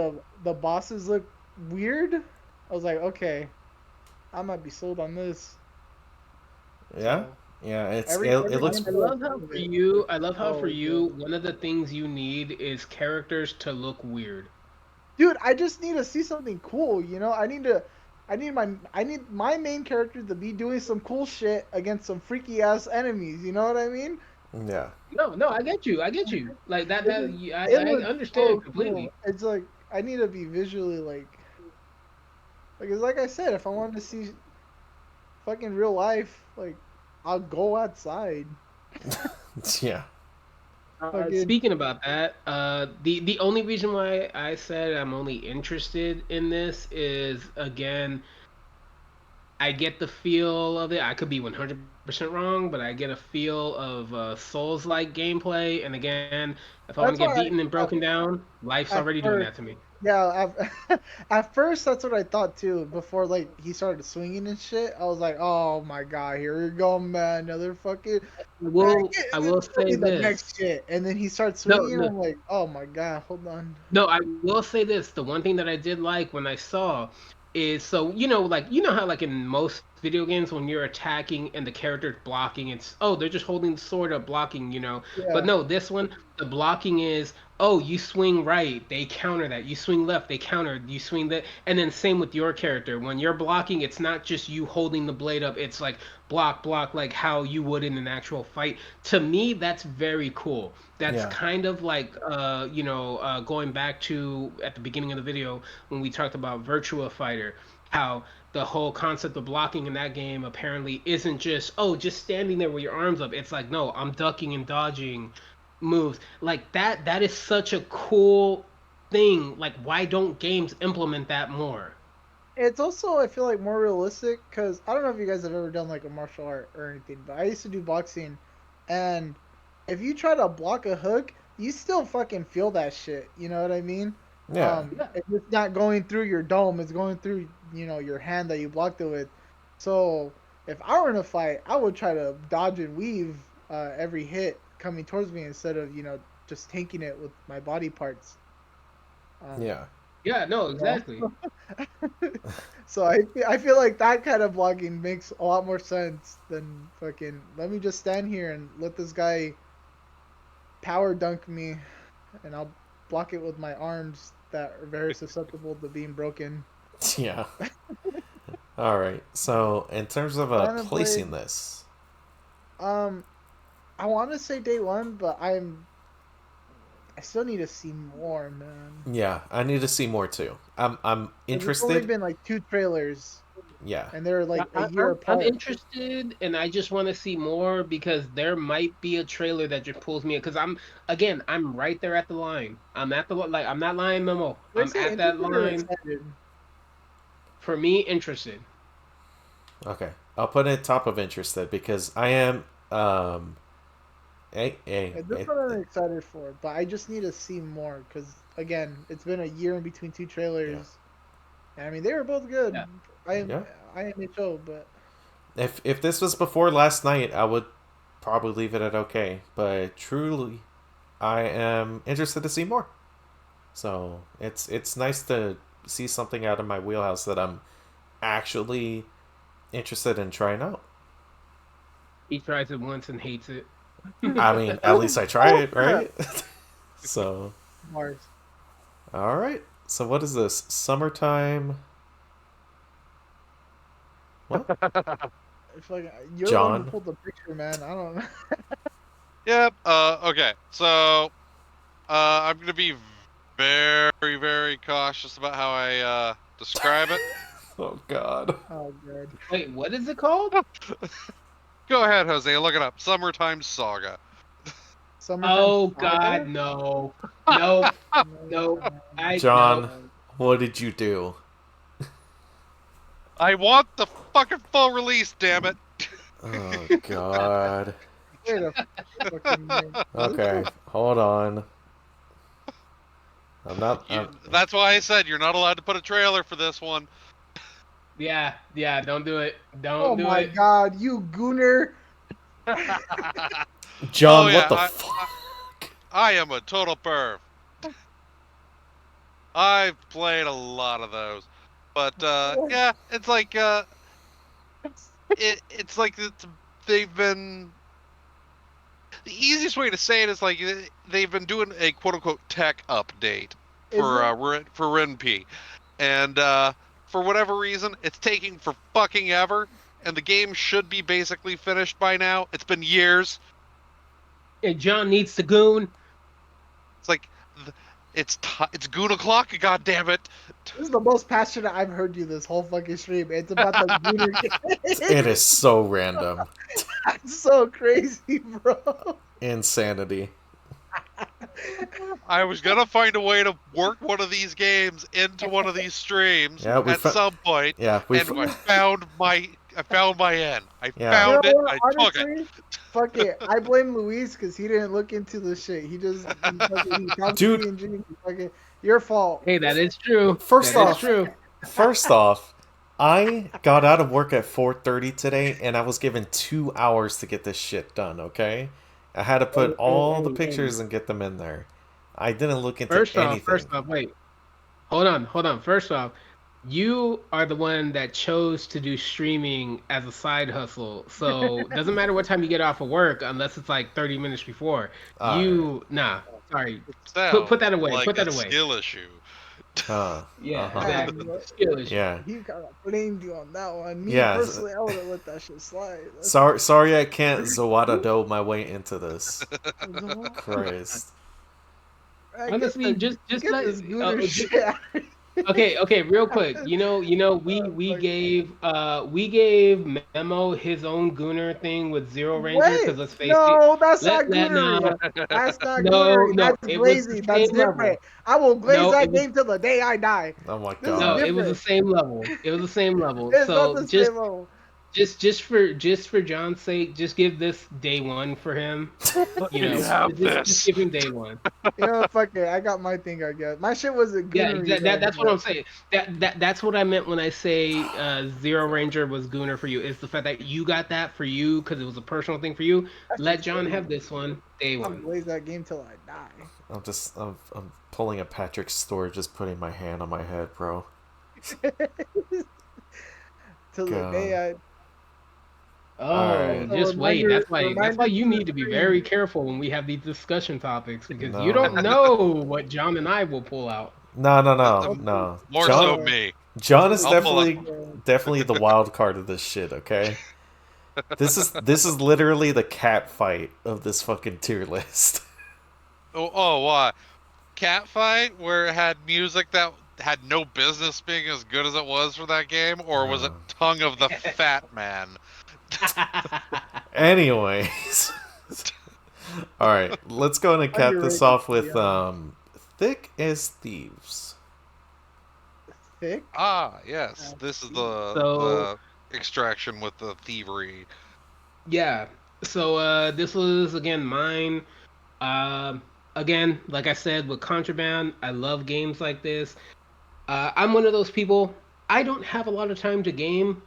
the bosses look weird. I was like, okay, I might be sold on this. Yeah. So, Yeah. every It looks. I love how for you. I love how for Oh, you. good. One of the things you need is characters to look weird. Dude, I just need to see something cool. I need my main character to be doing some cool shit against some freaky ass enemies. You know what I mean? Yeah. No, I get you. I get you. Like that. It I looks understand so it completely. cool. It's like I need to be visually like it's like I said, if I wanted to see fucking real life, like, I'll go outside. Yeah. Fucking, Speaking about that, the only reason why I said I'm only interested in this is, again, I get the feel of it. I could be 100% wrong, but I get a feel of Souls-like gameplay. And again, if I want that's to get why beaten and broken down, life's at already doing first, that to me. yeah, at first that's what I thought too. Before like he started swinging and shit, I was like, oh my god, here we go, man, another fucking. I will Tell say me the this. next shit, and then he starts No, swinging. no, I'm like, oh my god, hold on. no, I will say this. The one thing that I did like when I saw is, so like how like in most video games when you're attacking and the character's blocking, it's, oh, they're just holding the sword up blocking. But Yeah, no, this one, the blocking is, oh, you swing right, they counter that. You swing left, they counter. You swing that, and then same with your character. When you're blocking, it's not just you holding the blade up. It's like block like how you would in an actual fight. To me, that's very cool. That's Yeah. kind of like going back to at the beginning of the video when we talked about Virtua Fighter, how the whole concept of blocking in that game apparently isn't just, oh, just standing there with your arms up. It's like, no, I'm ducking and dodging moves. Like that is such a cool thing. Like, why don't games implement that more? it's also I feel like more realistic because I don't know if you guys have ever done like a martial art or anything, but I used to do boxing, and if you try to block a hook, you still fucking feel that shit. You know what I mean? Yeah. It's not going through your dome; it's going through your hand that you blocked it with. So if I were in a fight, I would try to dodge and weave every hit coming towards me instead of just tanking it with my body parts. Um, Yeah. Yeah, no, you know? exactly. So I feel like that kind of blocking makes a lot more sense than fucking let me just stand here and let this guy power dunk me and I'll block it with my arms that are very susceptible to being broken. Yeah. All right. So, in terms of I haven't placing played this, um I want to say day one, but I still need to see more, man. yeah, I need to see more too. I'm 'Cause it's only interested. been like two trailers Yeah. and they're I, like a I- year I'm apart. interested, and I just want to see more because there might be a trailer that just pulls me in. Because I'm right there at the line. I'm at the like, I'm not lying, Memo. Did I I'm say at that interested or line. excited? For me, interested. Okay. I'll put it top of interested because I am Yeah, this one I'm excited for, but I just need to see more because again, it's been a year in between two yeah. trailers. And, I mean, they were both good. Yeah. I am Yeah. IMHO, but If this was before last night, I would probably leave it at okay, but truly I am interested to see more. So, it's nice to see something out of my wheelhouse that I'm actually interested in trying out. He tries it once and hates it. I mean, at least I try it, right? So, Mars. all right. So what is this? Summertime? What? It's like you're the one who John? pulled the picture, man. I don't know. Yep. Okay. So, I'm gonna be very, very cautious about how I describe it. Oh God. Oh god. Wait, what is it called? Go ahead, Jose. Look it up. Summertime Saga. Summertime Oh Saga? God, no, no, no. No. I John, no. what did you do? I want the fucking full release. Damn it. Oh God. Wait a fucking minute. Okay, hold on. I'm not. That's why I said you're not allowed to put a trailer for this one. Yeah, yeah. Don't do it. Oh Don't do my it. god, you gooner. John, Oh what yeah, the fuck? I am a total perv. I've played a lot of those, but yeah, it's like it's like they've been. The easiest way to say it is like they've been doing a quote unquote tech update for Isn't for RenP, and for whatever reason, it's taking for fucking ever, and the game should be basically finished by now. It's been years. And John needs the goon. It's like It's Goon o'clock. God damn it! This is the most passionate I've heard you this whole fucking stream. It's about the Gooner game. It is so random. It's so crazy, bro. Insanity. I was gonna find a way to work one of these games into one of these streams Yeah, at some point, Yeah, and I found my end. I Yeah. found You know it. what, I took it. honestly, fuck it. I blame Luis because he didn't look into the shit. He just he comes Dude. to me and Jimmy. Fucking, your fault. Hey, that is true. First That is off- true. First off, I got out of work at 4:30 today, and I was given 2 hours to get this shit done. Okay, I had to put all the pictures and get them in there. I didn't look into anything. First off, wait. Hold on. First off, you are the one that chose to do streaming as a side hustle. So it doesn't matter what time you get off of work unless it's like 30 minutes before. Sorry. Put that away. Like Put that a away. skill issue. Yeah, Uh-huh. exactly. Skill issue. Yeah. He kind of blamed you on that one. Me Yeah. personally, I would have let that shit slide. That's- Sorry, I can't Zawada do my way into this. Christ. I Honestly, get just get like this Gooner shit out of okay, real quick. We gave Memo his own Gooner thing with ZeroRanger Wait, because let's face it. no, that's Let- not let- Goonery. That's not No, Goonery. no, That's it was glazing. the That's same level. different. I will glaze No, that it was- game till the day I die. Oh my This is No, god. it was the same level. It was the same level. It's So not the just same level. just for John's sake, just give this day one for him. You know, You have just this. give him day one. You know, fuck it. I got my thing, I guess. My shit wasn't Yeah, Goonery. that's what I'm saying. That's what I meant when I say ZeroRanger was Gooner for you. Is the fact that you got that for you because it was a personal thing for you. Let John have this one day I'll one. glaze that game till I die. I'm pulling a Patrick Stewart, just putting my hand on my head, bro. Till the God. day I. Oh, Alright. just wait. Reminder- That's why reminder you to need the to be stream. very careful when we have these discussion topics because No. you don't know what John and I will pull out. No. More John, so me. John is I'll pull definitely the wild card of this shit. Okay. This is literally the cat fight of this fucking tier list. What? Cat fight where it had music that had no business being as good as it was for that game, or was it Tongue of the Fat Man? Anyways. All right, let's go and cap this off with Thick as Thieves. Thick? Ah, yes. This is So- the extraction with the thievery. Yeah. So this was again mine. Again, like I said, with Contraband, I love games like this. I'm one of those people. I don't have a lot of time to game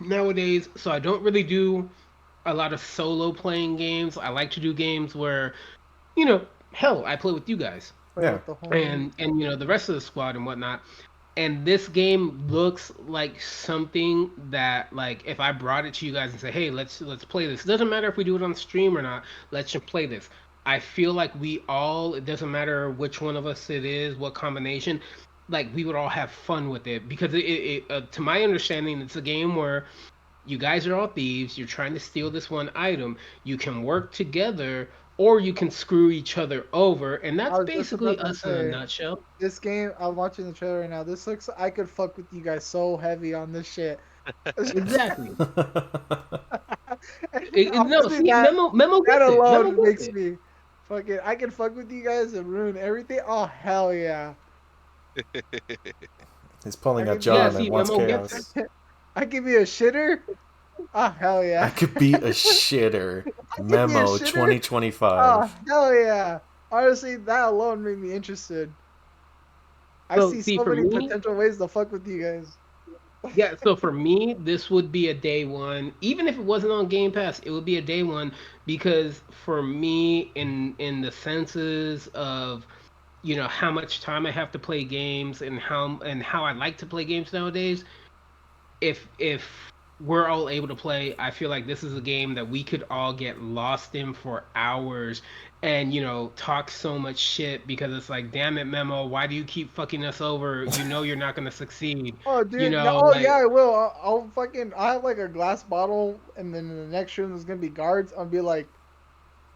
nowadays, so I don't really do a lot of solo playing games. I like to do games where, hell, I play with you guys Yeah. The whole and the rest of the squad and whatnot. And this game looks like something that, like, if I brought it to you guys and say, hey, let's play this. It doesn't matter if we do it on stream or not. Let's just play this. I feel like it doesn't matter which one of us it is, what combination, like, we would all have fun with it. Because to my understanding, it's a game where you guys are all thieves. You're trying to steal this one item. You can work together, or you can screw each other over. And I that's was just basically about to us in a say, nutshell. This game, I'm watching the trailer right now. This looks, I could fuck with you guys so heavy on this shit. Exactly. Honestly, No, see, that, Memo that gets it. alone Memo makes gets it. me fucking. I can fuck with you guys and ruin everything. Oh hell yeah! He's pulling I a mean, John yeah, and see, wants Memo gets chaos. I give you a shitter. Oh hell I yeah! could be a shitter. could be a Memo shitter. 2025. Oh hell yeah! Honestly, that alone made me interested. I So, see see, so for many me- potential ways to fuck with you guys. Yeah, so for me, this would be a day one. Even if it wasn't on Game Pass, it would be a day one because for me, in the senses of how much time I have to play games and how I like to play games nowadays, if we're all able to play, I feel like this is a game that we could all get lost in for hours and talk so much shit because it's like, damn it, Memo, why do you keep fucking us over? You're not gonna succeed. Oh dude, yeah, I will. I'll have like a glass bottle, and then in the next room there's gonna be guards. I'll be like,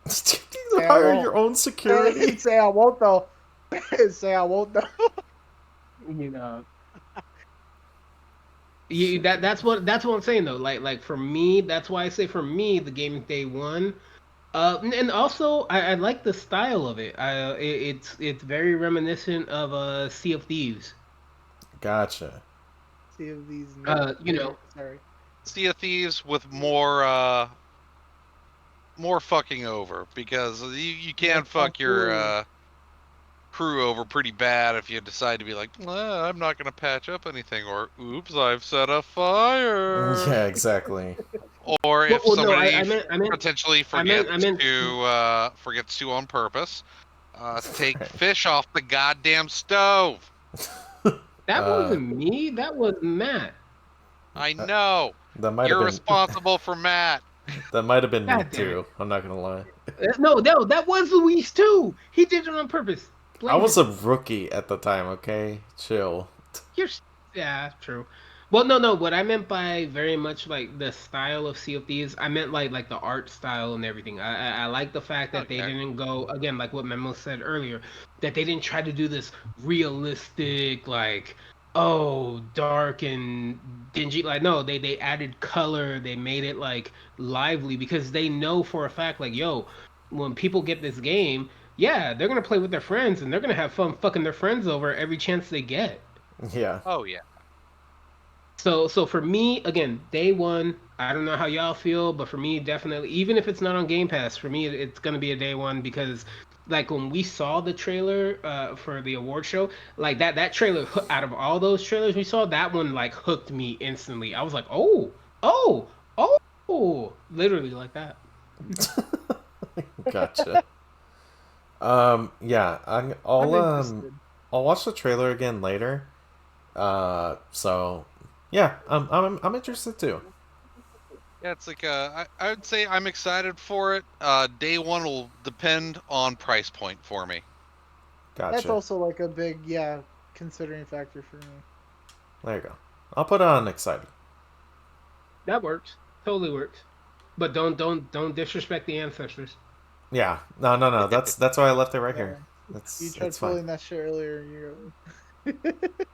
You hire your own security. say I won't though. Say I won't know. You know. That's what I'm saying though. Like for me, that's why I say for me the game day one. And also I like the style of it. It's very reminiscent of Sea of Thieves. Gotcha. See if these. You know, Sorry. Sea of Thieves with more fucking over, because you can fuck your crew over pretty bad if you decide to be like, I'm not gonna patch up anything, or oops, I've set a fire. Yeah, exactly. Or if well, no, somebody I meant potentially I meant forgets to on purpose, take fish off the goddamn stove. that Uh, wasn't me. That was Matt. I know. that might have You're been responsible for Matt. that might have been me God damn it. too. I'm not gonna lie. No, that was Luis too. He did it on purpose. I Blame was him. a rookie at the time. Okay, chill. Yeah, true. Well, no. What I meant by very much like the style of Sea of Thieves, I meant like the art style and everything. I like the fact that they Okay. didn't go again, like what Memo said earlier, that they didn't try to do this realistic, like, oh, dark and dingy. Like, no, they added color. They made it like lively because they know for a fact, like, yo, when people get this game, yeah, they're gonna play with their friends and they're gonna have fun fucking their friends over every chance they get. Yeah. Oh yeah. So for me, again, day one, I don't know how y'all feel, but for me, definitely, even if it's not on Game Pass, for me, it's gonna be a day one because, like, when we saw the trailer for the award show, like that trailer, out of all those trailers we saw, that one like hooked me instantly. I was like, oh, literally like that. Gotcha. Yeah, I'm interested. I'll watch the trailer again later. So yeah, I'm interested too. Yeah, it's like I would say I'm excited for it. Day one will depend on price point for me. That's Gotcha. also like a big considering factor for me. There you go. I'll put it on excited. That works, totally works. But don't disrespect the ancestors. Yeah. No. That's why I left it right here. You It's tried it's fine. pulling that shit earlier. You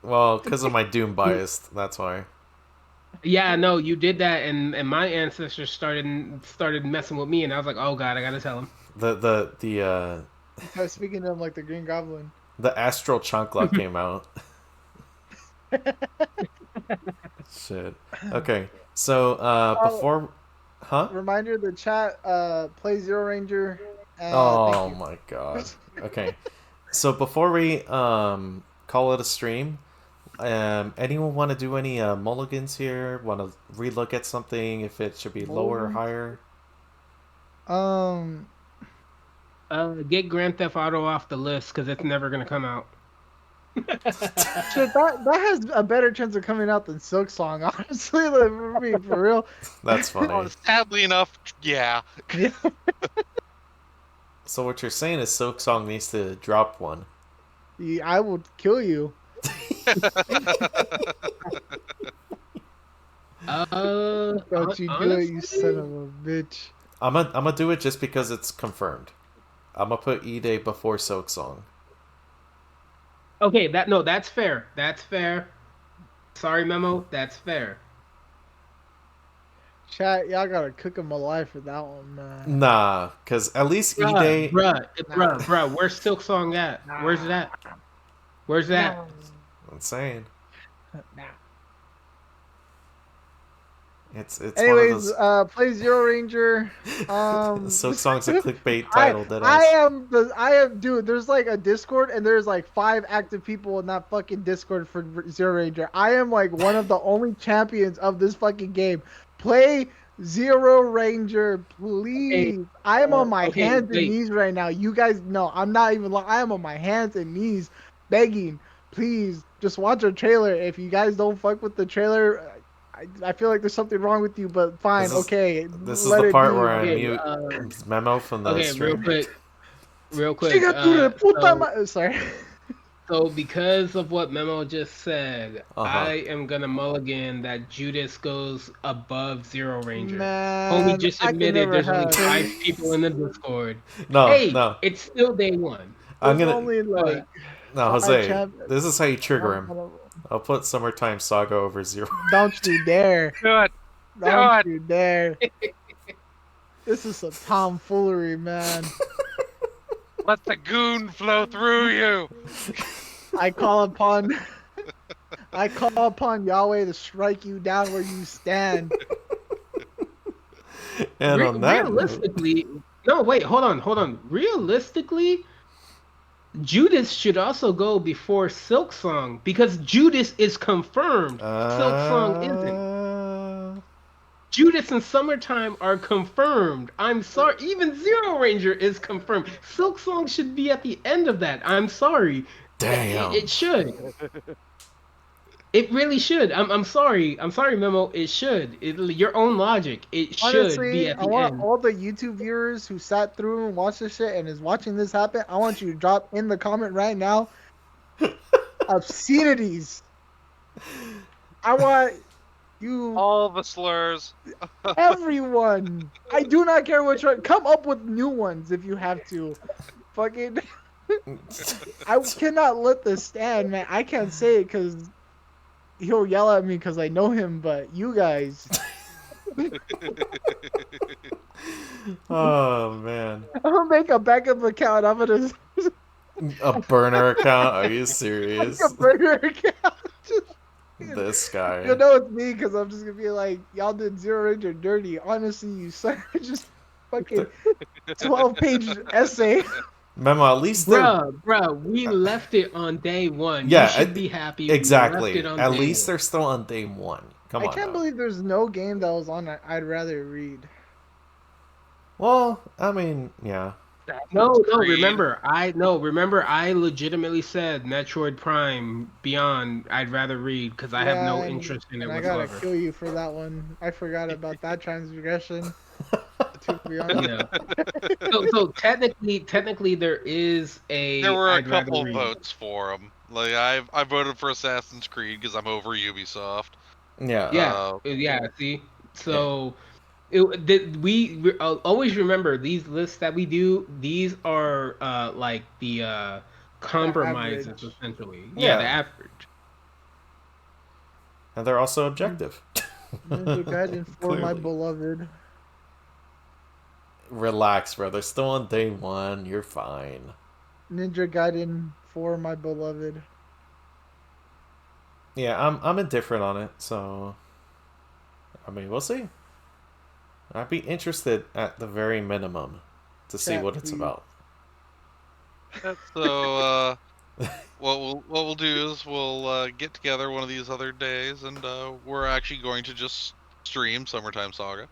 Well, because of my Doom bias, that's why. Yeah, no, you did that, and my ancestors started messing with me, and I was like, oh god, I gotta tell him. The speaking to him like the Green Goblin. the Astral Chancla came out. Shit. Okay. So before, huh? Reminder: the chat play ZeroRanger. Oh Thank you. my god. Okay. So before we call it a stream, anyone want to do any mulligans here? Want to relook at something if it should be lower or higher? Get Grand Theft Auto off the list because it's never gonna come out. Shit, that has a better chance of coming out than Silksong, honestly. Like, for me, for real. That's funny. Sadly enough, yeah. So what you're saying is Silksong needs to drop one. I will kill you. Don't you do it, you son of a bitch. I'm gonna do it just because it's confirmed. I'm gonna put E-Day before Silksong. Okay, that's fair. That's fair. Sorry, Memo. That's fair. Chat, y'all gotta cook him alive for that one, man. Nah, because at least E-Day... Bruh, where's Silksong at? Where's it at? Where's that? I'm saying. It's Anyways, one of those... play ZeroRanger. Silksong's a clickbait title. I am, dude. There's like a Discord, and there's like 5 active people in that fucking Discord for ZeroRanger. I am like one of the only champions of this fucking game. Play ZeroRanger, please. Okay. I am on my hands and knees right now. You guys know I'm not even. I am on my hands and knees, begging. Please, just watch a trailer. If you guys don't fuck with the trailer, I feel like there's something wrong with you, but fine, okay. This is the part where I okay, mute Memo from the stream. Real quick. Sorry. So because of what Memo just said, I am gonna mulligan that Judas goes above ZeroRanger. Man, Homie just admitted there's only 5 people in the Discord. No, hey, no. it's still day one. I'm There's gonna. only like No, 5 Jose. champions. This is how you trigger I'm him. gonna- I'll put Summertime Saga over Zero. Don't you dare! Do it. Don't it. you dare! This is some tomfoolery, man. Let the goon flow through you. I call upon Yahweh to strike you down where you stand. And on that note, Realistically, no, wait, hold on. Realistically, Judas should also go before Silksong because Judas is confirmed. Silksong isn't. Judas and Summertime are confirmed. I'm sorry. Even ZeroRanger is confirmed. Silksong should be at the end of that. I'm sorry. damn. It should. It really should. I'm sorry. I'm sorry, Memo. It should. Your own logic. It should Honestly, be at I the want end. all the YouTube viewers who sat through and watched this shit and is watching this happen. I want you to drop in the comment right now obscenities. I want you, All the slurs. everyone. I do not care which one. Come up with new ones if you have to. Fucking, I cannot let this stand, man. I can't say it because he'll yell at me because I know him. But you guys, Oh man. I'm gonna make a backup account. I'm gonna A burner account? Are you serious? make a burner account. This guy. You'll know it's me because I'm just gonna be like, y'all did ZeroRanger dirty. Honestly, you suck. Just fucking 12-page essay. Memo, at least they're Bruh, we left it on day one. Yeah, You should be happy. We exactly. left it on At day least one. they're still on day one. Come I on. can't now. believe there's no game that was on I'd rather read. Well, I mean, yeah. No, Creed. remember, I legitimately said Metroid Prime Beyond I'd rather read because I have no Yeah, interest in it and I gotta whatsoever. kill you for that one. I forgot about that transgression. To be honest. Yeah. So technically there is a There were a I'd rather couple read. votes for him. Like I voted for Assassin's Creed because I'm over Ubisoft. Yeah. Yeah, see? So we always remember these lists that we do, these are like the compromises average. essentially. Yeah. The average. And they're also objective. Ninja Gaiden for my Clearly. beloved. Relax, bro. They're still on day one. You're fine. Ninja Gaiden for my beloved. Yeah, I'm indifferent on it, so I mean, we'll see. I'd be interested at the very minimum to see Chat, what it's please. about. So what we'll do is we'll get together one of these other days, and we're actually going to just stream Summertime Saga.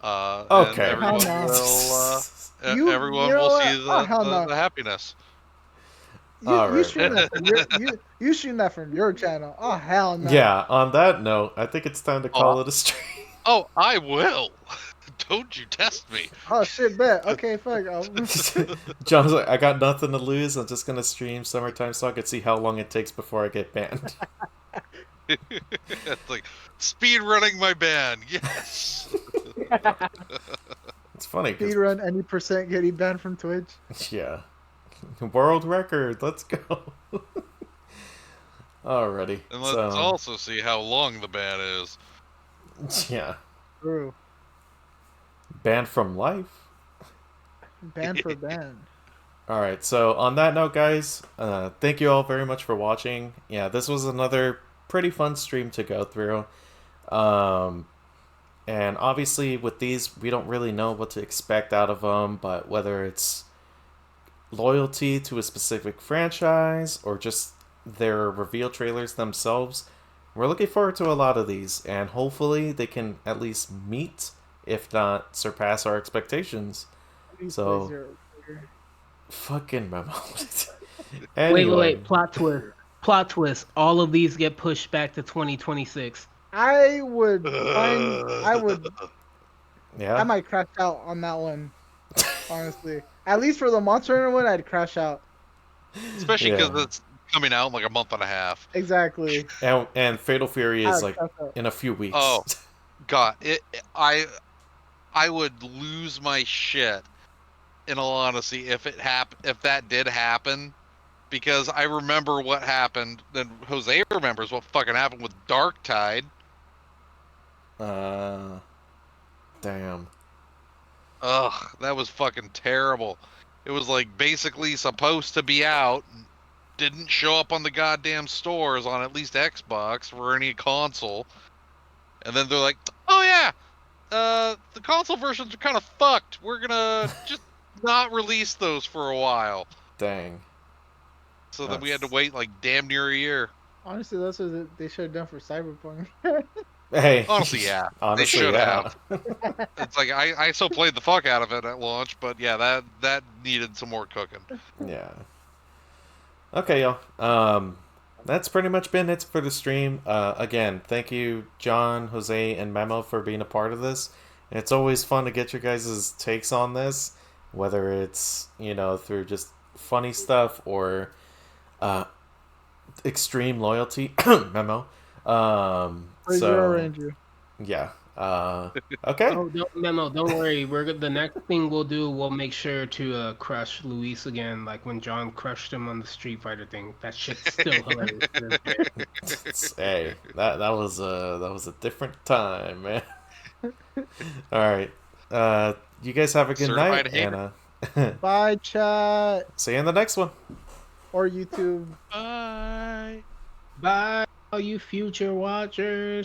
And Okay. everyone Hell no. will You everyone know will what? see Oh, hell no. the happiness. You Alright. stream that from you stream that from your channel. Oh hell no. Yeah, on that note, I think it's time to call Oh. it a stream. Oh, I will. Don't you test me. Oh shit, bet. Okay, fuck. John's like, I got nothing to lose. I'm just gonna stream Summertime Saga and see how long it takes before I get banned. It's like speed running my ban. Yes. It's funny. 'cause- Speedrun any percent getting banned from Twitch. Yeah. World record. Let's go. Alrighty. And let's So, also see how long the ban is. yeah. True. Banned from life. Banned for ban. Alright, so on that note, guys, thank you all very much for watching. Yeah, this was another pretty fun stream to go through. And obviously, with these, we don't really know what to expect out of them, but whether it's loyalty to a specific franchise or just their reveal trailers themselves, we're looking forward to a lot of these, and hopefully they can at least meet, if not surpass, our expectations. So- Fucking Memo. Anyway. Wait, plot twist. All of these get pushed back to 2026. I would Yeah. I might crash out on that one. Honestly. At least for the Monster Hunter one, I'd crash out. Especially because Yeah. it's coming out in like a month and a half. Exactly. And Fatal Fury is I'd like crash out. in a few weeks. Oh. God, I would lose my shit in all honesty, if that did happen, because I remember what happened. Then Jose remembers what fucking happened with Dark Tide. Damn. Ugh, that was fucking terrible. It was like basically supposed to be out, didn't show up on the goddamn stores on at least Xbox or any console, and then they're like, "Oh yeah, the console versions are kind of fucked. We're gonna just not release those for a while." Dang. So then we had to wait like damn near a year. Honestly, that's what they should have done for Cyberpunk. Hey. Honestly, yeah. Honestly, They should yeah. have. It's like I still played the fuck out of it at launch, but yeah, that needed some more cooking. Yeah. Okay, y'all. That's pretty much been it for the stream. Again, thank you, John, Jose, and Memo for being a part of this. It's always fun to get your guys' takes on this, whether it's, through just funny stuff or extreme loyalty. Memo. For ZeroRanger. Yeah. Okay. Oh, Memo, don't worry. The next thing we'll do, we'll make sure to crush Luis again, like when John crushed him on the Street Fighter thing. That shit's still hilarious. Hey, that was a different time, man. All right. You guys have a good Certified night, hater. and Bye, chat. see you in the next one. Or YouTube. Bye. Bye, all you future watchers.